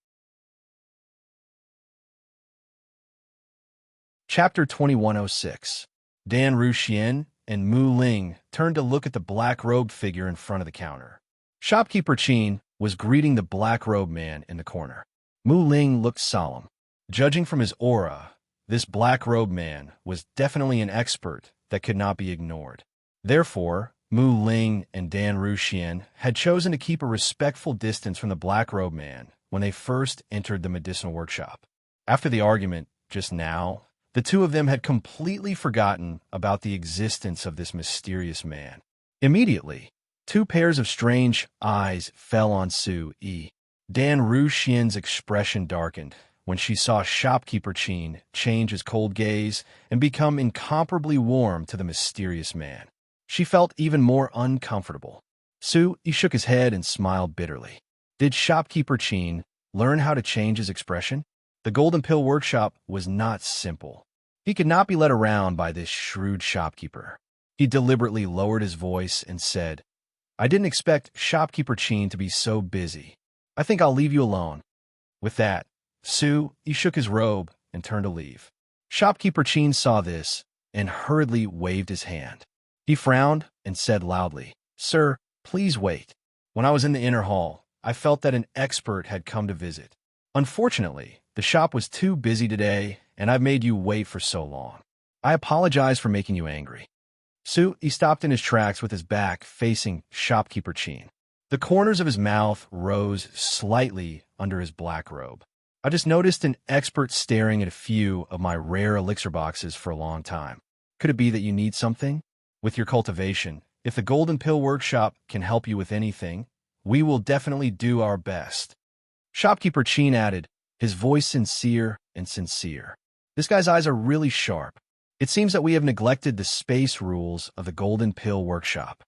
Chapter 2106. Dan Ruxian and Mu Ling turned to look at the black-robed figure in front of the counter. Shopkeeper Qin was greeting the black-robed man in the corner. Mu Ling looked solemn. Judging from his aura, this black-robed man was definitely an expert that could not be ignored. Therefore, Mu Ling and Dan Ruxian had chosen to keep a respectful distance from the black-robed man when they first entered the medicinal workshop. After the argument just now, the two of them had completely forgotten about the existence of this mysterious man. Immediately, two pairs of strange eyes fell on Su Yi. Dan Ruxian's expression darkened when she saw Shopkeeper Qin change his cold gaze and become incomparably warm to the mysterious man. She felt even more uncomfortable. Su Yi shook his head and smiled bitterly. Did Shopkeeper Qin learn how to change his expression? The Golden Pill Workshop was not simple. He could not be led around by this shrewd shopkeeper. He deliberately lowered his voice and said, "I didn't expect Shopkeeper Qin to be so busy. I think I'll leave you alone." With that, Su Yi shook his robe and turned to leave. Shopkeeper Qin saw this and hurriedly waved his hand. He frowned and said loudly, "Sir, please wait. When I was in the inner hall, I felt that an expert had come to visit. Unfortunately, the shop was too busy today, and I've made you wait for so long. I apologize for making you angry." Su Yi stopped in his tracks with his back facing Shopkeeper Qin. The corners of his mouth rose slightly under his black robe. "I just noticed an expert staring at a few of my rare elixir boxes for a long time. Could it be that you need something? With your cultivation, if the Golden Pill Workshop can help you with anything, we will definitely do our best." Shopkeeper Qin added, his voice sincere and sincere. "This guy's eyes are really sharp. It seems that we have neglected the space rules of the Golden Pill Workshop."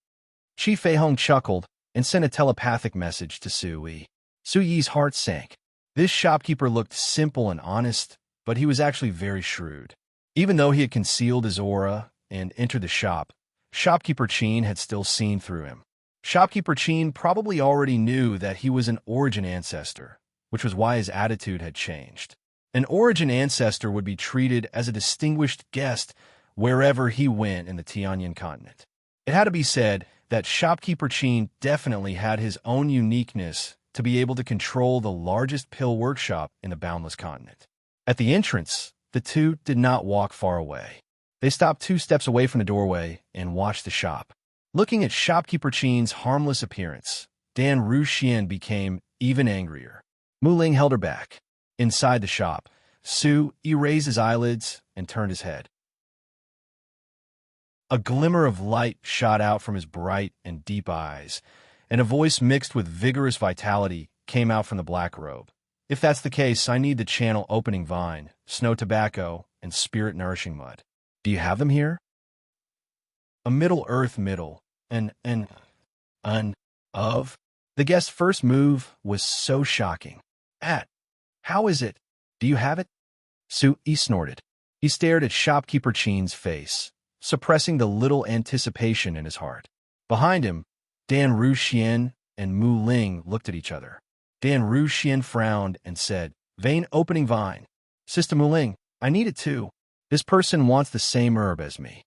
Chi Feihong chuckled and sent a telepathic message to Su Yi. Su Yi's heart sank. This shopkeeper looked simple and honest, but he was actually very shrewd. Even though he had concealed his aura and entered the shop, Shopkeeper Qin had still seen through him. Shopkeeper Qin probably already knew that he was an origin ancestor, which was why his attitude had changed. An origin ancestor would be treated as a distinguished guest wherever he went in the Tianyan continent. It had to be said that Shopkeeper Qin definitely had his own uniqueness to be able to control the largest pill workshop in the Boundless Continent. At the entrance, the two did not walk far away. They stopped 2 steps away from the doorway and watched the shop. Looking at Shopkeeper Qin's harmless appearance, Dan Ruxian became even angrier. Mu Ling held her back. Inside the shop, Su Yi raised his eyelids and turned his head. A glimmer of light shot out from his bright and deep eyes, and a voice mixed with vigorous vitality came out from the black robe. "If that's the case, I need the channel opening vine, snow tobacco, and spirit nourishing mud. Do you have them here?" A Middle Earth middle, of. The guest's first move was so shocking. How is it? Do you have it?" Su Yi snorted. He stared at Shopkeeper Qin's face, suppressing the little anticipation in his heart. Behind him, Dan Ruxian and Mu Ling looked at each other. Dan Ruxian frowned and said, "Vein opening vine. Sister Mu Ling, I need it too. This person wants the same herb as me."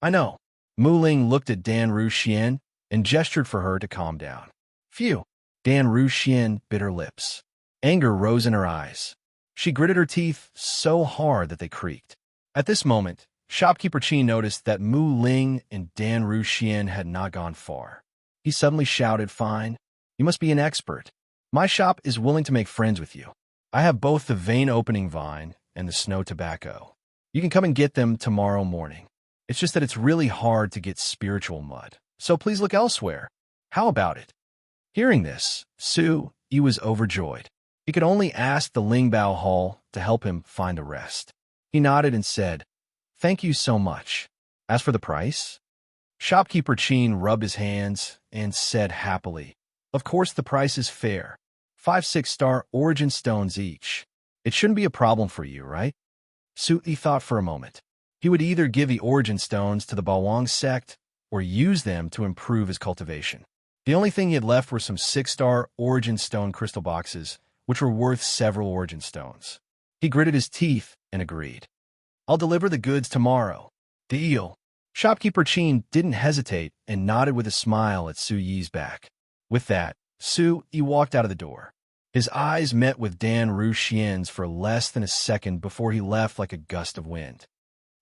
"I know." Mu Ling looked at Dan Ruxian and gestured for her to calm down. "Phew." Dan Ruxian bit her lips. Anger rose in her eyes. She gritted her teeth so hard that they creaked. At this moment, Shopkeeper Qin noticed that Mu Ling and Dan Ruxian had not gone far. He suddenly shouted, "Fine. You must be an expert. My shop is willing to make friends with you. I have both the vein-opening vine and the snow tobacco. You can come and get them tomorrow morning. It's just that it's really hard to get spiritual mud, so please look elsewhere. How about it?" Hearing this, Su Yi was overjoyed. He could only ask the Lingbao Hall to help him find a rest. He nodded and said, "Thank you so much. As for the price?" Shopkeeper Qin rubbed his hands and said happily, "Of course the price is fair. 5 6-star origin stones each. It shouldn't be a problem for you, right?" Su Yi thought for a moment. He would either give the origin stones to the Bawang sect or use them to improve his cultivation. The only thing he had left were some 6-star origin stone crystal boxes, which were worth several origin stones. He gritted his teeth and agreed. "I'll deliver the goods tomorrow." "Deal." Shopkeeper Chin didn't hesitate and nodded with a smile at Su Yi's back. With that, Su Yi walked out of the door. His eyes met with Dan Ruxian's for less than a second before he left like a gust of wind.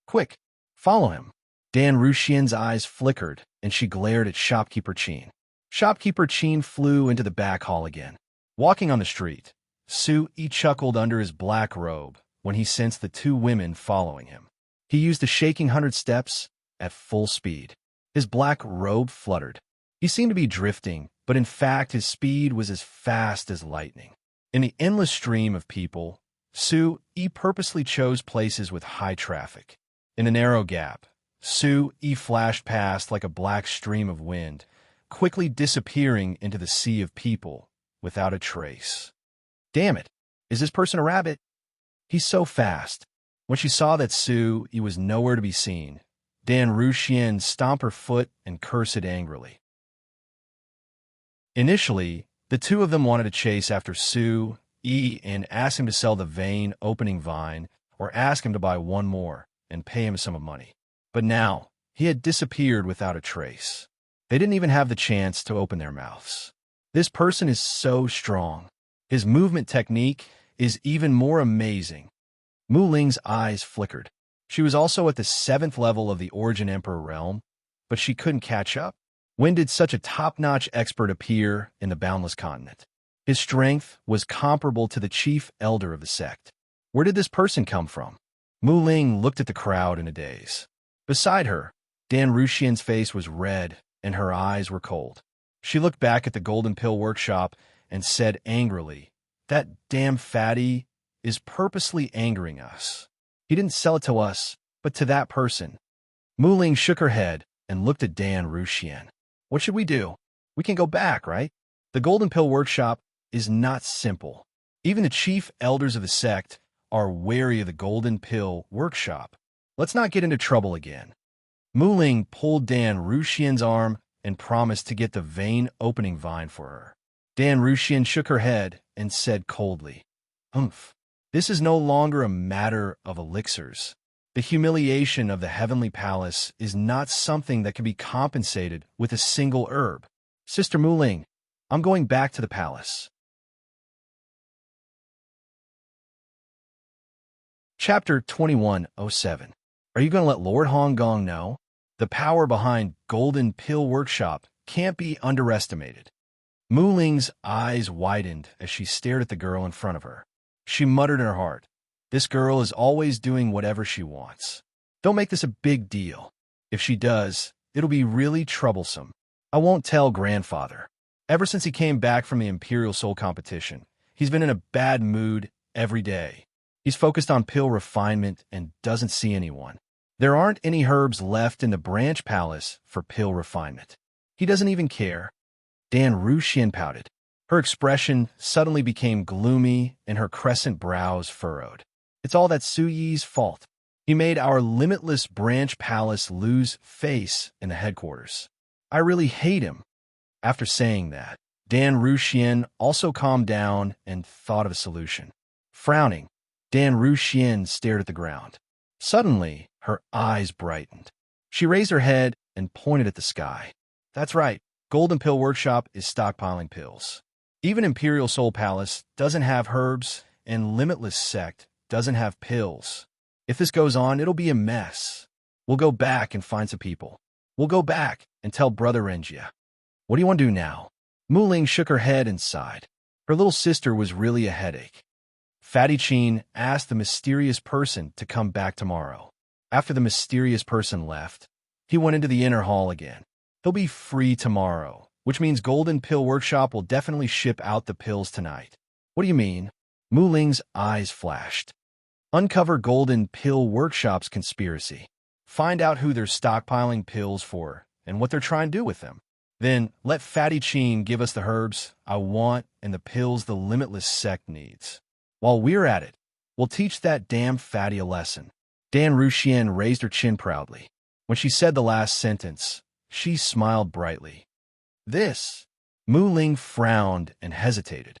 Quick, follow him. Dan Ruxian's eyes flickered, and she glared at Shopkeeper Chin. Shopkeeper Chin flew into the back hall again. Walking on the street, Su Yi chuckled under his black robe when he sensed the two women following him. He used the shaking 100 steps at full speed. His black robe fluttered. He seemed to be drifting, but in fact his speed was as fast as lightning. In the endless stream of people, Su Yi purposely chose places with high traffic. In a narrow gap, Su Yi flashed past like a black stream of wind, quickly disappearing into the sea of people without a trace. Damn it, is this person a rabbit? He's so fast. When she saw that Su Yi was nowhere to be seen, Dan Ruxian stomped her foot and cursed angrily. Initially, the two of them wanted to chase after Su Yi and ask him to sell the vein opening vine or ask him to buy one more and pay him a sum of money. But now, he had disappeared without a trace. They didn't even have the chance to open their mouths. This person is so strong. His movement technique is even more amazing. Mu Ling's eyes flickered. She was also at the 7th level of the Origin Emperor realm, but she couldn't catch up. When did such a top-notch expert appear in the Boundless Continent? His strength was comparable to the chief elder of the sect. Where did this person come from? Mu Ling looked at the crowd in a daze. Beside her, Dan Ruxian's face was red and her eyes were cold. She looked back at the Golden Pill Workshop and said angrily, "That damn fatty is purposely angering us. He didn't sell it to us, but to that person." Mu Ling shook her head and looked at Dan Ruxian. "What should we do? We can go back, right? The Golden Pill Workshop is not simple. Even the chief elders of the sect are wary of the Golden Pill Workshop. Let's not get into trouble again." Mu Ling pulled Dan Ruxian's arm and promised to get the vein opening vine for her. Dan Ruxian shook her head and said coldly, "Humph. This is no longer a matter of elixirs. The humiliation of the Heavenly Palace is not something that can be compensated with a single herb. Sister Mu Ling, I'm going back to the palace." Chapter 2107. Are you going to let Lord Hong Gong know? The power behind Golden Pill Workshop can't be underestimated. Mu Ling's eyes widened as she stared at the girl in front of her. She muttered in her heart, "This girl is always doing whatever she wants. Don't make this a big deal. If she does, it'll be really troublesome. I won't tell grandfather." Ever since he came back from the Imperial Soul competition, he's been in a bad mood every day. He's focused on pill refinement and doesn't see anyone. There aren't any herbs left in the Branch Palace for pill refinement. He doesn't even care. Dan Ruxian pouted. Her expression suddenly became gloomy and her crescent brows furrowed. "It's all that Su Yi's fault. He made our limitless Branch Palace lose face in the headquarters. I really hate him." After saying that, Dan Ruxian also calmed down and thought of a solution. Frowning, Dan Ruxian stared at the ground. Suddenly, her eyes brightened. She raised her head and pointed at the sky. "That's right. Golden Pill Workshop is stockpiling pills. Even Imperial Soul Palace doesn't have herbs, and Limitless Sect doesn't have pills. If this goes on, it'll be a mess. We'll go back and find some people. We'll go back and tell Brother Renjia." "What do you want to do now?" Mu Ling shook her head and sighed. Her little sister was really a headache. Fatty Chin asked the mysterious person to come back tomorrow. After the mysterious person left, he went into the inner hall again. He'll be free tomorrow, which means Golden Pill Workshop will definitely ship out the pills tonight. "What do you mean?" Mu Ling's eyes flashed. "Uncover Golden Pill Workshop's conspiracy. Find out who they're stockpiling pills for and what they're trying to do with them. Then let Fatty Chin give us the herbs I want and the pills the Limitless Sect needs. While we're at it, we'll teach that damn fatty a lesson." Dan Ruxian raised her chin proudly. When she said the last sentence, she smiled brightly. "This?" Mu Ling frowned and hesitated.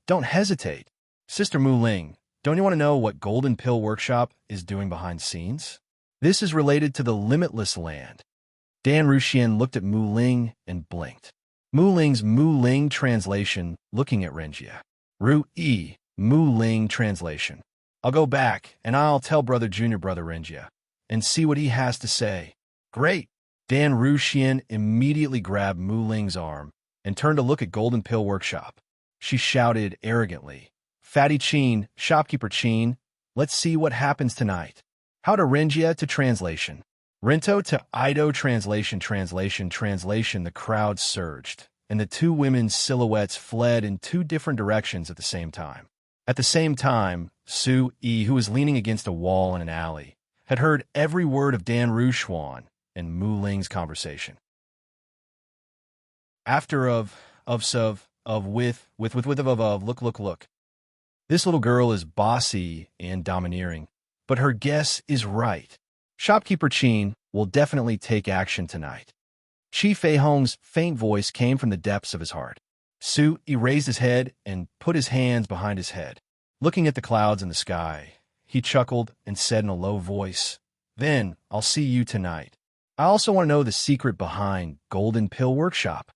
Don't hesitate. Sister Mu Ling, don't you want to know what Golden Pill Workshop is doing behind the scenes?" This is related to the limitless land. Dan Ruxian looked at Mu Ling and blinked. Mu Ling's Mu Ling translation, looking at Renjia. Ru-E, Mu Ling translation. I'll go back, and I'll tell Junior Brother Renjia, and see what he has to say. Great! Dan Ruxian immediately grabbed Mu Ling's arm and turned to look at Golden Pill Workshop. She shouted arrogantly, Fatty Chin, Shopkeeper Chin, let's see what happens tonight. How to Renjia to translation. Rento to Ido translation. The crowd surged, and the two women's silhouettes fled in two different directions at the same time. At the same time, Su-E, who was leaning against a wall in an alley, had heard every word of Dan Ruxuan and Mu Ling's conversation. After look. This little girl is bossy and domineering, but her guess is right. Shopkeeper Chin will definitely take action tonight. Chi Feihong's faint voice came from the depths of his heart. Su-E raised his head and put his hands behind his head. Looking at the clouds in the sky, he chuckled and said in a low voice, Then I'll see you tonight. I also want to know the secret behind Golden Pill Workshop.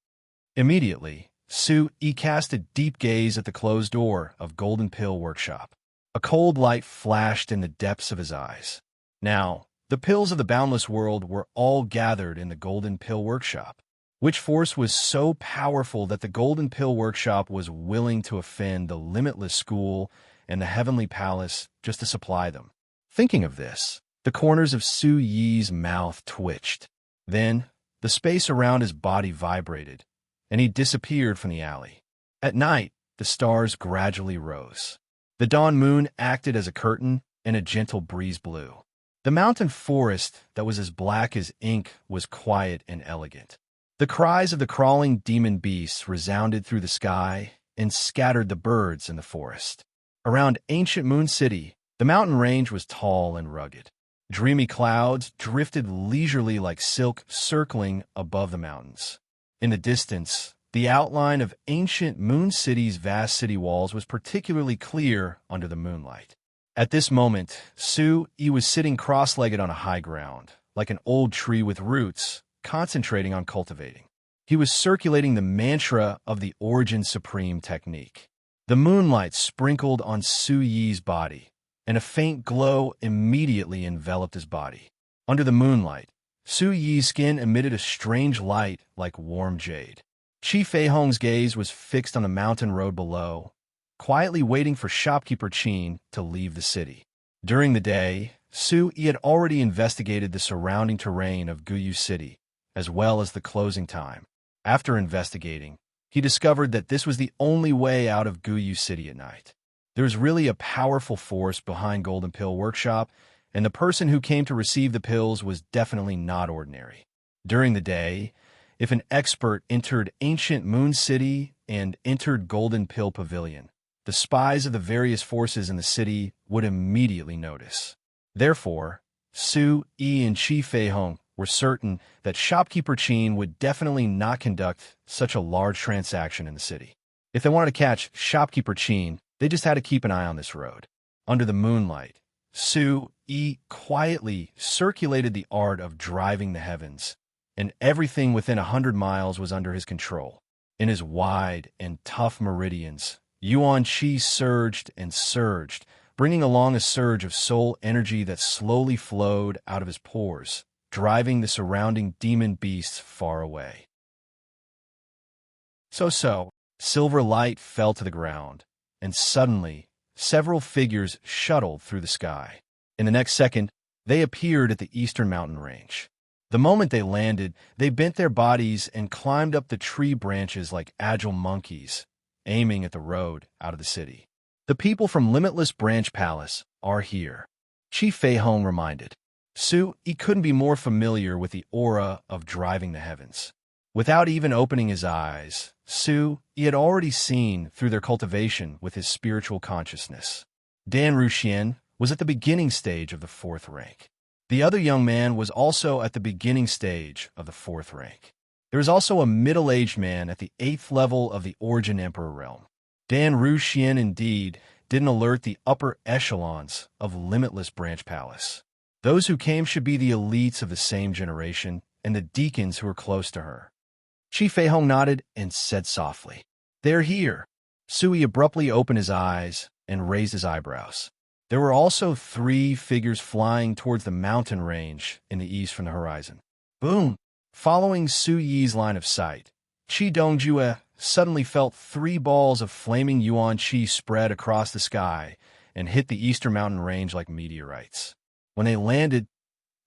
Immediately, Su-E cast a deep gaze at the closed door of Golden Pill Workshop. A cold light flashed in the depths of his eyes. Now, the pills of the boundless world were all gathered in the Golden Pill Workshop, which force was so powerful that the Golden Pill Workshop was willing to offend the limitless school and the heavenly palace just to supply them. Thinking of this, the corners of Su-Yi's mouth twitched. Then, the space around his body vibrated, and he disappeared from the alley. At night, the stars gradually rose. The dawn moon acted as a curtain, and a gentle breeze blew. The mountain forest that was as black as ink was quiet and elegant. The cries of the crawling demon beasts resounded through the sky and scattered the birds in the forest. Around ancient Moon City, the mountain range was tall and rugged. Dreamy clouds drifted leisurely like silk, circling above the mountains. In the distance, the outline of ancient Moon City's vast city walls was particularly clear under the moonlight. At this moment, Su-E was sitting cross-legged on a high ground, like an old tree with roots, concentrating on cultivating. He was circulating the mantra of the Origin Supreme technique. The moonlight sprinkled on Su-Yi's body, and a faint glow immediately enveloped his body. Under the moonlight, Su-Yi's skin emitted a strange light like warm jade. Chi Feihong's gaze was fixed on the mountain road below, quietly waiting for Shopkeeper Chin to leave the city. During the day, Su-E had already investigated the surrounding terrain of Guyu City, as well as the closing time. After investigating, he discovered that this was the only way out of Guyu City at night. There was really a powerful force behind Golden Pill Workshop, and the person who came to receive the pills was definitely not ordinary. During the day, if an expert entered ancient Moon City and entered Golden Pill Pavilion, the spies of the various forces in the city would immediately notice. Therefore, Su-E and Chi Feihong were certain that Shopkeeper Chin would definitely not conduct such a large transaction in the city. If they wanted to catch Shopkeeper Chin, they just had to keep an eye on this road. Under the moonlight, Su-E quietly circulated the art of driving the heavens, and everything within 100 miles was under his control. In his wide and tough meridians, Yuan Qi surged and surged, bringing along a surge of soul energy that slowly flowed out of his pores, driving the surrounding demon beasts far away. Silver light fell to the ground, and suddenly, several figures shuttled through the sky. In the next second, they appeared at the eastern mountain range. The moment they landed, they bent their bodies and climbed up the tree branches like agile monkeys, aiming at the road out of the city. The people from Limitless Branch Palace are here, Chi Feihong reminded. Su-E couldn't be more familiar with the aura of driving the heavens. Without even opening his eyes, Su-E had already seen through their cultivation with his spiritual consciousness. Dan Ruxian was at the beginning stage of the 4th rank. The other young man was also at the beginning stage of the 4th rank. There was also a middle-aged man at the 8th level of the Origin Emperor realm. Dan Ruxian indeed didn't alert the upper echelons of Limitless Branch Palace. Those who came should be the elites of the same generation and the deacons who were close to her. Chi Feihong nodded and said softly, "They're here." Sui abruptly opened his eyes and raised his eyebrows. There were also 3 figures flying towards the mountain range in the east from the horizon. Boom! Following Su Yi's line of sight, Qi Dongjue suddenly felt 3 balls of flaming yuan qi spread across the sky and hit the eastern mountain range like meteorites. When they landed,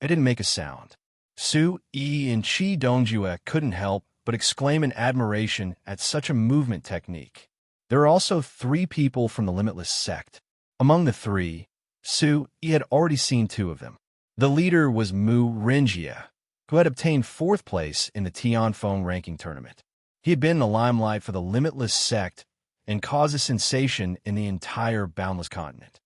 it didn't make a sound. Su Yi and Qi Dongjue couldn't help but exclaim in admiration at such a movement technique. There were also 3 people from the Limitless sect. Among the 3, Su Yi had already seen 2 of them. The leader was Mu Renjie, who had obtained 4th place in the Tianfeng ranking tournament. He had been in the limelight for the Limitless sect and caused a sensation in the entire Boundless continent.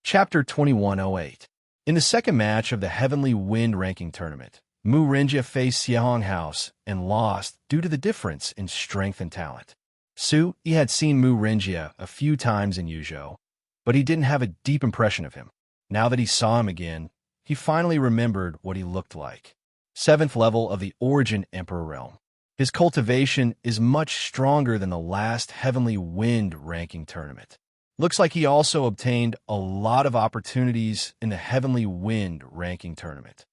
Chapter 2108. In the second match of the Heavenly Wind ranking tournament, Mu Renjie faced Xiehong House and lost due to the difference in strength and talent. Su Yi had seen Mu Renjie a few times in Yuzhou, but he didn't have a deep impression of him. Now that he saw him again, he finally remembered what he looked like. 7th level of the Origin Emperor realm. His cultivation is much stronger than the last Heavenly Wind ranking tournament. Looks like he also obtained a lot of opportunities in the Heavenly Wind ranking tournament.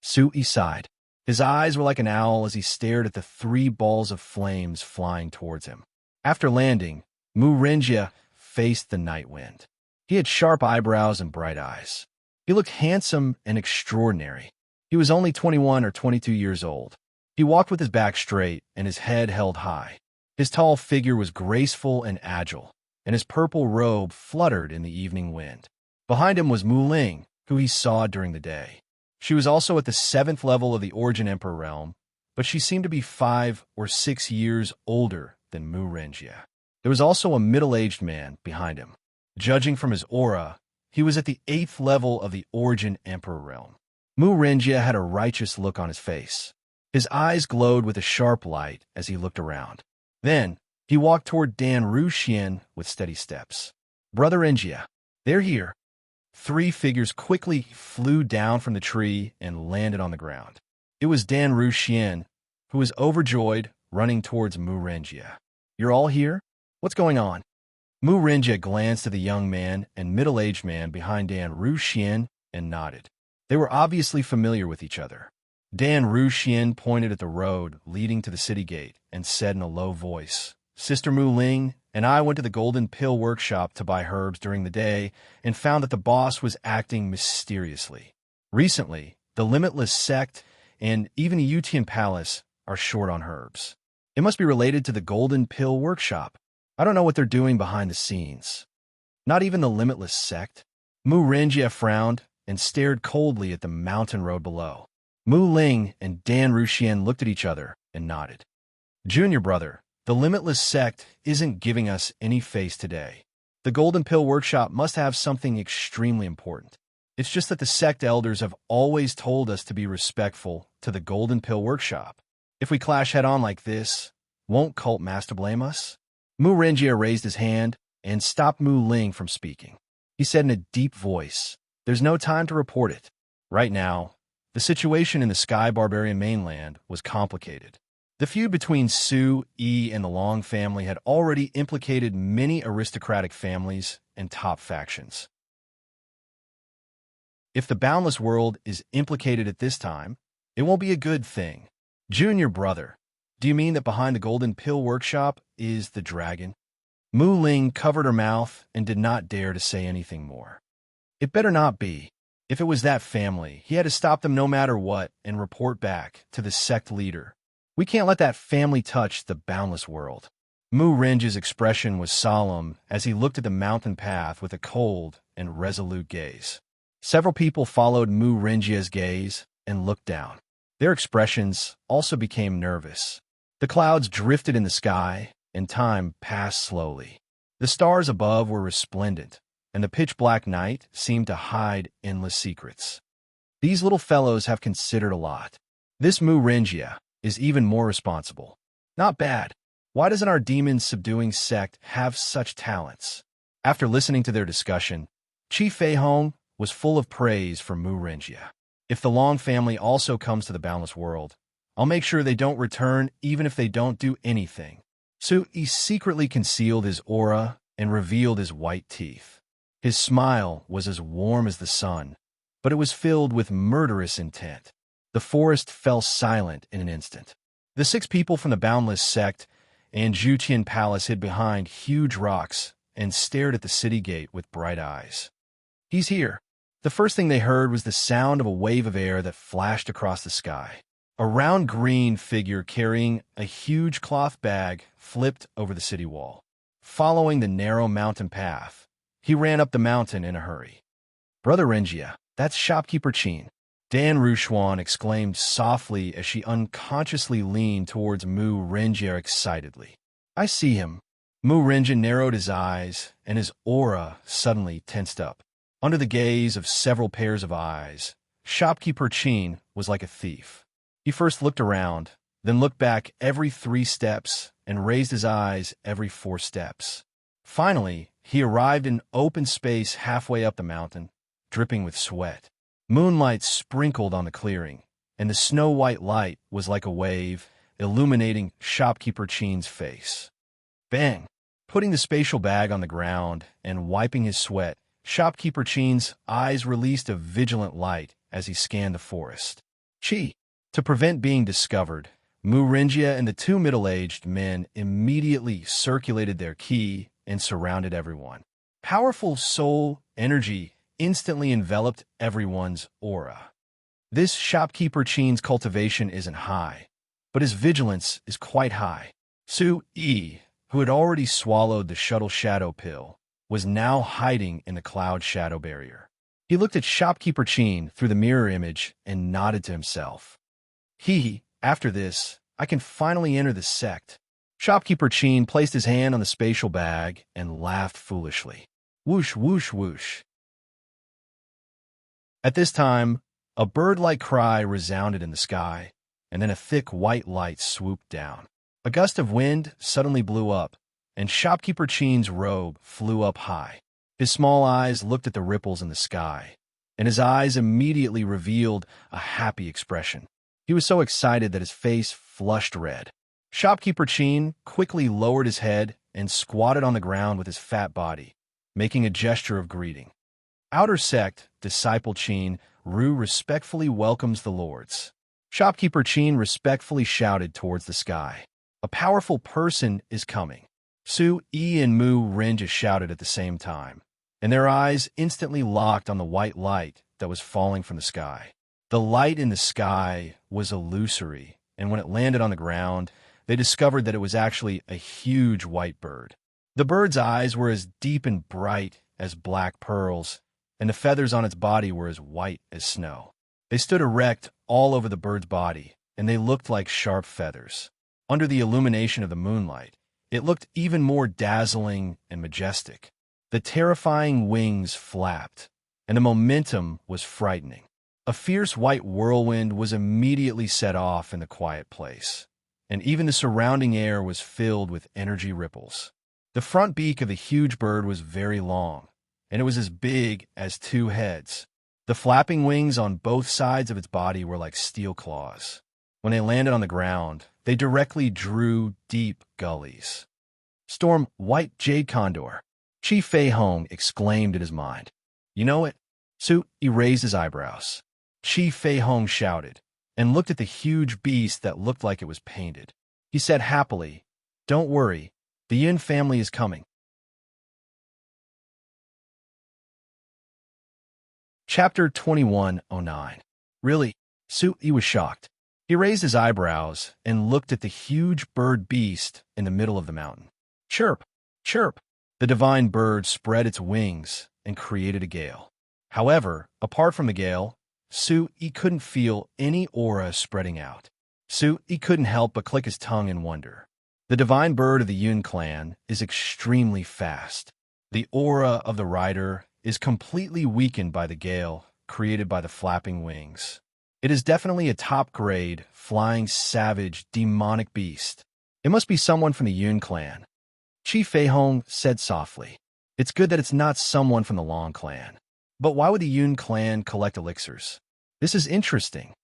Su Yi sighed. His eyes were like an owl as he stared at the 3 balls of flames flying towards him. After landing, Mu Renjie faced the night wind. He had sharp eyebrows and bright eyes. He looked handsome and extraordinary. He was only 21 or 22 years old. He walked with his back straight and his head held high. His tall figure was graceful and agile, and his purple robe fluttered in the evening wind. Behind him was Mu Ling, who he saw during the day. She was also at the 7th level of the Origin Emperor realm, but she seemed to be 5 or 6 years older than Mu Renjie. There was also a middle-aged man behind him. Judging from his aura, he was at the 8th level of the Origin Emperor realm. Mu Renjie had a righteous look on his face. His eyes glowed with a sharp light as he looked around. Then, he walked toward Dan Ruxian with steady steps. "Brother Renjie, they're here." 3 figures quickly flew down from the tree and landed on the ground. It was Dan Ruxian, who was overjoyed, running towards Mu Renjie. "You're all here? What's going on?" Mu Renjie glanced at the young man and middle-aged man behind Dan Ruxian and nodded. They were obviously familiar with each other. Dan Ruxian pointed at the road leading to the city gate and said in a low voice, "Sister Mu Ling and I went to the Golden Pill workshop to buy herbs during the day and found that the boss was acting mysteriously. Recently, the Limitless sect and even the Yutian Palace are short on herbs. It must be related to the Golden Pill workshop. I don't know what they're doing behind the scenes." "Not even the Limitless sect?" Mu Renjie frowned and stared coldly at the mountain road below. Mu Ling and Dan Ruxian looked at each other and nodded. "Junior brother, the Limitless sect isn't giving us any face today. The Golden Pill workshop must have something extremely important. It's just that the sect elders have always told us to be respectful to the Golden Pill workshop. If we clash head-on like this, won't Cult Master blame us?" Mu Renjie raised his hand and stopped Mu Ling from speaking. He said in a deep voice, "There's no time to report it. Right now, the situation in the Sky Barbarian mainland was complicated. The feud between Su Yi and the Long family had already implicated many aristocratic families and top factions. If the Boundless world is implicated at this time, it won't be a good thing. Junior brother, do you mean that behind the Golden Pill workshop is the dragon?" Mu Ling covered her mouth and did not dare to say anything more. It better not be. If it was that family, he had to stop them no matter what and report back to the sect leader. We can't let that family touch the Boundless world. Mu Renjie's expression was solemn as he looked at the mountain path with a cold and resolute gaze. Several people followed Mu Renjie's gaze and looked down. Their expressions also became nervous. The clouds drifted in the sky, and time passed slowly. The stars above were resplendent, and the pitch-black night seemed to hide endless secrets. These little fellows have considered a lot. This Mu Renjie is even more responsible. Not bad. Why doesn't our demon-subduing sect have such talents? After listening to their discussion, Chi Fei Hong was full of praise for Mu Renjia. If the Long family also comes to the Boundless World, I'll make sure they don't return even if they don't do anything. Su Yi secretly concealed his aura and revealed his white teeth. His smile was as warm as the sun, but it was filled with murderous intent. The forest fell silent in an instant. The 6 people from the Boundless sect and Jutian Palace hid behind huge rocks and stared at the city gate with bright eyes. He's here. The first thing they heard was the sound of a wave of air that flashed across the sky. A round green figure carrying a huge cloth bag flipped over the city wall. Following the narrow mountain path, he ran up the mountain in a hurry. "Brother Renjia, that's shopkeeper Chin," Dan Rushuan exclaimed softly as she unconsciously leaned towards Mu Renjia excitedly. "I see him." Mu Renjia narrowed his eyes, and his aura suddenly tensed up. Under the gaze of several pairs of eyes, shopkeeper Chin was like a thief. He first looked around, then looked back every 3 steps and raised his eyes every 4 steps. Finally, he arrived in open space halfway up the mountain, dripping with sweat. Moonlight sprinkled on the clearing, and the snow-white light was like a wave, illuminating shopkeeper Chin's face. Bang! Putting the spatial bag on the ground and wiping his sweat, shopkeeper Chin's eyes released a vigilant light as he scanned the forest. Chi! To prevent being discovered, Mu Renjia and the 2 middle-aged men immediately circulated their ki and surrounded everyone. Powerful soul energy instantly enveloped everyone's aura. This shopkeeper Chin's cultivation isn't high, but his vigilance is quite high. Su Yi, who had already swallowed the shuttle shadow pill, was now hiding in the cloud shadow barrier. He looked at shopkeeper Chin through the mirror image and nodded to himself. After this, I can finally enter the sect." Shopkeeper Chin placed his hand on the spatial bag and laughed foolishly. Whoosh, whoosh, whoosh. At this time, a bird-like cry resounded in the sky, and then a thick white light swooped down. A gust of wind suddenly blew up, and shopkeeper Chin's robe flew up high. His small eyes looked at the ripples in the sky, and his eyes immediately revealed a happy expression. He was so excited that his face flushed red. Shopkeeper Chin quickly lowered his head and squatted on the ground with his fat body, making a gesture of greeting. Outer sect, disciple Chin, Ru respectfully welcomes the lords. Shopkeeper Chin respectfully shouted towards the sky. "A powerful person is coming." Su Yi and Mu Renjia shouted at the same time, and their eyes instantly locked on the white light that was falling from the sky. The light in the sky was illusory, and when it landed on the ground, they discovered that it was actually a huge white bird. The bird's eyes were as deep and bright as black pearls, and the feathers on its body were as white as snow. They stood erect all over the bird's body, and they looked like sharp feathers. Under the illumination of the moonlight, it looked even more dazzling and majestic. The terrifying wings flapped, and the momentum was frightening. A fierce white whirlwind was immediately set off in the quiet place, and even the surrounding air was filled with energy ripples. The front beak of the huge bird was very long, and it was as big as 2 heads. The flapping wings on both sides of its body were like steel claws. When they landed on the ground, they directly drew deep gullies. "Storm, white jade condor," Chi Fei Hong exclaimed in his mind. "You know it?" Su Yi raised his eyebrows. Chi Fei Hong shouted, and looked at the huge beast that looked like it was painted. He said happily, "Don't worry, the Yin family is coming." Chapter 2109. Really? Su Yi was shocked. He raised his eyebrows and looked at the huge bird beast in the middle of the mountain. Chirp, chirp. The divine bird spread its wings and created a gale. However, apart from the gale, Su Yi couldn't feel any aura spreading out. Su Yi couldn't help but click his tongue in wonder. The divine bird of the Yun clan is extremely fast. The aura of the rider is completely weakened by the gale created by the flapping wings. It is definitely a top-grade, flying, savage, demonic beast. It must be someone from the Yun clan. Chi Fei Hong said softly. It's good that it's not someone from the Long clan. But why would the Yun clan collect elixirs? This is interesting.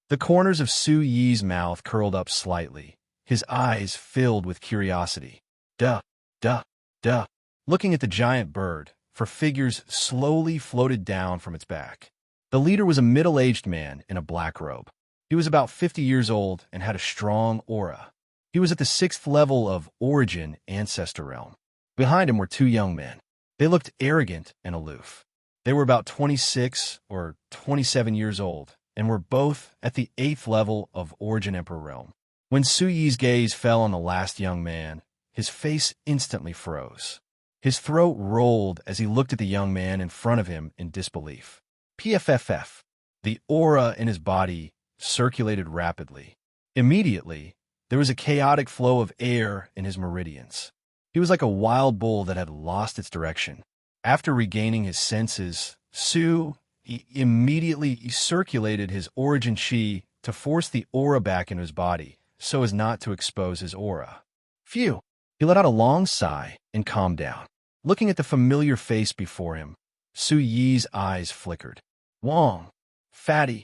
The corners of Su Yi's mouth curled up slightly, his eyes filled with curiosity. Duh, duh, duh. Looking at the giant bird, for figures slowly floated down from its back. The leader was a middle-aged man in a black robe. He was about 50 years old and had a strong aura. He was at the 6th level of Origin Ancestor Realm. Behind him were two young men. They looked arrogant and aloof. They were about 26 or 27 years old and were both at the 8th level of Origin Emperor Realm. When Su Yi's gaze fell on the last young man, his face instantly froze. His throat rolled as he looked at the young man in front of him in disbelief. PFFF. The aura in his body circulated rapidly. Immediately, there was a chaotic flow of air in his meridians. He was like a wild bull that had lost its direction. After regaining his senses, Su immediately circulated his origin chi to force the aura back into his body so as not to expose his aura. Phew! He let out a long sigh and calmed down. Looking at the familiar face before him, Su Yi's eyes flickered. Wong, fatty.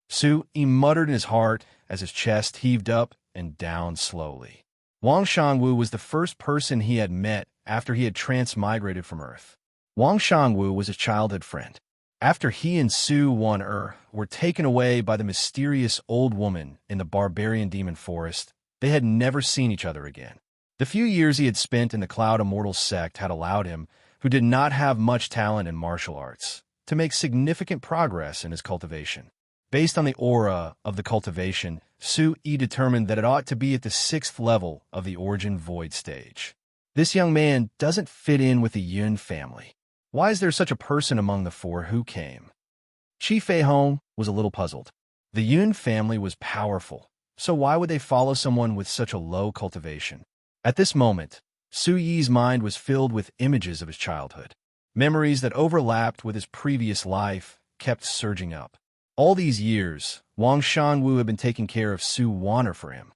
Su muttered in his heart as his chest heaved up and down slowly. Wang Shangwu was the first person he had met after he had transmigrated from Earth. Wang Shangwu was his childhood friend. After he and Su Wan were taken away by the mysterious old woman in the barbarian demon forest, they had never seen each other again. The few years he had spent in the Cloud Immortal sect had allowed him, who did not have much talent in martial arts, to make significant progress in his cultivation. Based on the aura of the cultivation, Su determined that it ought to be at the 6th level of the Origin Void stage. This young man doesn't fit in with the Yun family. Why is there such a person among the four who came? Qi Fei Hong was a little puzzled. The Yun family was powerful, so why would they follow someone with such a low cultivation? At this moment, Su Yi's mind was filled with images of his childhood. Memories that overlapped with his previous life kept surging up. All these years, Wang Shangwu had been taking care of Su Wan'er for him.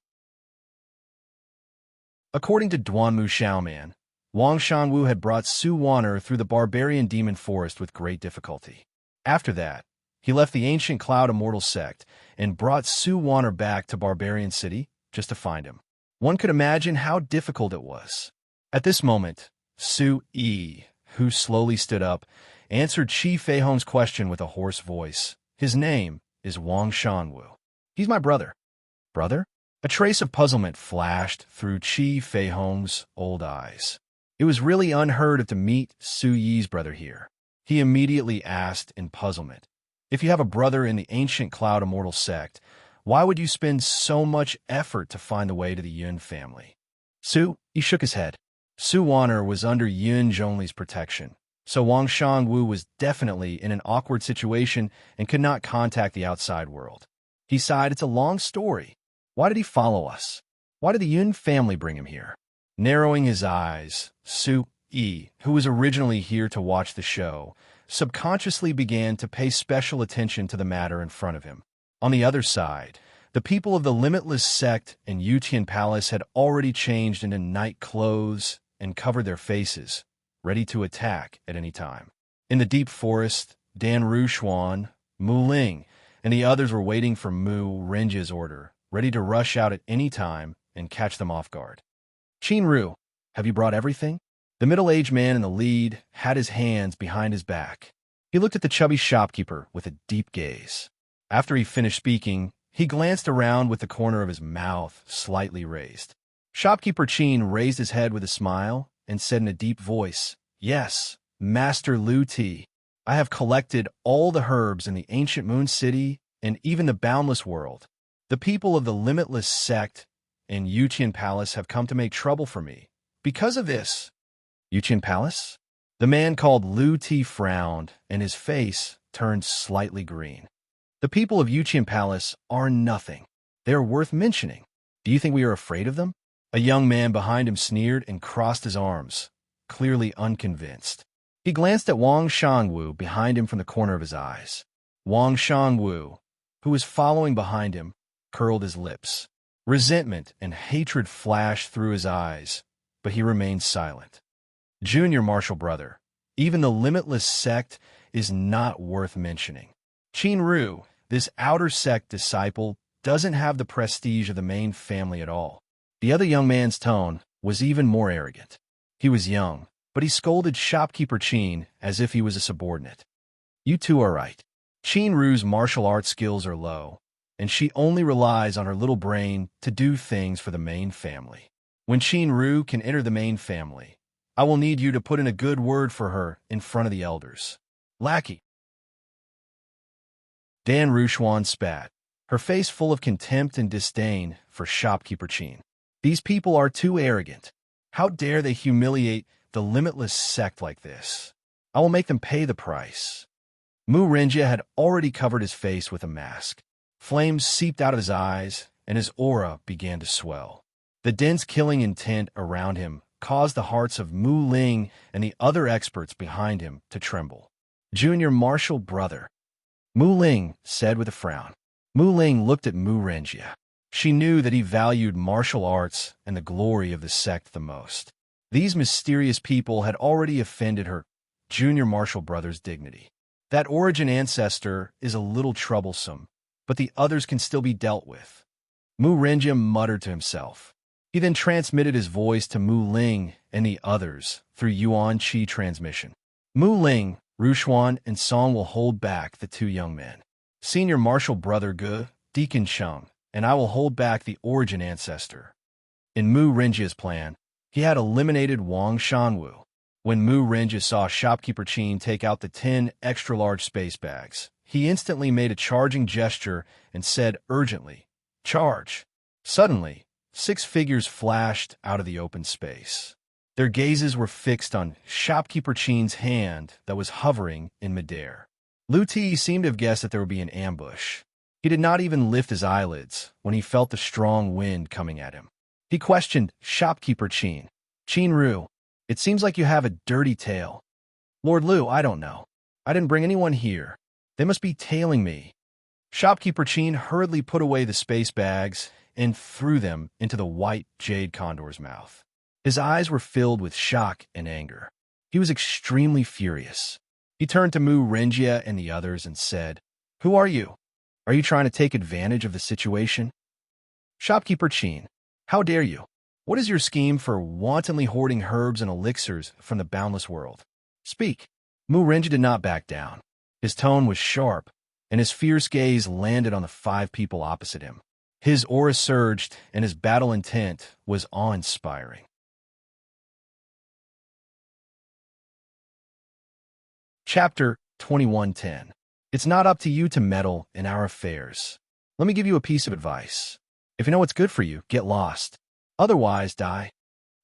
According to Duanmu Xiaoman, Wang Shangwu had brought Su Wan'er through the barbarian demon forest with great difficulty. After that, he left the ancient Cloud Immortal sect and brought Su Wan'er back to Barbarian City just to find him. One could imagine how difficult it was. At this moment, Su Yi, who slowly stood up, answered Qi Fei Hong's question with a hoarse voice. His name is Wang Shangwu. He's my brother. Brother? A trace of puzzlement flashed through Qi Fei Hong's old eyes. It was really unheard of to meet Su Yi's brother here. He immediately asked in puzzlement, if you have a brother in the ancient Cloud Immortal sect, why would you spend so much effort to find the way to the Yun family? He shook his head. Su Wan'er was under Yun Zhongli's protection, so Wang Shangwu was definitely in an awkward situation and could not contact the outside world. He sighed, it's a long story. Why did he follow us? Why did the Yun family bring him here? Narrowing his eyes, Su Yi, who was originally here to watch the show, subconsciously began to pay special attention to the matter in front of him. On the other side, the people of the Limitless sect and Yutian Palace had already changed into night clothes and covered their faces, ready to attack at any time. In the deep forest, Dan Rushuan, Mu Ling, and the others were waiting for Mu Renji's order, ready to rush out at any time and catch them off guard. Qin Ru, have you brought everything? The middle-aged man in the lead had his hands behind his back. He looked at the chubby shopkeeper with a deep gaze. After he finished speaking, he glanced around with the corner of his mouth slightly raised. Shopkeeper Qin raised his head with a smile and said in a deep voice, yes, Master Lu Ti, I have collected all the herbs in the ancient Moon City and even the boundless world. The people of the Limitless sect and Yutian Palace have come to make trouble for me. Because of this, Yutian Palace? The man called Lu Ti frowned and his face turned slightly green. The people of Yutian Palace are nothing. They are worth mentioning. Do you think we are afraid of them? A young man behind him sneered and crossed his arms, clearly unconvinced. He glanced at Wang Shangwu behind him from the corner of his eyes. Wang Shangwu, who was following behind him, curled his lips. Resentment and hatred flashed through his eyes, but he remained silent. Junior Marshall brother. Even the limitless sect is not worth mentioning. Qin this outer sect disciple, doesn't have the prestige of the main family at all. The other young man's tone was even more arrogant. He was young, but he scolded shopkeeper Qin as if he was a subordinate. You two are right. Qin martial arts skills are low, and she only relies on her little brain to do things for the main family. When Qin can enter the main family, I will need you to put in a good word for her in front of the elders. Lackey. Dan Rushuan spat, her face full of contempt and disdain for shopkeeper Qin. These people are too arrogant. How dare they humiliate the limitless sect like this? I will make them pay the price. Mu Renjia had already covered his face with a mask. Flames seeped out of his eyes, and his aura began to swell. The dense killing intent around him caused the hearts of Mu Ling and the other experts behind him to tremble. Junior Marshall brother. Mu Ling said with a frown. Mu Ling looked at Mu Renjia. She knew that he valued martial arts and the glory of the sect the most. These mysterious people had already offended her Junior Marshall brother's dignity. That origin ancestor is a little troublesome, but the others can still be dealt with. Mu Renjia muttered to himself. He then transmitted his voice to Mu Ling and the others through Yuan Qi transmission. Mu Ling, Rushuan, and Song will hold back the two young men. Senior Marshal Brother Ge, Deacon Cheng, and I will hold back the origin ancestor. In Mu Renjia's plan, he had eliminated Wang Shanwu. When Mu Renjia saw shopkeeper Qin take out the 10 extra-large space bags, he instantly made a charging gesture and said urgently, "Charge!" Suddenly, 6 figures flashed out of the open space. Their gazes were fixed on shopkeeper Qin's hand that was hovering in midair. Lu Ti seemed to have guessed that there would be an ambush. He did not even lift his eyelids when he felt the strong wind coming at him. He questioned shopkeeper Qin. "Qin, it seems like you have a dirty tail." "Lord Lu, I don't know. I didn't bring anyone here. They must be tailing me." Shopkeeper Qin hurriedly put away the space bags and threw them into the white jade condor's mouth. His eyes were filled with shock and anger. He was extremely furious. He turned to Mu Renjia and the others and said, "Who are you? Are you trying to take advantage of the situation?" "Shopkeeper Qin, how dare you? What is your scheme for wantonly hoarding herbs and elixirs from the boundless world? Speak." Mu Renjia did not back down. His tone was sharp, and his fierce gaze landed on the 5 people opposite him. His aura surged, and his battle intent was awe-inspiring. Chapter 2110. It's not up to you to meddle in our affairs. Let me give you a piece of advice. If you know what's good for you, get lost. Otherwise, die.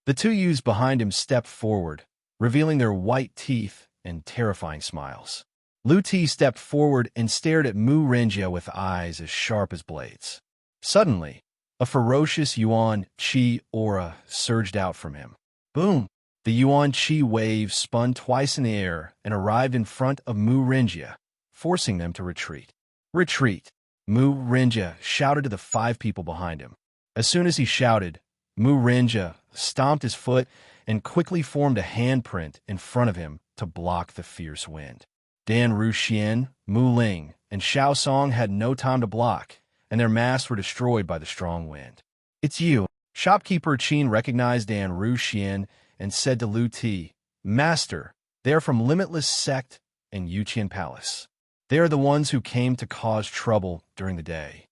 The 2 youths behind him stepped forward, revealing their white teeth and terrifying smiles. Lu Ti stepped forward and stared at Mu Renjia with eyes as sharp as blades. Suddenly, a ferocious Yuan Qi aura surged out from him. Boom! The Yuan Qi wave spun twice in the air and arrived in front of Mu Renjia, forcing them to retreat. "Retreat!" Mu Renjia shouted to the 5 people behind him. As soon as he shouted, Mu Renjia stomped his foot and quickly formed a handprint in front of him to block the fierce wind. Dan Ruxian, Mu Ling, and Xiao Song had no time to block, and their masks were destroyed by the strong wind. "It's you." Shopkeeper Qin recognized Dan Ruxian and said to Lu Ti, "Master, they are from Limitless Sect and Yuqian Palace. They are the ones who came to cause trouble during the day."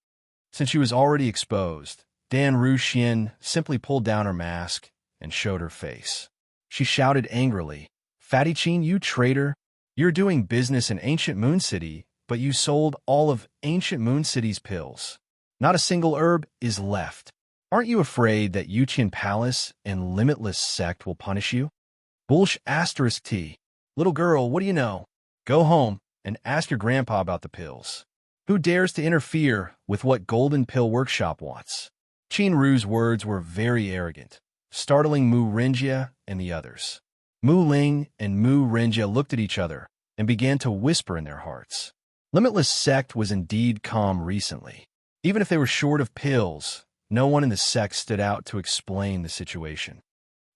Since she was already exposed, Dan Ruxian simply pulled down her mask and showed her face. She shouted angrily, "Fatty Qin, you traitor! You're doing business in Ancient Moon City, but you sold all of Ancient Moon City's pills. Not a single herb is left. Aren't you afraid that Yuqian Palace and Limitless Sect will punish you?" Bullsh asterisk T. "Little girl, what do you know? Go home and ask your grandpa about the pills. Who dares to interfere with what Golden Pill Workshop wants?" Qin Ru's words were very arrogant, startling Mu Renjia and the others. Mu Ling and Mu Renjia looked at each other and began to whisper in their hearts. Limitless Sect was indeed calm recently. Even if they were short of pills, no one in the sect stood out to explain the situation.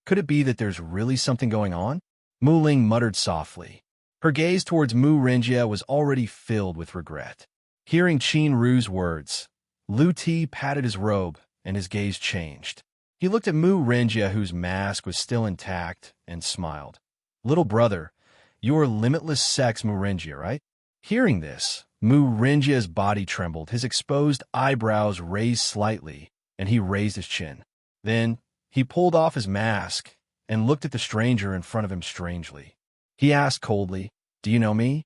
Could it be that there's really something going on? Mu Ling muttered softly. Her gaze towards Mu Renjie was already filled with regret. Hearing Qin Ru's words, Lu Ti patted his robe, and his gaze changed. He looked at Mu Renjie, whose mask was still intact, and smiled. Little brother, you're limitless sex Mu Renjie, right? Hearing this, Mu Renjie's body trembled, his exposed eyebrows raised slightly, and he raised his chin. Then, he pulled off his mask and looked at the stranger in front of him strangely. He asked coldly, "Do you know me?"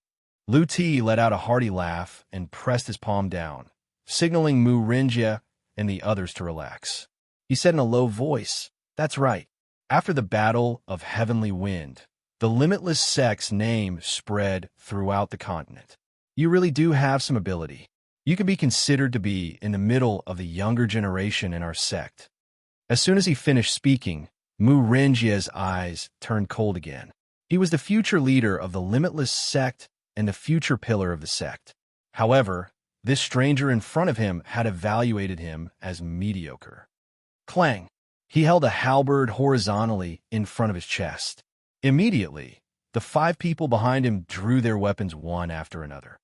Lu Ti let out a hearty laugh and pressed his palm down, signaling Mu Renjie and the others to relax. He said in a low voice, "That's right. After the Battle of Heavenly Wind, the Limitless Sect's name spread throughout the continent. You really do have some ability. You can be considered to be in the middle of the younger generation in our sect." As soon as he finished speaking, Mu Renjie's eyes turned cold again. He was the future leader of the Limitless Sect and the future pillar of the sect. However, this stranger in front of him had evaluated him as mediocre. Clang! He held a halberd horizontally in front of his chest. Immediately, the 5 people behind him drew their weapons one after another.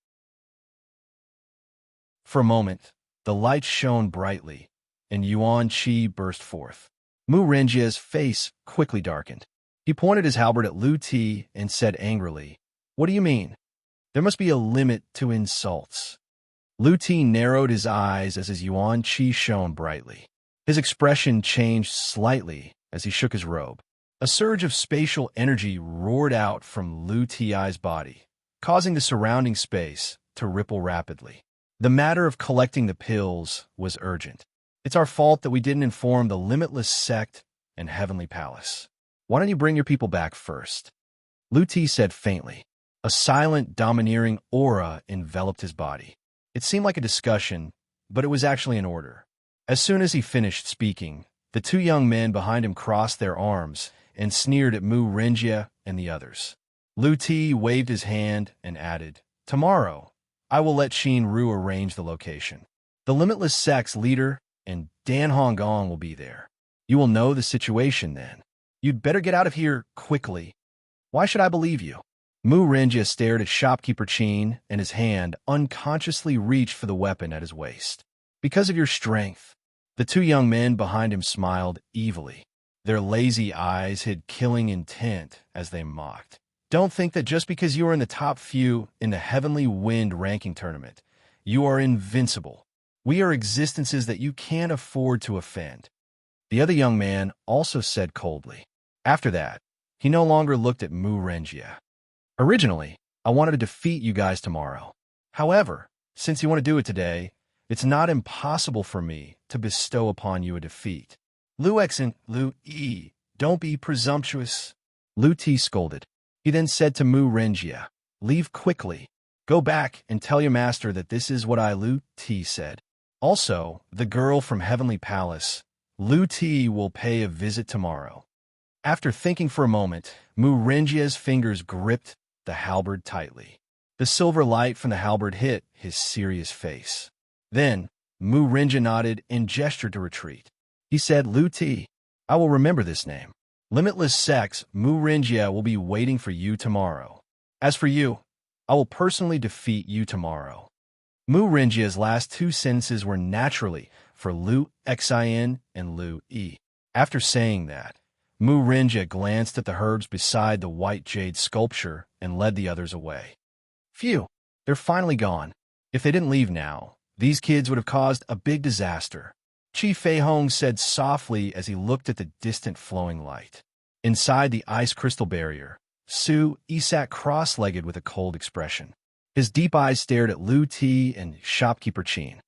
For a moment, the light shone brightly, and Yuan Qi burst forth. Mu Renjie's face quickly darkened. He pointed his halberd at Lu Ti and said angrily, "What do you mean? There must be a limit to insults." Lu Ti narrowed his eyes as his Yuan Qi shone brightly. His expression changed slightly as he shook his robe. A surge of spatial energy roared out from Lu Ti's body, causing the surrounding space to ripple rapidly. The matter of collecting the pills was urgent. It's our fault that we didn't inform the Limitless Sect and Heavenly Palace. Why don't you bring your people back first? Lu Ti said faintly. A silent, domineering aura enveloped his body. It seemed like a discussion, but it was actually an order. As soon as he finished speaking, the 2 young men behind him crossed their arms and sneered at Mu Renjie and the others. Lu Ti waved his hand and added, "Tomorrow, I will let Qin Ru arrange the location. The Limitless Sect's leader and Dan Honggong will be there. You will know the situation then. You'd better get out of here quickly." "Why should I believe you?" Mu Renjie stared at shopkeeper Qin, and his hand unconsciously reached for the weapon at his waist. "Because of your strength." The 2 young men behind him smiled evilly. Their lazy eyes hid killing intent as they mocked. "Don't think that just because you are in the top few in the Heavenly Wind ranking tournament, you are invincible. We are existences that you can't afford to offend." The other young man also said coldly. After that, he no longer looked at Mu Renjie. "Originally, I wanted to defeat you guys tomorrow. However, since you want to do it today, it's not impossible for me to bestow upon you a defeat." "Lu X and Lu E, don't be presumptuous," Lu Ti scolded. He then said to Mu Renjie, "Leave quickly. Go back and tell your master that this is what Lu Ti said. Also, the girl from Heavenly Palace, Lu Ti, will pay a visit tomorrow." After thinking for a moment, Mu Renjie's fingers gripped the halberd tightly. The silver light from the halberd hit his serious face. Then, Mu Renjie nodded and gestured to retreat. He said, "Lu Ti, I will remember this name. Limitless Sect's Mu Renjie will be waiting for you tomorrow. As for you, I will personally defeat you tomorrow." Mu Renjie's last 2 sentences were naturally for Lu Xin and Lu E. After saying that, Mu Renjie glanced at the herbs beside the white jade sculpture and led the others away. "Phew, they're finally gone. If they didn't leave now, these kids would have caused a big disaster," Qi Feihong said softly as he looked at the distant flowing light. Inside the ice crystal barrier, Su Yi sat cross-legged with a cold expression. His deep eyes stared at Lu Ti and shopkeeper Qin.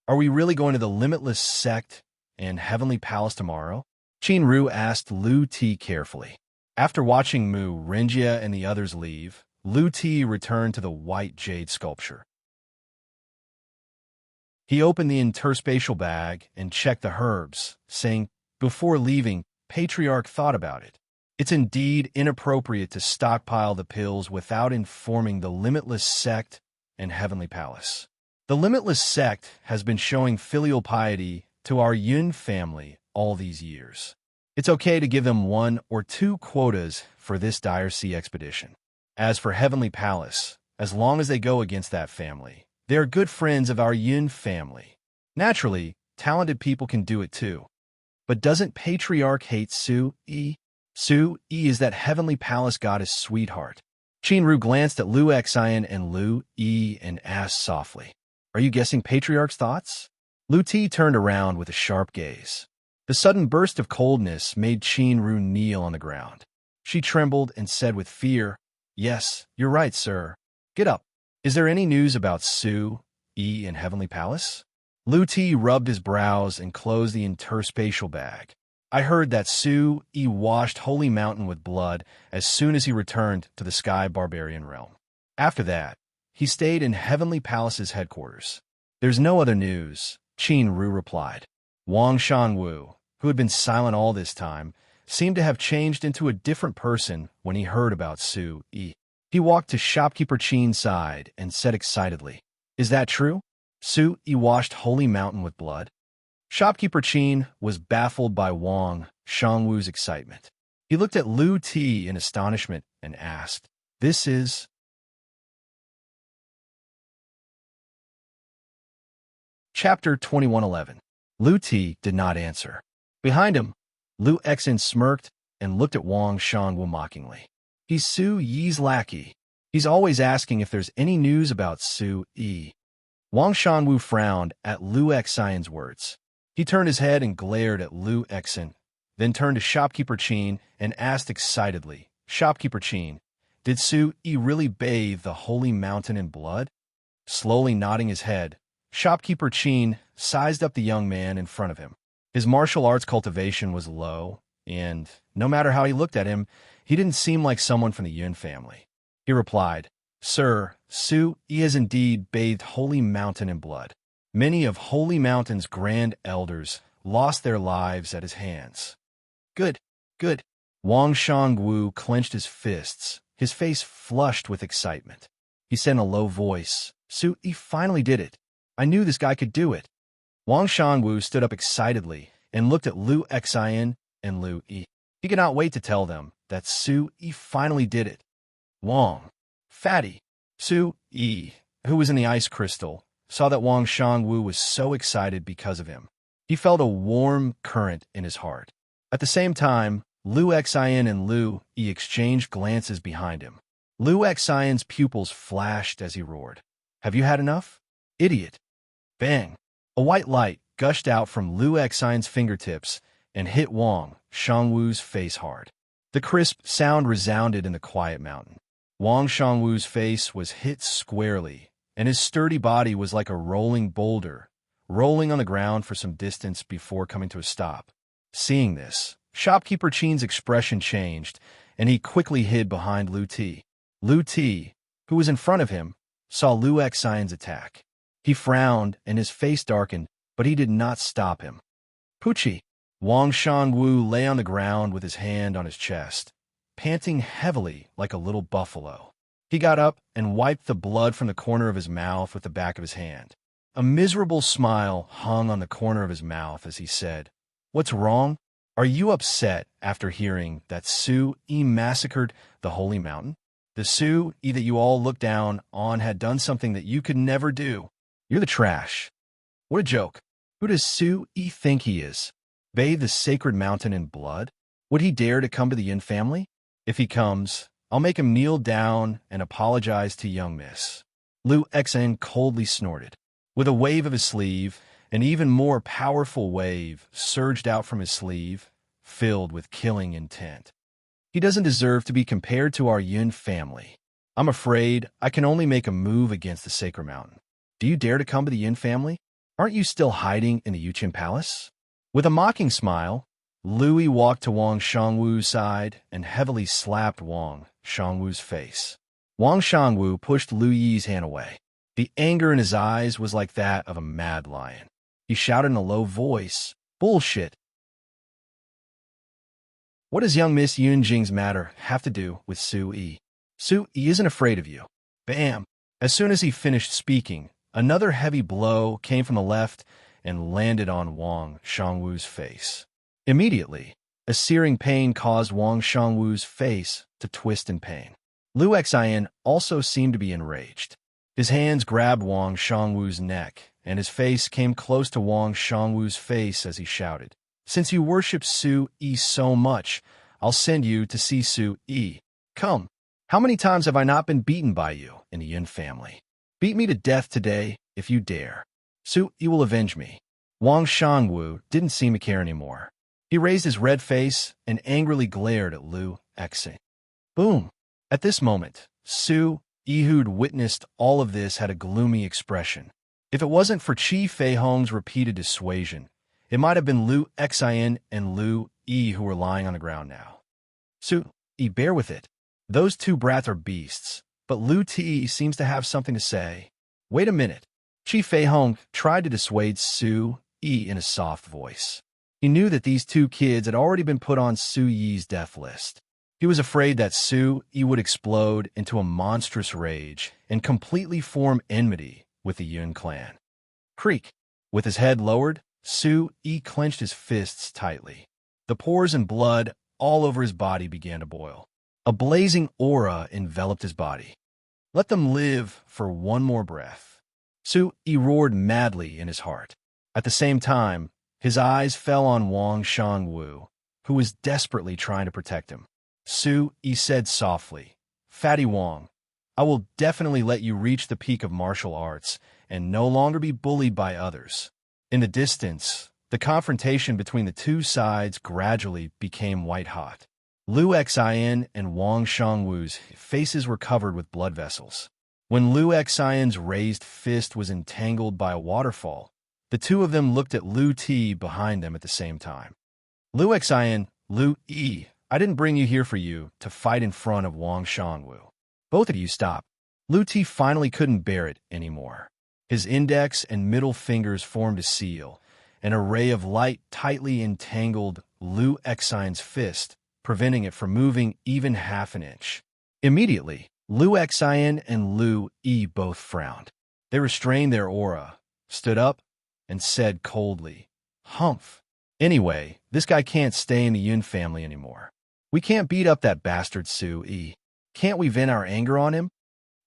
"Are we really going to the Limitless Sect and Heavenly Palace tomorrow?" Qin Ru asked Lu Ti carefully. After watching Mu Renjie and the others leave, Lu Ti returned to the white jade sculpture. He opened the interspatial bag and checked the herbs, saying, "Before leaving, Patriarch thought about it. It's indeed inappropriate to stockpile the pills without informing the Limitless Sect and Heavenly Palace. The Limitless Sect has been showing filial piety to our Yun family all these years. It's okay to give them 1 or 2 quotas for this dire sea expedition. As for Heavenly Palace, as long as they go against that family, they are good friends of our Yin family. Naturally, talented people can do it too. But doesn't Patriarch hate Su-yi? Su-yi is that Heavenly Palace goddess sweetheart. Chinru glanced at Lu Xian and Lu Yi and asked softly, "Are you guessing Patriarch's thoughts?" Lu Ti turned around with a sharp gaze. The sudden burst of coldness made Chinru kneel on the ground. She trembled and said with fear, "Yes, you're right, sir. Get up. Is there any news about Su-yi in Heavenly Palace?" Lu Ti rubbed his brows and closed the interspatial bag. "I heard that Su-yi washed Holy Mountain with blood as soon as he returned to the Sky Barbarian realm. After that, he stayed in Heavenly Palace's headquarters." "There's no other news," Qin Ru replied. Wang Shanwu, who had been silent all this time, seemed to have changed into a different person when he heard about Su-yi. He walked to shopkeeper Qin's side and said excitedly, "Is that true? Su-yi washed Holy Mountain with blood?" Shopkeeper Qin was baffled by Wang Shanwu's excitement. He looked at Lu Ti in astonishment and asked, "This is—" Chapter 2111. Lu Ti did not answer. Behind him, Lu Xen smirked and looked at Wang Shanwu mockingly. "He's Su-yi's lackey. He's always asking if there's any news about Su-yi." Wang Shanwu frowned at Lu Xian's words. He turned his head and glared at Lu Xen, then turned to Shopkeeper Qin and asked excitedly, "Shopkeeper Qin, did Su-yi really bathe the Holy Mountain in blood?" Slowly nodding his head, Shopkeeper Qin sized up the young man in front of him. His martial arts cultivation was low, and no matter how he looked at him, he didn't seem like someone from the Yun family. He replied, "Sir, Su-yi has indeed bathed Holy Mountain in blood. Many of Holy Mountain's grand elders lost their lives at his hands." "Good, good." Wang Shangwu clenched his fists, his face flushed with excitement. He said in a low voice, "Su-yi finally did it. I knew this guy could do it." Wang Shanwu stood up excitedly and looked at Lu Xian and Lu Yi. He could not wait to tell them that Su-yi finally did it. Wang, Fatty, Su-yi, who was in the ice crystal, saw that Wang Shanwu was so excited because of him. He felt a warm current in his heart. At the same time, Lu Xian and Lu Yi exchanged glances behind him. Lu Xian's pupils flashed as he roared, "Have you had enough? Idiot!" Bang! A white light gushed out from Lu Xian's fingertips and hit Wang Shanwu's face hard. The crisp sound resounded in the quiet mountain. Wang Shanwu's face was hit squarely, and his sturdy body was like a rolling boulder, rolling on the ground for some distance before coming to a stop. Seeing this, Shopkeeper Qin's expression changed, and he quickly hid behind Lu Ti. Lu Ti, who was in front of him, saw Lu Xian's attack. He frowned and his face darkened, but he did not stop him. "Pucci!" Wang Shanwu lay on the ground with his hand on his chest, panting heavily like a little buffalo. He got up and wiped the blood from the corner of his mouth with the back of his hand. A miserable smile hung on the corner of his mouth as he said, "What's wrong? Are you upset after hearing that Su-yi massacred the Holy Mountain? The Su-yi that you all looked down on had done something that you could never do. You're the trash. What a joke. Who does Su-yi think he is? Bathe the sacred mountain in blood? Would he dare to come to the Yin family? If he comes, I'll make him kneel down and apologize to young miss." Lu Xen coldly snorted. With a wave of his sleeve, an even more powerful wave surged out from his sleeve, filled with killing intent. "He doesn't deserve to be compared to our Yun family. I'm afraid I can only make a move against the sacred mountain. Do you dare to come to the Yin family? Aren't you still hiding in the Yuqin Palace?" With a mocking smile, Louis walked to Wang Shanwu's side and heavily slapped Wang Shanwu's face. Wang Shanwu pushed Lu Yi's hand away. The anger in his eyes was like that of a mad lion. He shouted in a low voice, "Bullshit! What does young Miss Yunjing's matter have to do with Su-yi? Su-yi isn't afraid of you." Bam! As soon as he finished speaking, another heavy blow came from the left and landed on Wang Shanwu's face. Immediately, A searing pain caused Wang Shangwu's face to twist in pain. Lu Xian also seemed to be enraged. His hands grabbed Wang Shangwu's neck, and his face came close to Wang Shangwu's face as he shouted, "Since you worship Su Yi so much, I'll send you to see Su Yi. Come, how many times have I not been beaten by you in the Yin family? Beat me to death today, if you dare. Su Yi will avenge me." Wang Shangwu didn't seem to care anymore. He raised his red face and angrily glared at Lu Xian. Boom! At this moment, Su Yi, who'd witnessed all of this, had a gloomy expression. If it wasn't for Qi Fei Hong's repeated dissuasion, it might have been Lu Xian and Lu Yi who were lying on the ground now. Su Yi, bear with it. Those two brats are beasts, but Lu Ti seems to have something to say. Wait a minute. Qi Fei Hong tried to dissuade Su Yi in a soft voice. He knew that these two kids had already been put on Su Yi's death list. He was afraid that Su Yi would explode into a monstrous rage and completely form enmity with the Yun clan. Creak! With his head lowered, Su Yi clenched his fists tightly. The pores and blood all over his body began to boil. A blazing aura enveloped his body. Let them live for one more breath. Su Yi roared madly in his heart. At the same time, his eyes fell on Wang Shangwu, who was desperately trying to protect him. Su Yi said softly, "Fatty Wang, I will definitely let you reach the peak of martial arts and no longer be bullied by others." In the distance, the confrontation between the two sides gradually became white-hot. Lu Xian and Wang Shangwu's faces were covered with blood vessels. When Lu Xian's raised fist was entangled by a waterfall, the two of them looked at Lu Ti behind them at the same time. Lu Xian, Lu Yi, I didn't bring you here for you to fight in front of Wang Shangwu. Both of you stop. Lu Ti finally couldn't bear it anymore. His index and middle fingers formed a seal. An array of light tightly entangled Lu Xian's fist, preventing it from moving even half an inch. Immediately, Lu Xian and Lu Yi both frowned. They restrained their aura, stood up, and said coldly, "Humph. Anyway, this guy can't stay in the Yun family anymore. We can't beat up that bastard Su Yi. Can't we vent our anger on him?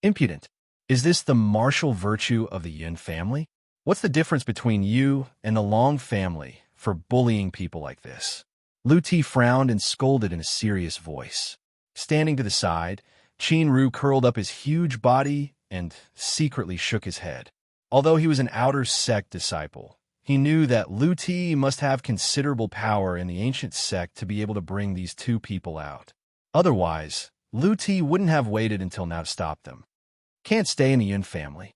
Impudent. Is this the martial virtue of the Yun family? What's the difference between you and the Long family for bullying people like this?" Lu Ti frowned and scolded in a serious voice. Standing to the side, Qin Ru curled up his huge body and secretly shook his head. Although he was an outer sect disciple, he knew that Lu Ti must have considerable power in the ancient sect to be able to bring these two people out. Otherwise, Lu Ti wouldn't have waited until now to stop them. Can't stay in the Yun family.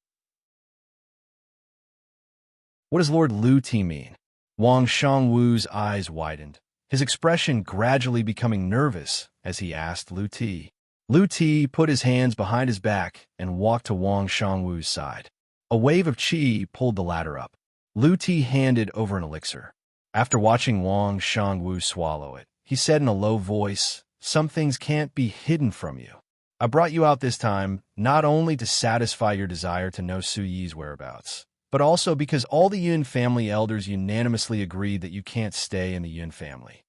What does Lord Lu Ti mean? Wang Shangwu's eyes widened, his expression gradually becoming nervous as he asked Lu Ti. Lu Ti put his hands behind his back and walked to Wang Shangwu's side. A wave of qi pulled the latter up. Lu Ti handed over an elixir. After watching Wang Shangwu swallow it, he said in a low voice, "Some things can't be hidden from you. I brought you out this time not only to satisfy your desire to know Su Yi's whereabouts, but also because all the Yun family elders unanimously agreed that you can't stay in the Yun family."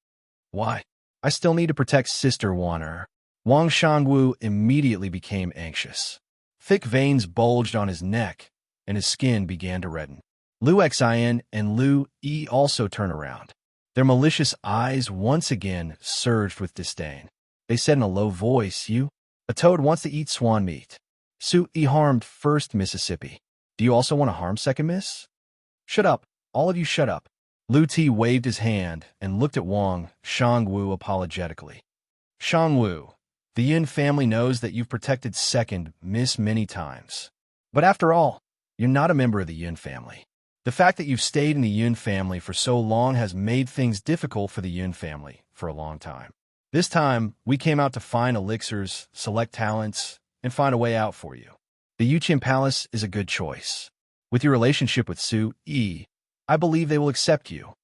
"Why? I still need to protect Sister Wan'er." Wang Shangwu immediately became anxious. Thick veins bulged on his neck, and his skin began to redden. Lu Xian and Lu Yi also turned around. Their malicious eyes once again surged with disdain. They said in a low voice, "A toad wants to eat swan meat. Su Yi harmed first Mississippi. Do you also want to harm second Miss?" "Shut up. All of you shut up." Lu Ti waved his hand and looked at Wang Shangwu apologetically. "Shangwu, the Yin family knows that you've protected second Miss many times. But after all, you're not a member of the Yin family. The fact that you've stayed in the Yun family for so long has made things difficult for the Yun family for a long time. This time, we came out to find elixirs, select talents, and find a way out for you. The Yuqian Palace is a good choice. With your relationship with Su Yi, I believe they will accept you."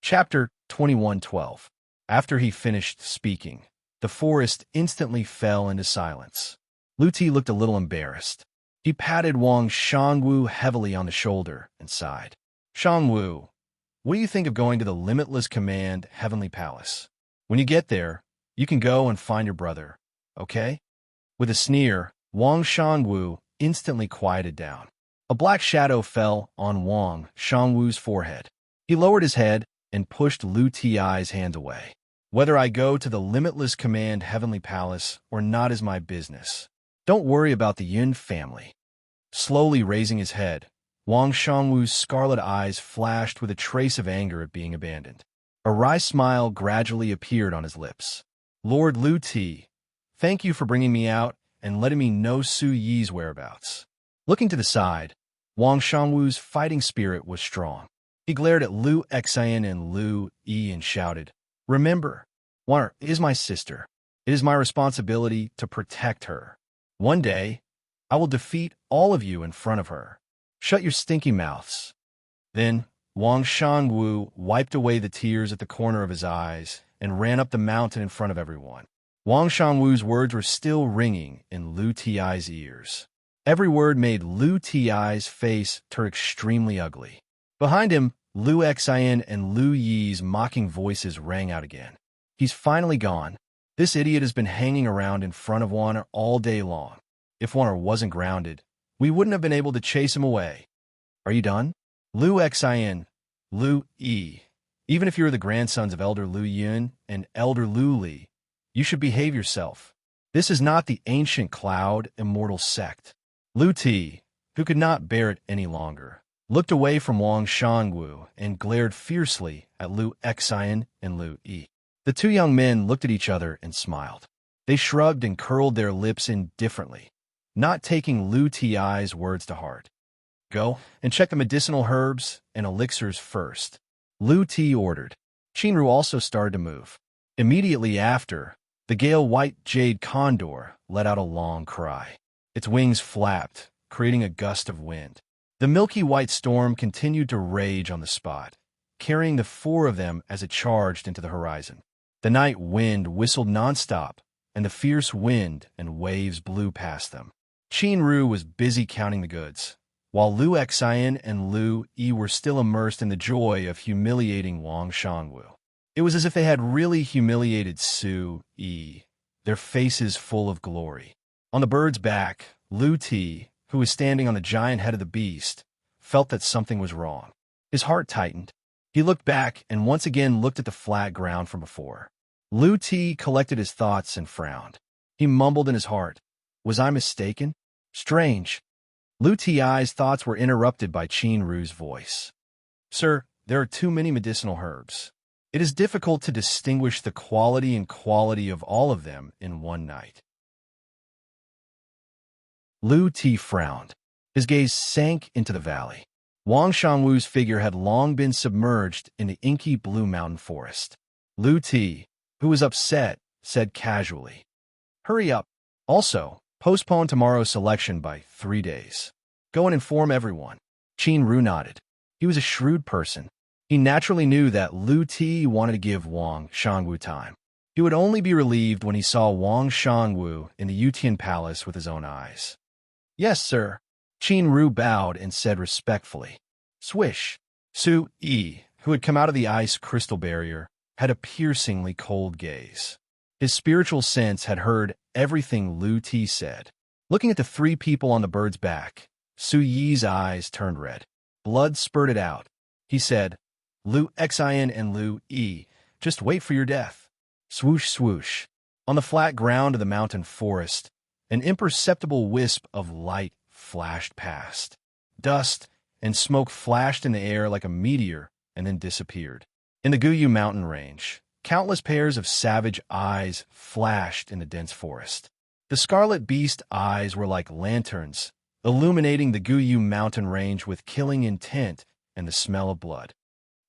Chapter 21:12. After he finished speaking, the forest instantly fell into silence. Lu Ti looked a little embarrassed. He patted Wang Shangwu heavily on the shoulder and sighed. Shangwu, what do you think of going to the Limitless Command Heavenly Palace? When you get there, you can go and find your brother, okay? With a sneer, Wang Shangwu instantly quieted down. A black shadow fell on Wang Shangwu's forehead. He lowered his head and pushed Lu Ti's hand away. Whether I go to the Limitless Command Heavenly Palace or not is my business. Don't worry about the Yun family. Slowly raising his head, Wang Shangwu's scarlet eyes flashed with a trace of anger at being abandoned. A wry smile gradually appeared on his lips. Lord Lu Ti, thank you for bringing me out and letting me know Su Yi's whereabouts. Looking to the side, Wang Shangwu's fighting spirit was strong. He glared at Lu Xian and Lu Yi and shouted, "Remember, Wan is my sister. It is my responsibility to protect her. One day, I will defeat all of you in front of her. Shut your stinky mouths." Then, Wang Shangwu wiped away the tears at the corner of his eyes and ran up the mountain in front of everyone. Wang Shangwu's words were still ringing in Lu Ti's ears. Every word made Lu Ti's face turn extremely ugly. Behind him, Lu Xian and Lu Yi's mocking voices rang out again. He's finally gone. This idiot has been hanging around in front of Wanner all day long. If Wanner wasn't grounded, we wouldn't have been able to chase him away. Are you done? Lu Xian, Lu Yi, even if you're the grandsons of Elder Lu Yun and Elder Lu Li, you should behave yourself. This is not the ancient cloud immortal sect. Lu Ti, who could not bear it any longer, looked away from Wang Shangwu and glared fiercely at Lu Xian and Lu Yi. The two young men looked at each other and smiled. They shrugged and curled their lips indifferently, not taking Lu Ti's words to heart. Go and check the medicinal herbs and elixirs first, Lu Ti ordered. Qinru also started to move. Immediately after, the gale white jade condor let out a long cry. Its wings flapped, creating a gust of wind. The milky white storm continued to rage on the spot, carrying the four of them as it charged into the horizon. The night wind whistled nonstop, and the fierce wind and waves blew past them. Qinru was busy counting the goods, while Lu Xian and Lu Yi were still immersed in the joy of humiliating Wang Shangwu. It was as if they had really humiliated Su Yi, their faces full of glory. On the bird's back, Lu Ti, who was standing on the giant head of the beast, felt that something was wrong. His heart tightened. He looked back and once again looked at the flat ground from before. Lu Ti collected his thoughts and frowned. He mumbled in his heart, "Was I mistaken? Strange." Lu Ti's thoughts were interrupted by Qinru's voice. "Sir, there are too many medicinal herbs. It is difficult to distinguish the quality and quality of all of them in one night." Lu Ti frowned. His gaze sank into the valley. Wang Shangwu's figure had long been submerged in the inky blue mountain forest. Lu Ti, who was upset, said casually, "Hurry up. Also, postpone tomorrow's selection by 3 days. Go and inform everyone." Qinru nodded. He was a shrewd person. He naturally knew that Lu Ti wanted to give Wang Shangwu time. He would only be relieved when he saw Wang Shangwu in the Yutian Palace with his own eyes. "Yes, sir." Qinru bowed and said respectfully. Swish. Su Yi, who had come out of the ice crystal barrier, had a piercingly cold gaze. His spiritual sense had heard everything Lu Ti said. Looking at the three people on the bird's back, Su Yi's eyes turned red. Blood spurted out. He said, "Lu Xian and Lu Yi, just wait for your death." Swoosh, swoosh. On the flat ground of the mountain forest, an imperceptible wisp of light flashed past. Dust and smoke flashed in the air like a meteor and then disappeared. In the Guyu mountain range, countless pairs of savage eyes flashed in the dense forest. The scarlet beast eyes were like lanterns, illuminating the Guyu mountain range with killing intent and the smell of blood.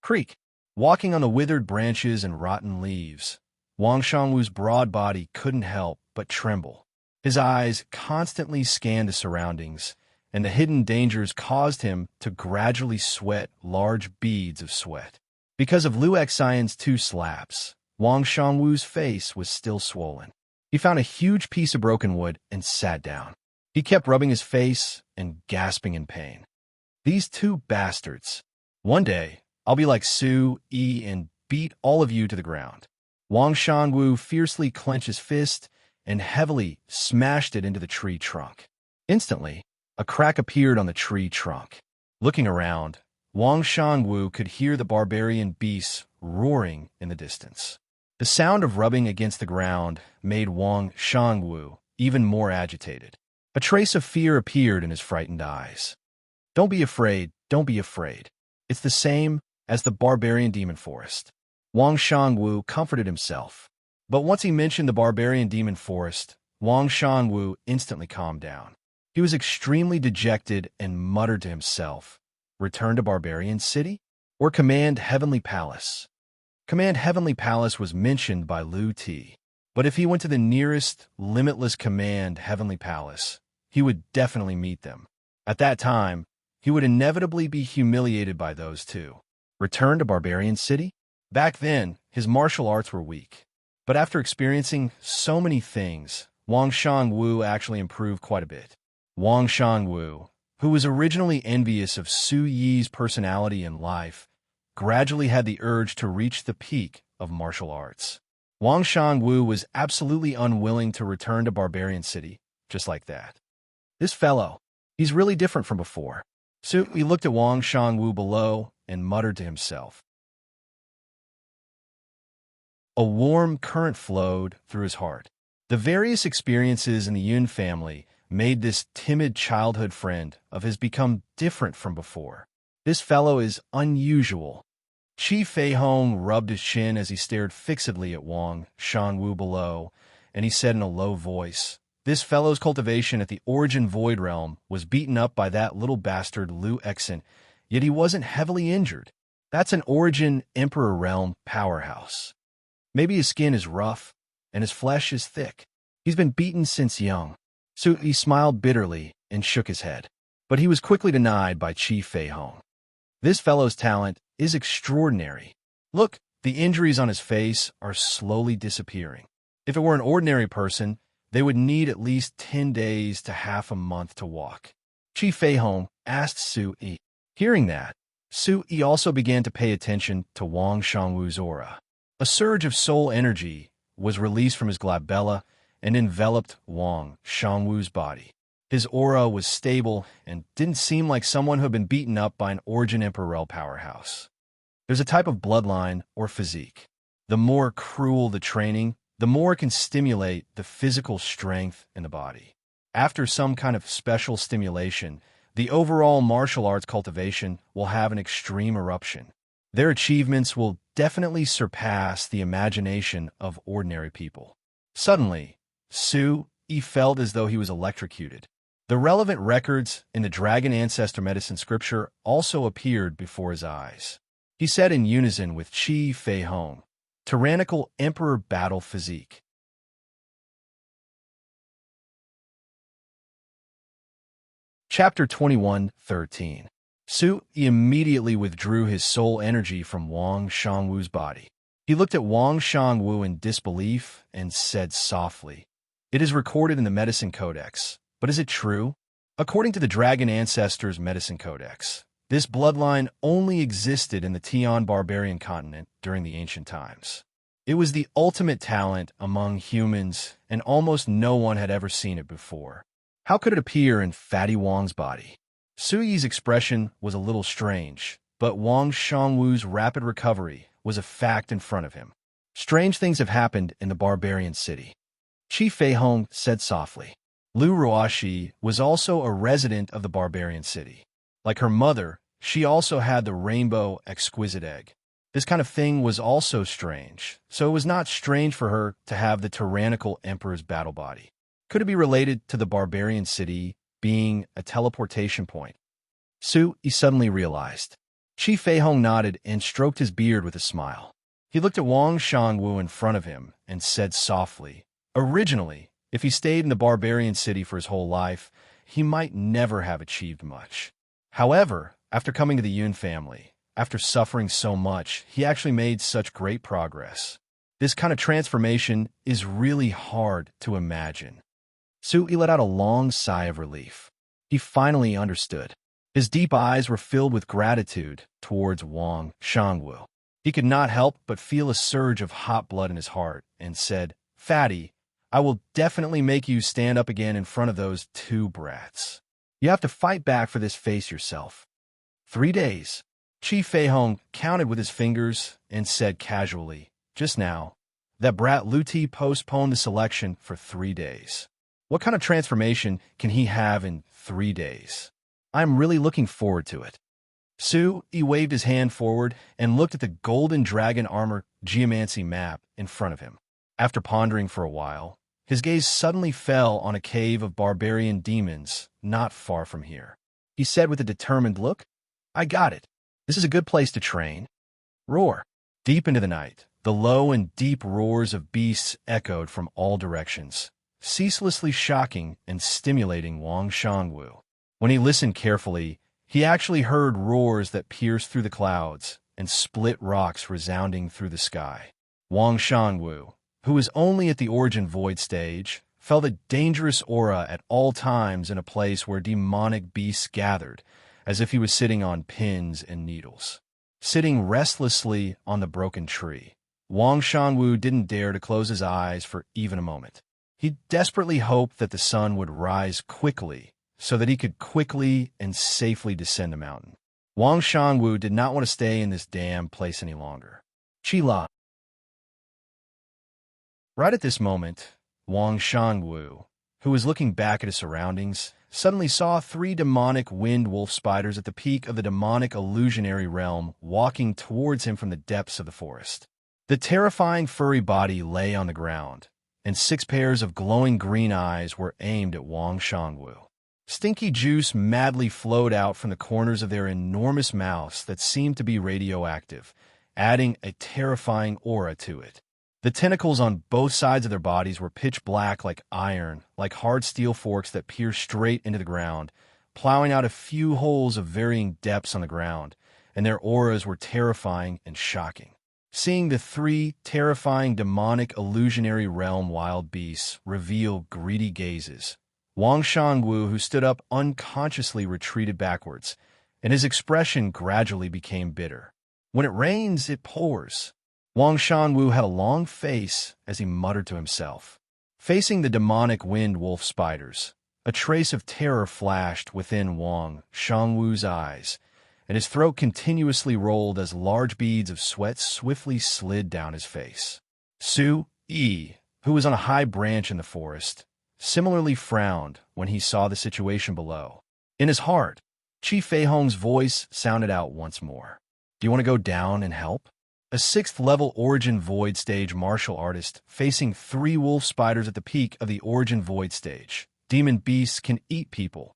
Creak. Walking on the withered branches and rotten leaves, Wang Shangwu's broad body couldn't help but tremble. His eyes constantly scanned the surroundings, and the hidden dangers caused him to gradually sweat large beads of sweat. Because of Lu Xian's 2 slaps, Wang Shangwu's face was still swollen. He found a huge piece of broken wood and sat down. He kept rubbing his face and gasping in pain. These 2 bastards. One day, I'll be like Su Yi and beat all of you to the ground. Wang Shangwu fiercely clenched his fist and heavily smashed it into the tree trunk. Instantly, a crack appeared on the tree trunk. Looking around, Wang Shangwu could hear the barbarian beasts roaring in the distance. The sound of rubbing against the ground made Wang Shangwu even more agitated. A trace of fear appeared in his frightened eyes. Don't be afraid, don't be afraid. It's the same as the barbarian demon forest. Wang Shangwu comforted himself. But once he mentioned the barbarian demon forest, Wang Shangwu instantly calmed down. He was extremely dejected and muttered to himself, "Return to Barbarian City? Or Command Heavenly Palace?" Command Heavenly Palace was mentioned by Lu Ti, but if he went to the nearest limitless Command Heavenly Palace, he would definitely meet them. At that time, he would inevitably be humiliated by those two. Return to Barbarian City? Back then, his martial arts were weak. But after experiencing so many things, Wang Shangwu actually improved quite a bit. Wang Shangwu, who was originally envious of Su Yi's personality and life, gradually had the urge to reach the peak of martial arts. Wang Shangwu was absolutely unwilling to return to Barbarian City, just like that. This fellow, he's really different from before. So he looked at Wang Shangwu below and muttered to himself. A warm current flowed through his heart. The various experiences in the Yun family made this timid childhood friend of his become different from before. This fellow is unusual. Qi Feihong rubbed his chin as he stared fixedly at Wang Shangwu below, and he said in a low voice, "This fellow's cultivation at the Origin Void Realm was beaten up by that little bastard Lu Exant, yet he wasn't heavily injured. That's an Origin Emperor Realm powerhouse. Maybe his skin is rough, and his flesh is thick. He's been beaten since young." He smiled bitterly and shook his head, but he was quickly denied by Qi Feihong. This fellow's talent is extraordinary. Look, the injuries on his face are slowly disappearing. If it were an ordinary person, they would need at least 10 days to half a month to walk. Qi Feihong asked Su Yi. Hearing that, Su Yi also began to pay attention to Wang Shangwu's aura. A surge of soul energy was released from his glabella and enveloped Wang Shangwu's body. His aura was stable and didn't seem like someone who had been beaten up by an Origin Emperor powerhouse. There's a type of bloodline or physique. The more cruel the training, the more it can stimulate the physical strength in the body. After some kind of special stimulation, the overall martial arts cultivation will have an extreme eruption. Their achievements will definitely surpass the imagination of ordinary people. Suddenly, Su Yi felt as though he was electrocuted. The relevant records in the Dragon Ancestor Medicine scripture also appeared before his eyes. He said in unison with Qi Feihong, "Tyrannical Emperor Battle Physique." Chapter 21:13. Su Yi immediately withdrew his soul energy from Wang Shangwu's body. He looked at Wang Shangwu in disbelief and said softly, "It is recorded in the Medicine Codex, but is it true? According to the Dragon Ancestors Medicine Codex, this bloodline only existed in the Tian barbarian continent during the ancient times. It was the ultimate talent among humans, and almost no one had ever seen it before. How could it appear in Fatty Wang's body?" Su Yi's expression was a little strange, but Wang Shangwu's rapid recovery was a fact in front of him. Strange things have happened in the barbarian city. Qi Feihong said softly. Lu Ruoxi was also a resident of the barbarian city. Like her mother, she also had the rainbow exquisite egg. This kind of thing was also strange, so it was not strange for her to have the tyrannical emperor's battle body. Could it be related to the barbarian city being a teleportation point? Su Yi suddenly realized. Qi Feihong nodded and stroked his beard with a smile. He looked at Wang Shangwu in front of him and said softly, "Originally, if he stayed in the barbarian city for his whole life, he might never have achieved much. However, after coming to the Yun family, after suffering so much, he actually made such great progress. This kind of transformation is really hard to imagine." Su Yi let out a long sigh of relief. He finally understood. His deep eyes were filled with gratitude towards Wang Shangwu. He could not help but feel a surge of hot blood in his heart and said, "Fatty, I will definitely make you stand up again in front of those two brats. You have to fight back for this face yourself." 3 days. Chi Feihong counted with his fingers and said casually, "Just now, that brat Luti postponed the selection for 3 days. What kind of transformation can he have in 3 days? I'm really looking forward to it." Su Yi waved his hand forward and looked at the golden dragon armor geomancy map in front of him. After pondering for a while, his gaze suddenly fell on a cave of barbarian demons not far from here. He said with a determined look, "I got it. This is a good place to train." Roar. Deep into the night, the low and deep roars of beasts echoed from all directions, ceaselessly shocking and stimulating Wang Shangwu. When he listened carefully, he actually heard roars that pierced through the clouds and split rocks resounding through the sky. Wang Shangwu, who was only at the origin void stage, felt a dangerous aura at all times in a place where demonic beasts gathered, as if he was sitting on pins and needles. Sitting restlessly on the broken tree, Wang Shangwu didn't dare to close his eyes for even a moment. He desperately hoped that the sun would rise quickly so that he could quickly and safely descend the mountain. Wang Shangwu did not want to stay in this damn place any longer. Chila. Right at this moment, Wang Shangwu, who was looking back at his surroundings, suddenly saw 3 demonic wind wolf spiders at the peak of the demonic illusionary realm walking towards him from the depths of the forest. The terrifying furry body lay on the ground, and 6 pairs of glowing green eyes were aimed at Wang Shangwu. Stinky juice madly flowed out from the corners of their enormous mouths that seemed to be radioactive, adding a terrifying aura to it. The tentacles on both sides of their bodies were pitch black like iron, like hard steel forks that pierced straight into the ground, plowing out a few holes of varying depths on the ground, and their auras were terrifying and shocking. Seeing the 3 terrifying demonic illusionary realm wild beasts reveal greedy gazes, Wang Shangwu, who stood up unconsciously, retreated backwards, and his expression gradually became bitter. When it rains, it pours. Wang Shangwu had a long face as he muttered to himself. Facing the demonic wind wolf spiders, a trace of terror flashed within Wang Shangwu's eyes, and his throat continuously rolled as large beads of sweat swiftly slid down his face. Su Yi, who was on a high branch in the forest, similarly frowned when he saw the situation below. In his heart, Chi Feihong's voice sounded out once more. "Do you want to go down and help?" A 6th-level Origin Void Stage martial artist facing 3 wolf spiders at the peak of the Origin Void Stage. Demon beasts can eat people.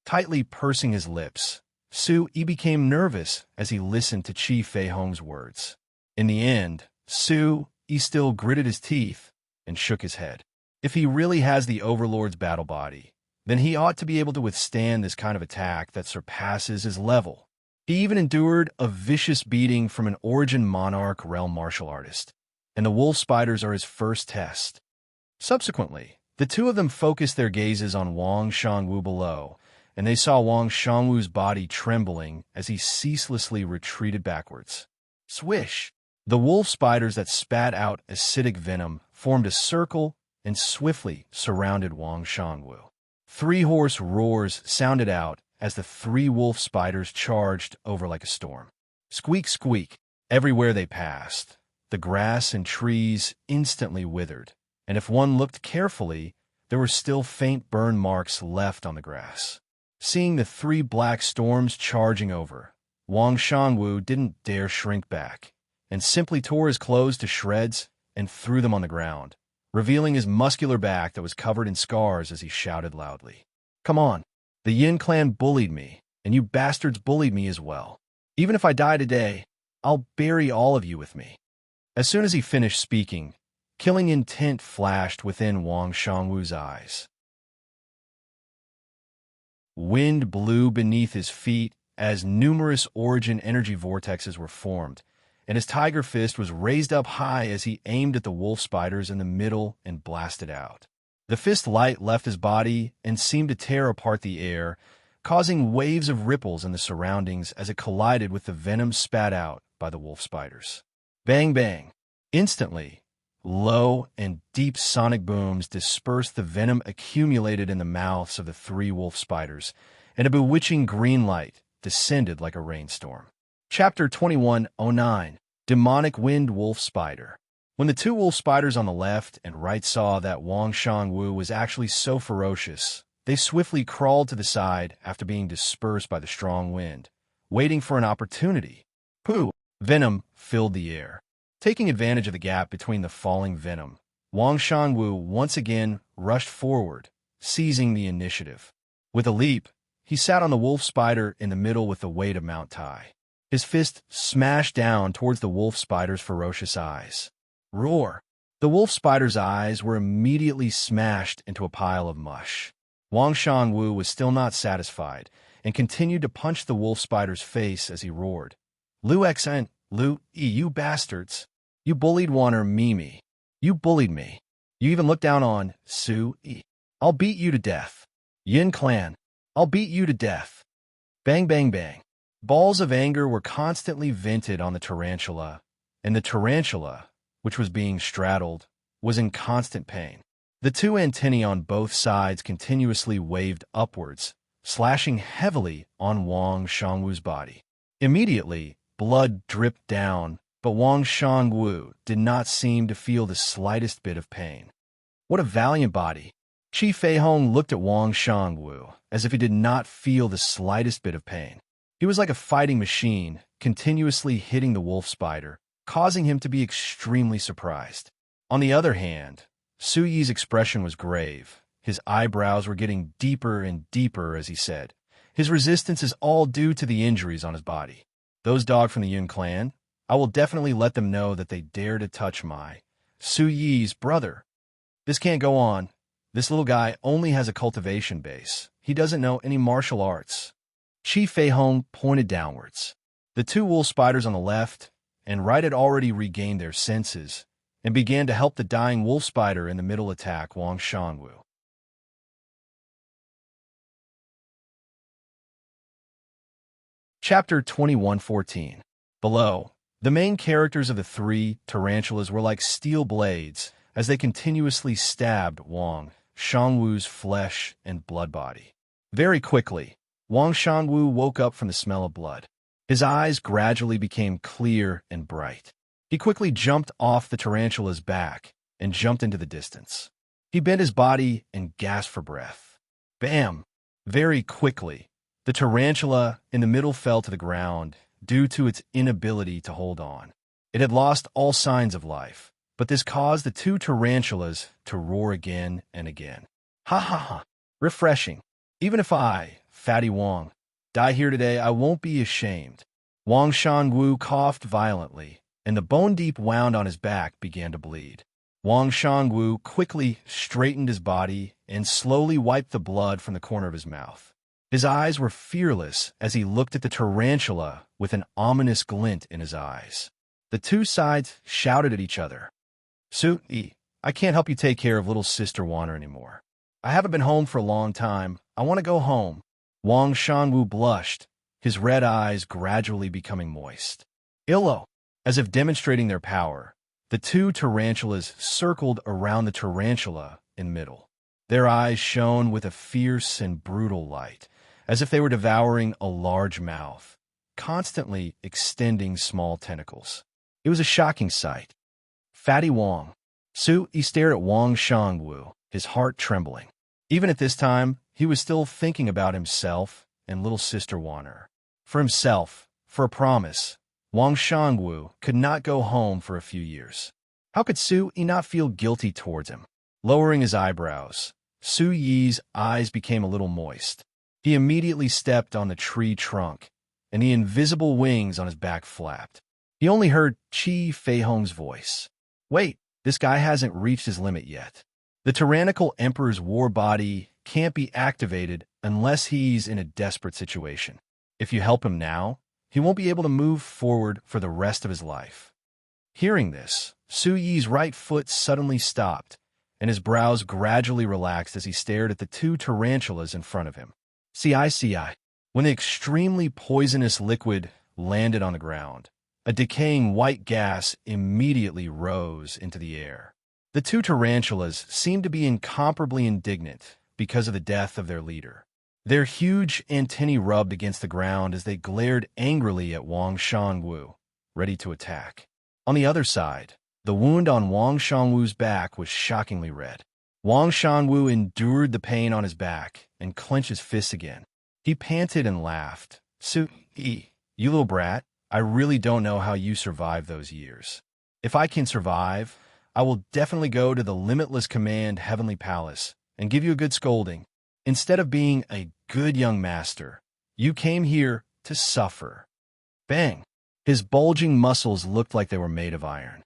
Tightly pursing his lips, Su Yi became nervous as he listened to Chi Feihong's words. In the end, Su Yi still gritted his teeth and shook his head. If he really has the Overlord's battle body, then he ought to be able to withstand this kind of attack that surpasses his level. He even endured a vicious beating from an Origin Monarch realm martial artist, and the wolf spiders are his first test. Subsequently, the 2 of them focused their gazes on Wang Shangwu below, and they saw Wang Shangwu's body trembling as he ceaselessly retreated backwards. Swish! The wolf spiders that spat out acidic venom formed a circle and swiftly surrounded Wang Shangwu. 3 hoarse roars sounded out as the 3 wolf spiders charged over like a storm. Squeak, squeak. Everywhere they passed, the grass and trees instantly withered, and if one looked carefully, there were still faint burn marks left on the grass. Seeing the 3 black storms charging over, Wang Shangwu didn't dare shrink back, and simply tore his clothes to shreds and threw them on the ground, revealing his muscular back that was covered in scars as he shouted loudly, "Come on! The Yin clan bullied me, and you bastards bullied me as well. Even if I die today, I'll bury all of you with me." As soon as he finished speaking, killing intent flashed within Wang Shangwu's eyes. Wind blew beneath his feet as numerous Origin energy vortexes were formed, and his tiger fist was raised up high as he aimed at the wolf spiders in the middle and blasted out. The fist light left his body and seemed to tear apart the air, causing waves of ripples in the surroundings as it collided with the venom spat out by the wolf spiders. Bang bang! Instantly, low and deep sonic booms dispersed the venom accumulated in the mouths of the three wolf spiders, and a bewitching green light descended like a rainstorm. Chapter 2109 Demonic Wind Wolf Spider. When the two wolf spiders on the left and right saw that Wang Shangwu was actually so ferocious, they swiftly crawled to the side after being dispersed by the strong wind, waiting for an opportunity. Pooh! Venom filled the air. Taking advantage of the gap between the falling venom, Wang Shangwu once again rushed forward, seizing the initiative. With a leap, he sat on the wolf spider in the middle with the weight of Mount Tai. His fist smashed down towards the wolf spider's ferocious eyes. Roar! The wolf spider's eyes were immediately smashed into a pile of mush. Wang Shangwu was still not satisfied and continued to punch the wolf spider's face as he roared. Lu Xn, Lu E, you bastards! You bullied Wanner Mimi. You bullied me. You even looked down on Su E. I'll beat you to death. Yin Clan, I'll beat you to death. Bang bang bang. Balls of anger were constantly vented on the tarantula, and the tarantula, which was being straddled, was in constant pain. The two antennae on both sides continuously waved upwards, slashing heavily on Wang Shangwu's body. Immediately, blood dripped down, but Wang Shangwu did not seem to feel the slightest bit of pain. What a valiant body! Qi Feihong looked at Wang Shangwu as if he did not feel the slightest bit of pain. He was like a fighting machine, continuously hitting the wolf spider, causing him to be extremely surprised. On the other hand, Su Yi's expression was grave. His eyebrows were getting deeper and deeper as he said, "His resistance is all due to the injuries on his body. Those dogs from the Yun clan, I will definitely let them know that they dare to touch my Su Yi's brother. This can't go on. This little guy only has a cultivation base. He doesn't know any martial arts." Qi Feihong pointed downwards. The two wolf spiders on the left and right had already regained their senses and began to help the dying wolf spider in the middle attack Wang Shangwu. Chapter 2114. Below, the main characters of the three tarantulas were like steel blades as they continuously stabbed Wang Shangwu's flesh and blood body. Very quickly, Wang Shangwu woke up from the smell of blood. His eyes gradually became clear and bright. He quickly jumped off the tarantula's back and jumped into the distance. He bent his body and gasped for breath. Bam! Very quickly, the tarantula in the middle fell to the ground due to its inability to hold on. It had lost all signs of life, but this caused the two tarantulas to roar again and again. Ha ha ha! Refreshing. Even if I, Fatty Wang, die here today, I won't be ashamed. Wang Shangwu coughed violently, and the bone-deep wound on his back began to bleed. Wang Shangwu quickly straightened his body and slowly wiped the blood from the corner of his mouth. His eyes were fearless as he looked at the tarantula with an ominous glint in his eyes. The two sides shouted at each other. Su Yi, I can't help you take care of little sister Wanner anymore. I haven't been home for a long time. I want to go home. Wang Shangwu blushed, his red eyes gradually becoming moist. Illo, as if demonstrating their power, the two tarantulas circled around the tarantula in the middle. Their eyes shone with a fierce and brutal light, as if they were devouring a large mouth, constantly extending small tentacles. It was a shocking sight. Fatty Wang. Su Yi stared at Wang Shangwu, his heart trembling. Even at this time, he was still thinking about himself and little sister Wanner. For himself, for a promise, Wang Shangwu could not go home for a few years. How could Su Yi not feel guilty towards him? Lowering his eyebrows, Su Yi's eyes became a little moist. He immediately stepped on the tree trunk, and the invisible wings on his back flapped. He only heard Qi Feihong's voice. Wait, this guy hasn't reached his limit yet. The tyrannical emperor's war body can't be activated unless he's in a desperate situation. If you help him now, he won't be able to move forward for the rest of his life. Hearing this, Su Yi's right foot suddenly stopped, and his brows gradually relaxed as he stared at the two tarantulas in front of him. CI. When the extremely poisonous liquid landed on the ground, a decaying white gas immediately rose into the air. The two tarantulas seemed to be incomparably indignant because of the death of their leader. Their huge antennae rubbed against the ground as they glared angrily at Wang Shangwu, ready to attack. On the other side, the wound on Wang Shangwu's back was shockingly red. Wang Shangwu endured the pain on his back and clenched his fists again. He panted and laughed. "Su-yi, you little brat, I really don't know how you survived those years. If I can survive, I will definitely go to the Limitless Command Heavenly Palace and give you a good scolding. Instead of being a good young master, you came here to suffer." Bang! His bulging muscles looked like they were made of iron.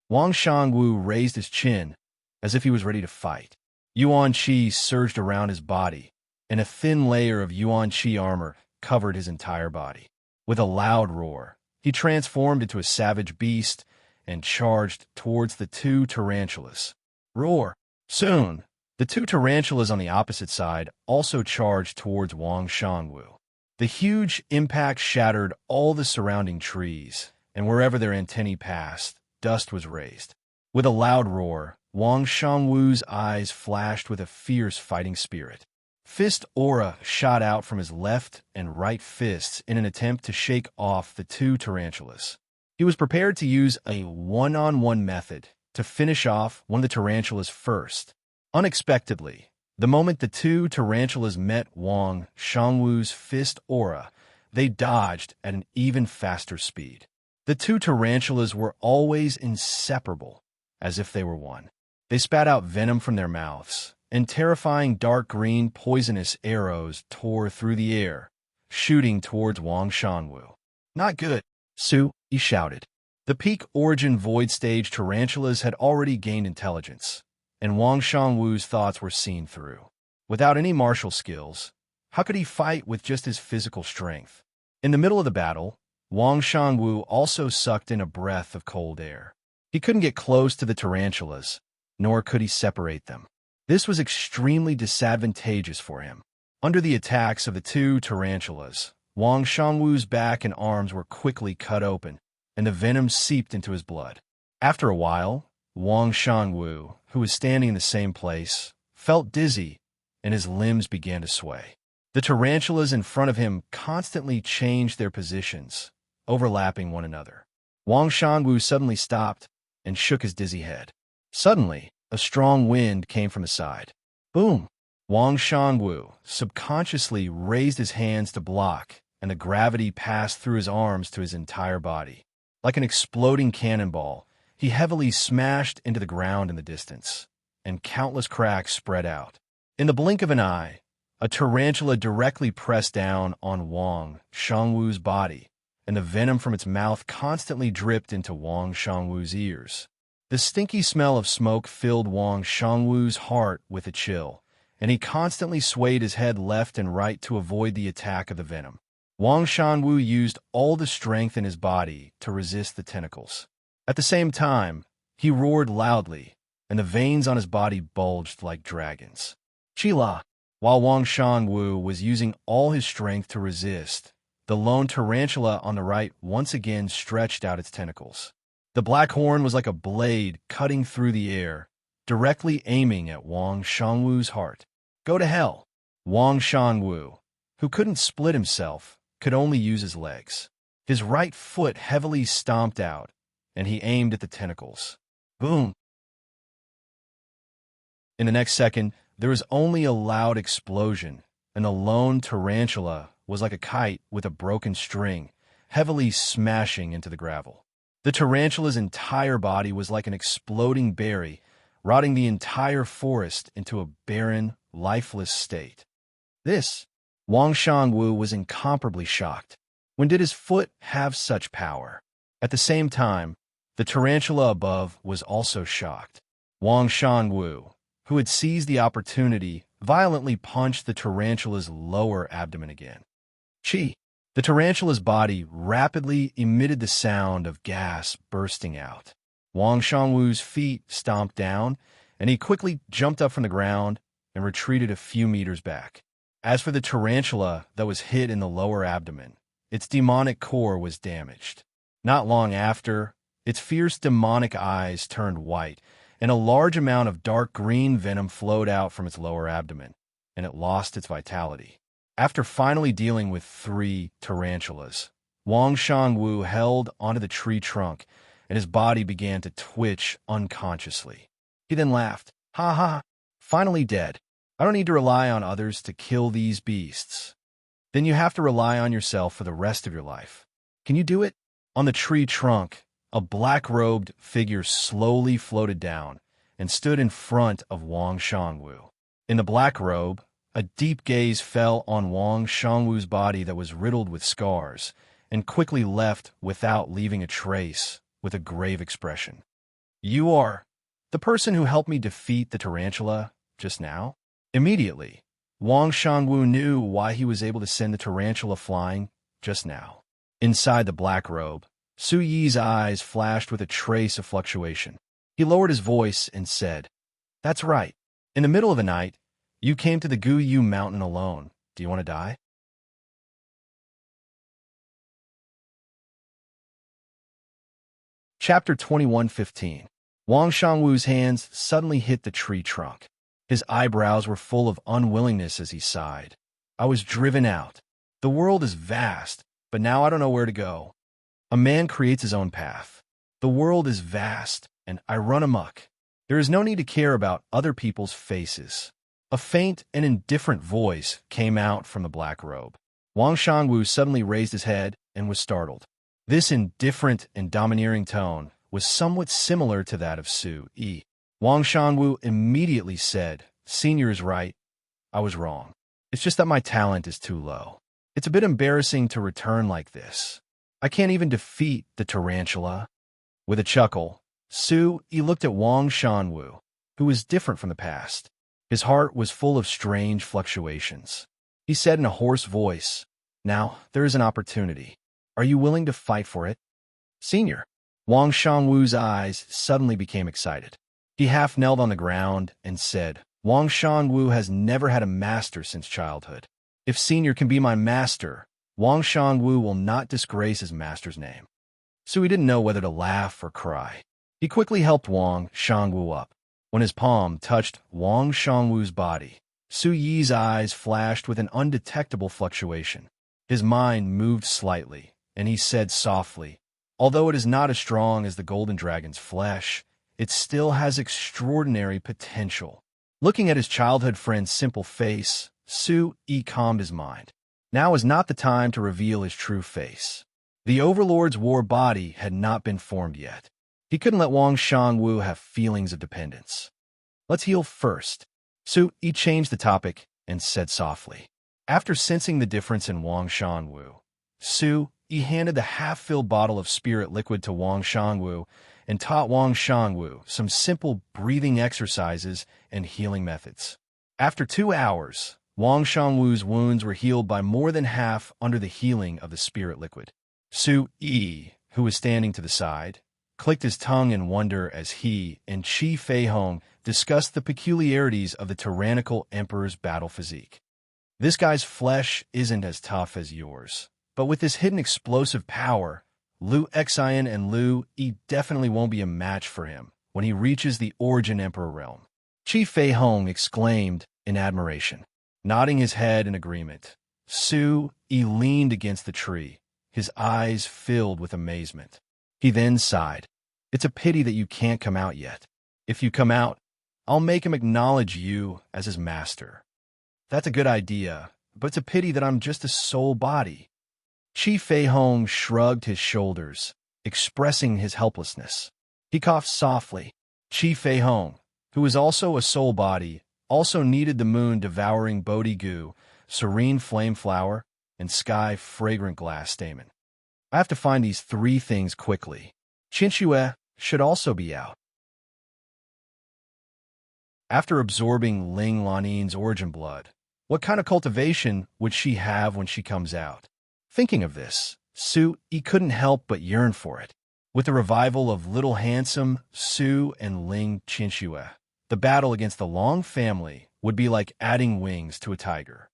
Wang Shangwu raised his chin as if he was ready to fight. Yuan Qi surged around his body, and a thin layer of Yuan Qi armor covered his entire body. With a loud roar, he transformed into a savage beast and charged towards the two tarantulas. Roar! Soon, the two tarantulas on the opposite side also charged towards Wang Shangwu. The huge impact shattered all the surrounding trees, and wherever their antennae passed, dust was raised. With a loud roar, Wang Shangwu's eyes flashed with a fierce fighting spirit. Fist aura shot out from his left and right fists in an attempt to shake off the two tarantulas. He was prepared to use a one-on-one method to finish off one of the tarantulas first. Unexpectedly, the moment the two tarantulas met Wang Shangwu's fist aura, they dodged at an even faster speed. The two tarantulas were always inseparable, as if they were one. They spat out venom from their mouths, and terrifying dark green poisonous arrows tore through the air, shooting towards Wang Shangwu. "Not good," Su-yi shouted. The peak origin void stage tarantulas had already gained intelligence, and Wang Shangwu's thoughts were seen through. Without any martial skills, how could he fight with just his physical strength? In the middle of the battle, Wang Shangwu also sucked in a breath of cold air. He couldn't get close to the tarantulas, nor could he separate them. This was extremely disadvantageous for him. Under the attacks of the two tarantulas, Wang Shangwu's back and arms were quickly cut open, and the venom seeped into his blood. After a while, Wang Shangwu, who was standing in the same place, felt dizzy, and his limbs began to sway. The tarantulas in front of him constantly changed their positions, overlapping one another. Wang Shangwu suddenly stopped and shook his dizzy head. Suddenly, a strong wind came from his side. Boom! Wang Shangwu subconsciously raised his hands to block, and the gravity passed through his arms to his entire body. Like an exploding cannonball, he heavily smashed into the ground in the distance, and countless cracks spread out. In the blink of an eye, a tarantula directly pressed down on Wang Shangwu's body, and the venom from its mouth constantly dripped into Wang Shangwu's ears. The stinky smell of smoke filled Wang Shangwu's heart with a chill, and he constantly swayed his head left and right to avoid the attack of the venom. Wang Shangwu used all the strength in his body to resist the tentacles. At the same time, he roared loudly, and the veins on his body bulged like dragons. Chila! While Wang Shangwu was using all his strength to resist, the lone tarantula on the right once again stretched out its tentacles. The black horn was like a blade cutting through the air, directly aiming at Wang Shangwu's heart. Go to hell! Wang Shangwu, who couldn't split himself, could only use his legs. His right foot heavily stomped out, and he aimed at the tentacles. Boom! In the next second, there was only a loud explosion, and the lone tarantula was like a kite with a broken string, heavily smashing into the gravel. The tarantula's entire body was like an exploding berry, rotting the entire forest into a barren, lifeless state. Wang Shangwu was incomparably shocked. When did his foot have such power? At the same time, the tarantula above was also shocked. Wang Shangwu, who had seized the opportunity, violently punched the tarantula's lower abdomen again. Chi! The tarantula's body rapidly emitted the sound of gas bursting out. Wang Shangwu's feet stomped down, and he quickly jumped up from the ground and retreated a few meters back. As for the tarantula that was hit in the lower abdomen, its demonic core was damaged. Not long after, its fierce demonic eyes turned white, and a large amount of dark green venom flowed out from its lower abdomen, and it lost its vitality. After finally dealing with 3 tarantulas, Wang Shangwu held onto the tree trunk, and his body began to twitch unconsciously. He then laughed. Ha ha, finally dead. I don't need to rely on others to kill these beasts. Then you have to rely on yourself for the rest of your life. Can you do it? On the tree trunk, a black-robed figure slowly floated down and stood in front of Wang Shangwu. In the black robe, a deep gaze fell on Wang Shangwu's body that was riddled with scars, and quickly left without leaving a trace, with a grave expression. You are the person who helped me defeat the tarantula just now? Immediately, Wang Shangwu knew why he was able to send the tarantula flying just now. Inside the black robe, Su Yi's eyes flashed with a trace of fluctuation. He lowered his voice and said, "That's right. In the middle of the night, you came to the Guyu mountain alone. Do you want to die?" Chapter 21:15. Wang Shangwu's hands suddenly hit the tree trunk. His eyebrows were full of unwillingness as he sighed. I was driven out. The world is vast, but now I don't know where to go. A man creates his own path. The world is vast, and I run amok. There is no need to care about other people's faces. A faint and indifferent voice came out from the black robe. Wang Shangwu suddenly raised his head and was startled. This indifferent and domineering tone was somewhat similar to that of Su Yi. Wang Shangwu immediately said, "Senior is right. I was wrong. It's just that my talent is too low. It's a bit embarrassing to return like this. I can't even defeat the tarantula." With a chuckle, Su Yi looked at Wang Shangwu, who was different from the past. His heart was full of strange fluctuations. He said in a hoarse voice, "Now, there is an opportunity. Are you willing to fight for it?" "Senior." Wang Shangwu's eyes suddenly became excited. He half knelt on the ground and said, "Wang Shangwu has never had a master since childhood. If Senior can be my master, Wang Shangwu will not disgrace his master's name." So he didn't know whether to laugh or cry. He quickly helped Wang Shangwu up. When his palm touched Wang Shangwu's body, Su Yi's eyes flashed with an undetectable fluctuation. His mind moved slightly, and he said softly, "Although it is not as strong as the golden dragon's flesh, it still has extraordinary potential." Looking at his childhood friend's simple face, Su Yi calmed his mind. Now is not the time to reveal his true face. The Overlord's war body had not been formed yet. He couldn't let Wang Shangwu have feelings of dependence. "Let's heal first." Su Yi changed the topic and said softly. After sensing the difference in Wang Shangwu, Su Yi handed the half-filled bottle of spirit liquid to Wang Shangwu and taught Wang Shangwu some simple breathing exercises and healing methods. After 2 hours, Wang Shangwu's wounds were healed by more than half under the healing of the spirit liquid. Su Yi, who was standing to the side, clicked his tongue in wonder as he and Qi Feihong discussed the peculiarities of the tyrannical emperor's battle physique. "This guy's flesh isn't as tough as yours, but with this hidden explosive power, Liu Xian and Liu Yi definitely won't be a match for him when he reaches the Origin Emperor realm." Qi Feihong exclaimed in admiration. Nodding his head in agreement, Su Yi leaned against the tree, his eyes filled with amazement. He then sighed. "It's a pity that you can't come out yet. If you come out, I'll make him acknowledge you as his master." "That's a good idea, but it's a pity that I'm just a soul body." Qi Feihong shrugged his shoulders, expressing his helplessness. He coughed softly. Qi Feihong, who was also a soul body, also needed the moon-devouring Bodhi goo, serene flame flower, and sky-fragrant glass stamen. I have to find these 3 things quickly. Qinxue should also be out. After absorbing Ling Lanin's origin blood, what kind of cultivation would she have when she comes out? Thinking of this, Su Yi couldn't help but yearn for it. With the revival of Little Handsome, Su and Ling Qinxue, The battle against the Long family would be like adding wings to a tiger.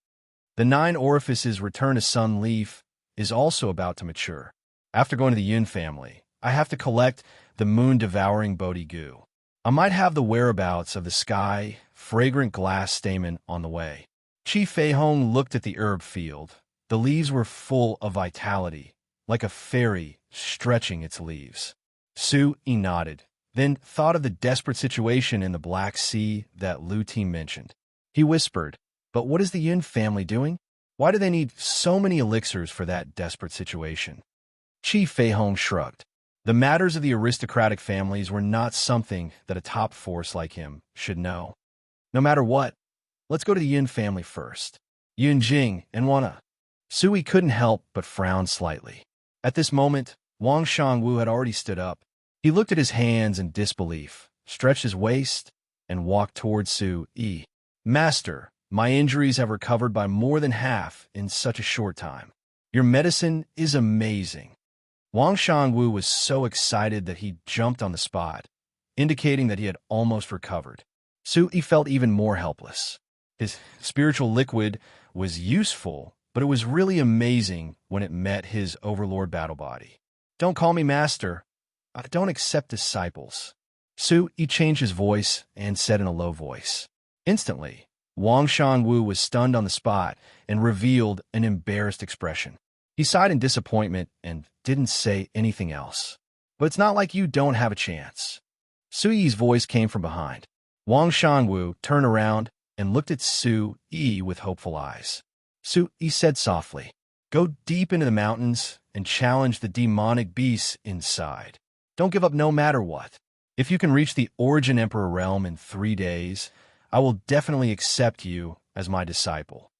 The 9 orifices return to Sun Leaf is also about to mature. After going to the Yun family, I have to collect the moon-devouring Bodhi goo. I might have the whereabouts of the sky, fragrant glass stamen on the way. Chi Feihong looked at the herb field. The leaves were full of vitality, like a fairy stretching its leaves. Su Yi nodded, then thought of the desperate situation in the Black Sea that Lu Ti mentioned. He whispered, "But what is the Yun family doing? Why do they need so many elixirs for that desperate situation?" Chi Feihong shrugged. The matters of the aristocratic families were not something that a top force like him should know. No matter what, let's go to the Yun family first. Yun Jing and Wana. Sui couldn't help but frown slightly. At this moment, Wang Shangwu had already stood up. He looked at his hands in disbelief, stretched his waist, and walked towards Su Yi. "Master, my injuries have recovered by more than half in such a short time. Your medicine is amazing." Wang Shangwu was so excited that he jumped on the spot, indicating that he had almost recovered. Su Yi felt even more helpless. His spiritual liquid was useful, but it was really amazing when it met his overlord battle body. "Don't call me master. I don't accept disciples." Su Yi changed his voice and said in a low voice. Instantly, Wang Shangwu was stunned on the spot and revealed an embarrassed expression. He sighed in disappointment and didn't say anything else. "But it's not like you don't have a chance." Su Yi's voice came from behind. Wang Shangwu turned around and looked at Su Yi with hopeful eyes. Su Yi said softly, "Go deep into the mountains and challenge the demonic beasts inside. Don't give up no matter what. If you can reach the Origin Emperor realm in 3 days, I will definitely accept you as my disciple."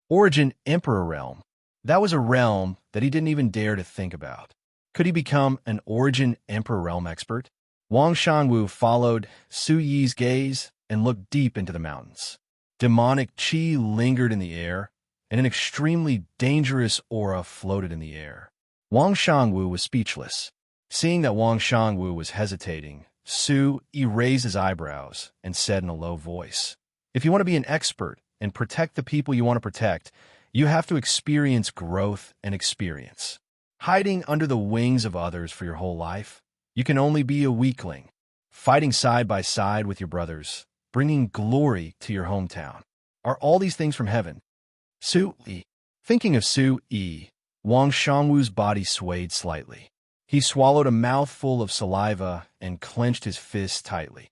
Origin Emperor realm. That was a realm that he didn't even dare to think about. Could he become an Origin Emperor realm expert? Wang Shangwu followed Su Yi's gaze and looked deep into the mountains. Demonic qi lingered in the air, and an extremely dangerous aura floated in the air. Wang Shangwu was speechless. Seeing that Wang Shangwu was hesitating, Su Yi raised his eyebrows and said in a low voice, "If you want to be an expert and protect the people you want to protect, you have to experience growth and experience. Hiding under the wings of others for your whole life, you can only be a weakling. Fighting side by side with your brothers, bringing glory to your hometown. Are all these things from heaven?" Su Yi. Thinking of Su Yi, Wang Shangwu's body swayed slightly. He swallowed a mouthful of saliva and clenched his fists tightly.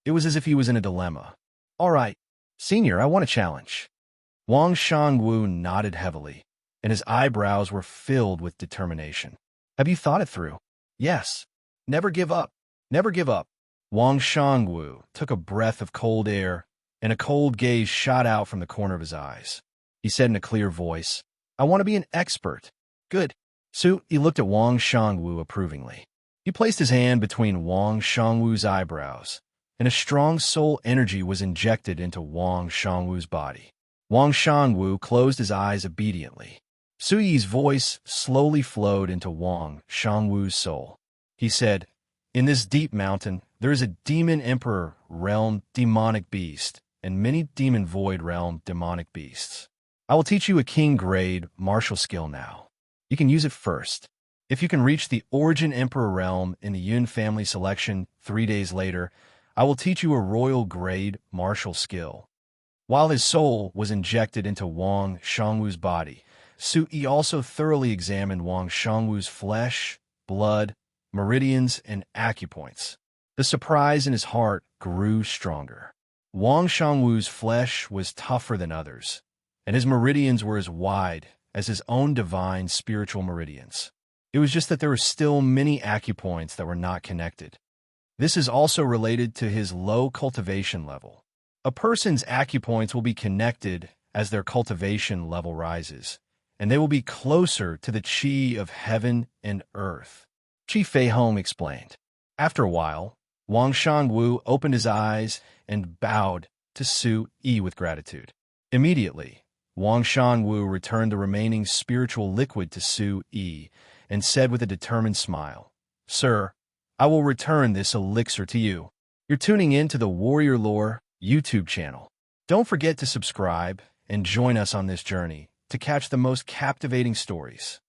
It was as if he was in a dilemma. "All right, Senior, I want a challenge." Wang Shangwu nodded heavily, and his eyebrows were filled with determination. "Have you thought it through?" "Yes. Never give up. Never give up." Wang Shangwu took a breath of cold air, and a cold gaze shot out from the corner of his eyes. He said in a clear voice, "I want to be an expert." "Good." Su Yi looked at Wang Shangwu approvingly. He placed his hand between Wang Shangwu's eyebrows, and a strong soul energy was injected into Wang Shangwu's body. Wang Shangwu closed his eyes obediently. Su Yi's voice slowly flowed into Wang Shangwu's soul. He said, "In this deep mountain, there is a demon emperor realm demonic beast, and many demon void realm demonic beasts. I will teach you a king grade martial skill now. You can use it first. If you can reach the Origin Emperor realm in the Yun family selection 3 days later, I will teach you a royal grade martial skill." While his soul was injected into Wang Shangwu's body, Su Yi also thoroughly examined Wang Shangwu's flesh, blood, meridians, and acupoints. The surprise in his heart grew stronger. Wang Shangwu's flesh was tougher than others, and his meridians were as wide as his own divine spiritual meridians. It was just that there were still many acupoints that were not connected. This is also related to his low cultivation level. A person's acupoints will be connected as their cultivation level rises, and they will be closer to the qi of heaven and earth. Chi Feihong explained. After a while, Wang Shangwu opened his eyes and bowed to Su Yi with gratitude. Immediately, Wang Shangwu returned the remaining spiritual liquid to Su Yi and said with a determined smile, "Sir, I will return this elixir to you. You're tuning in to the Warrior Lore YouTube channel. Don't forget to subscribe and join us on this journey to catch the most captivating stories.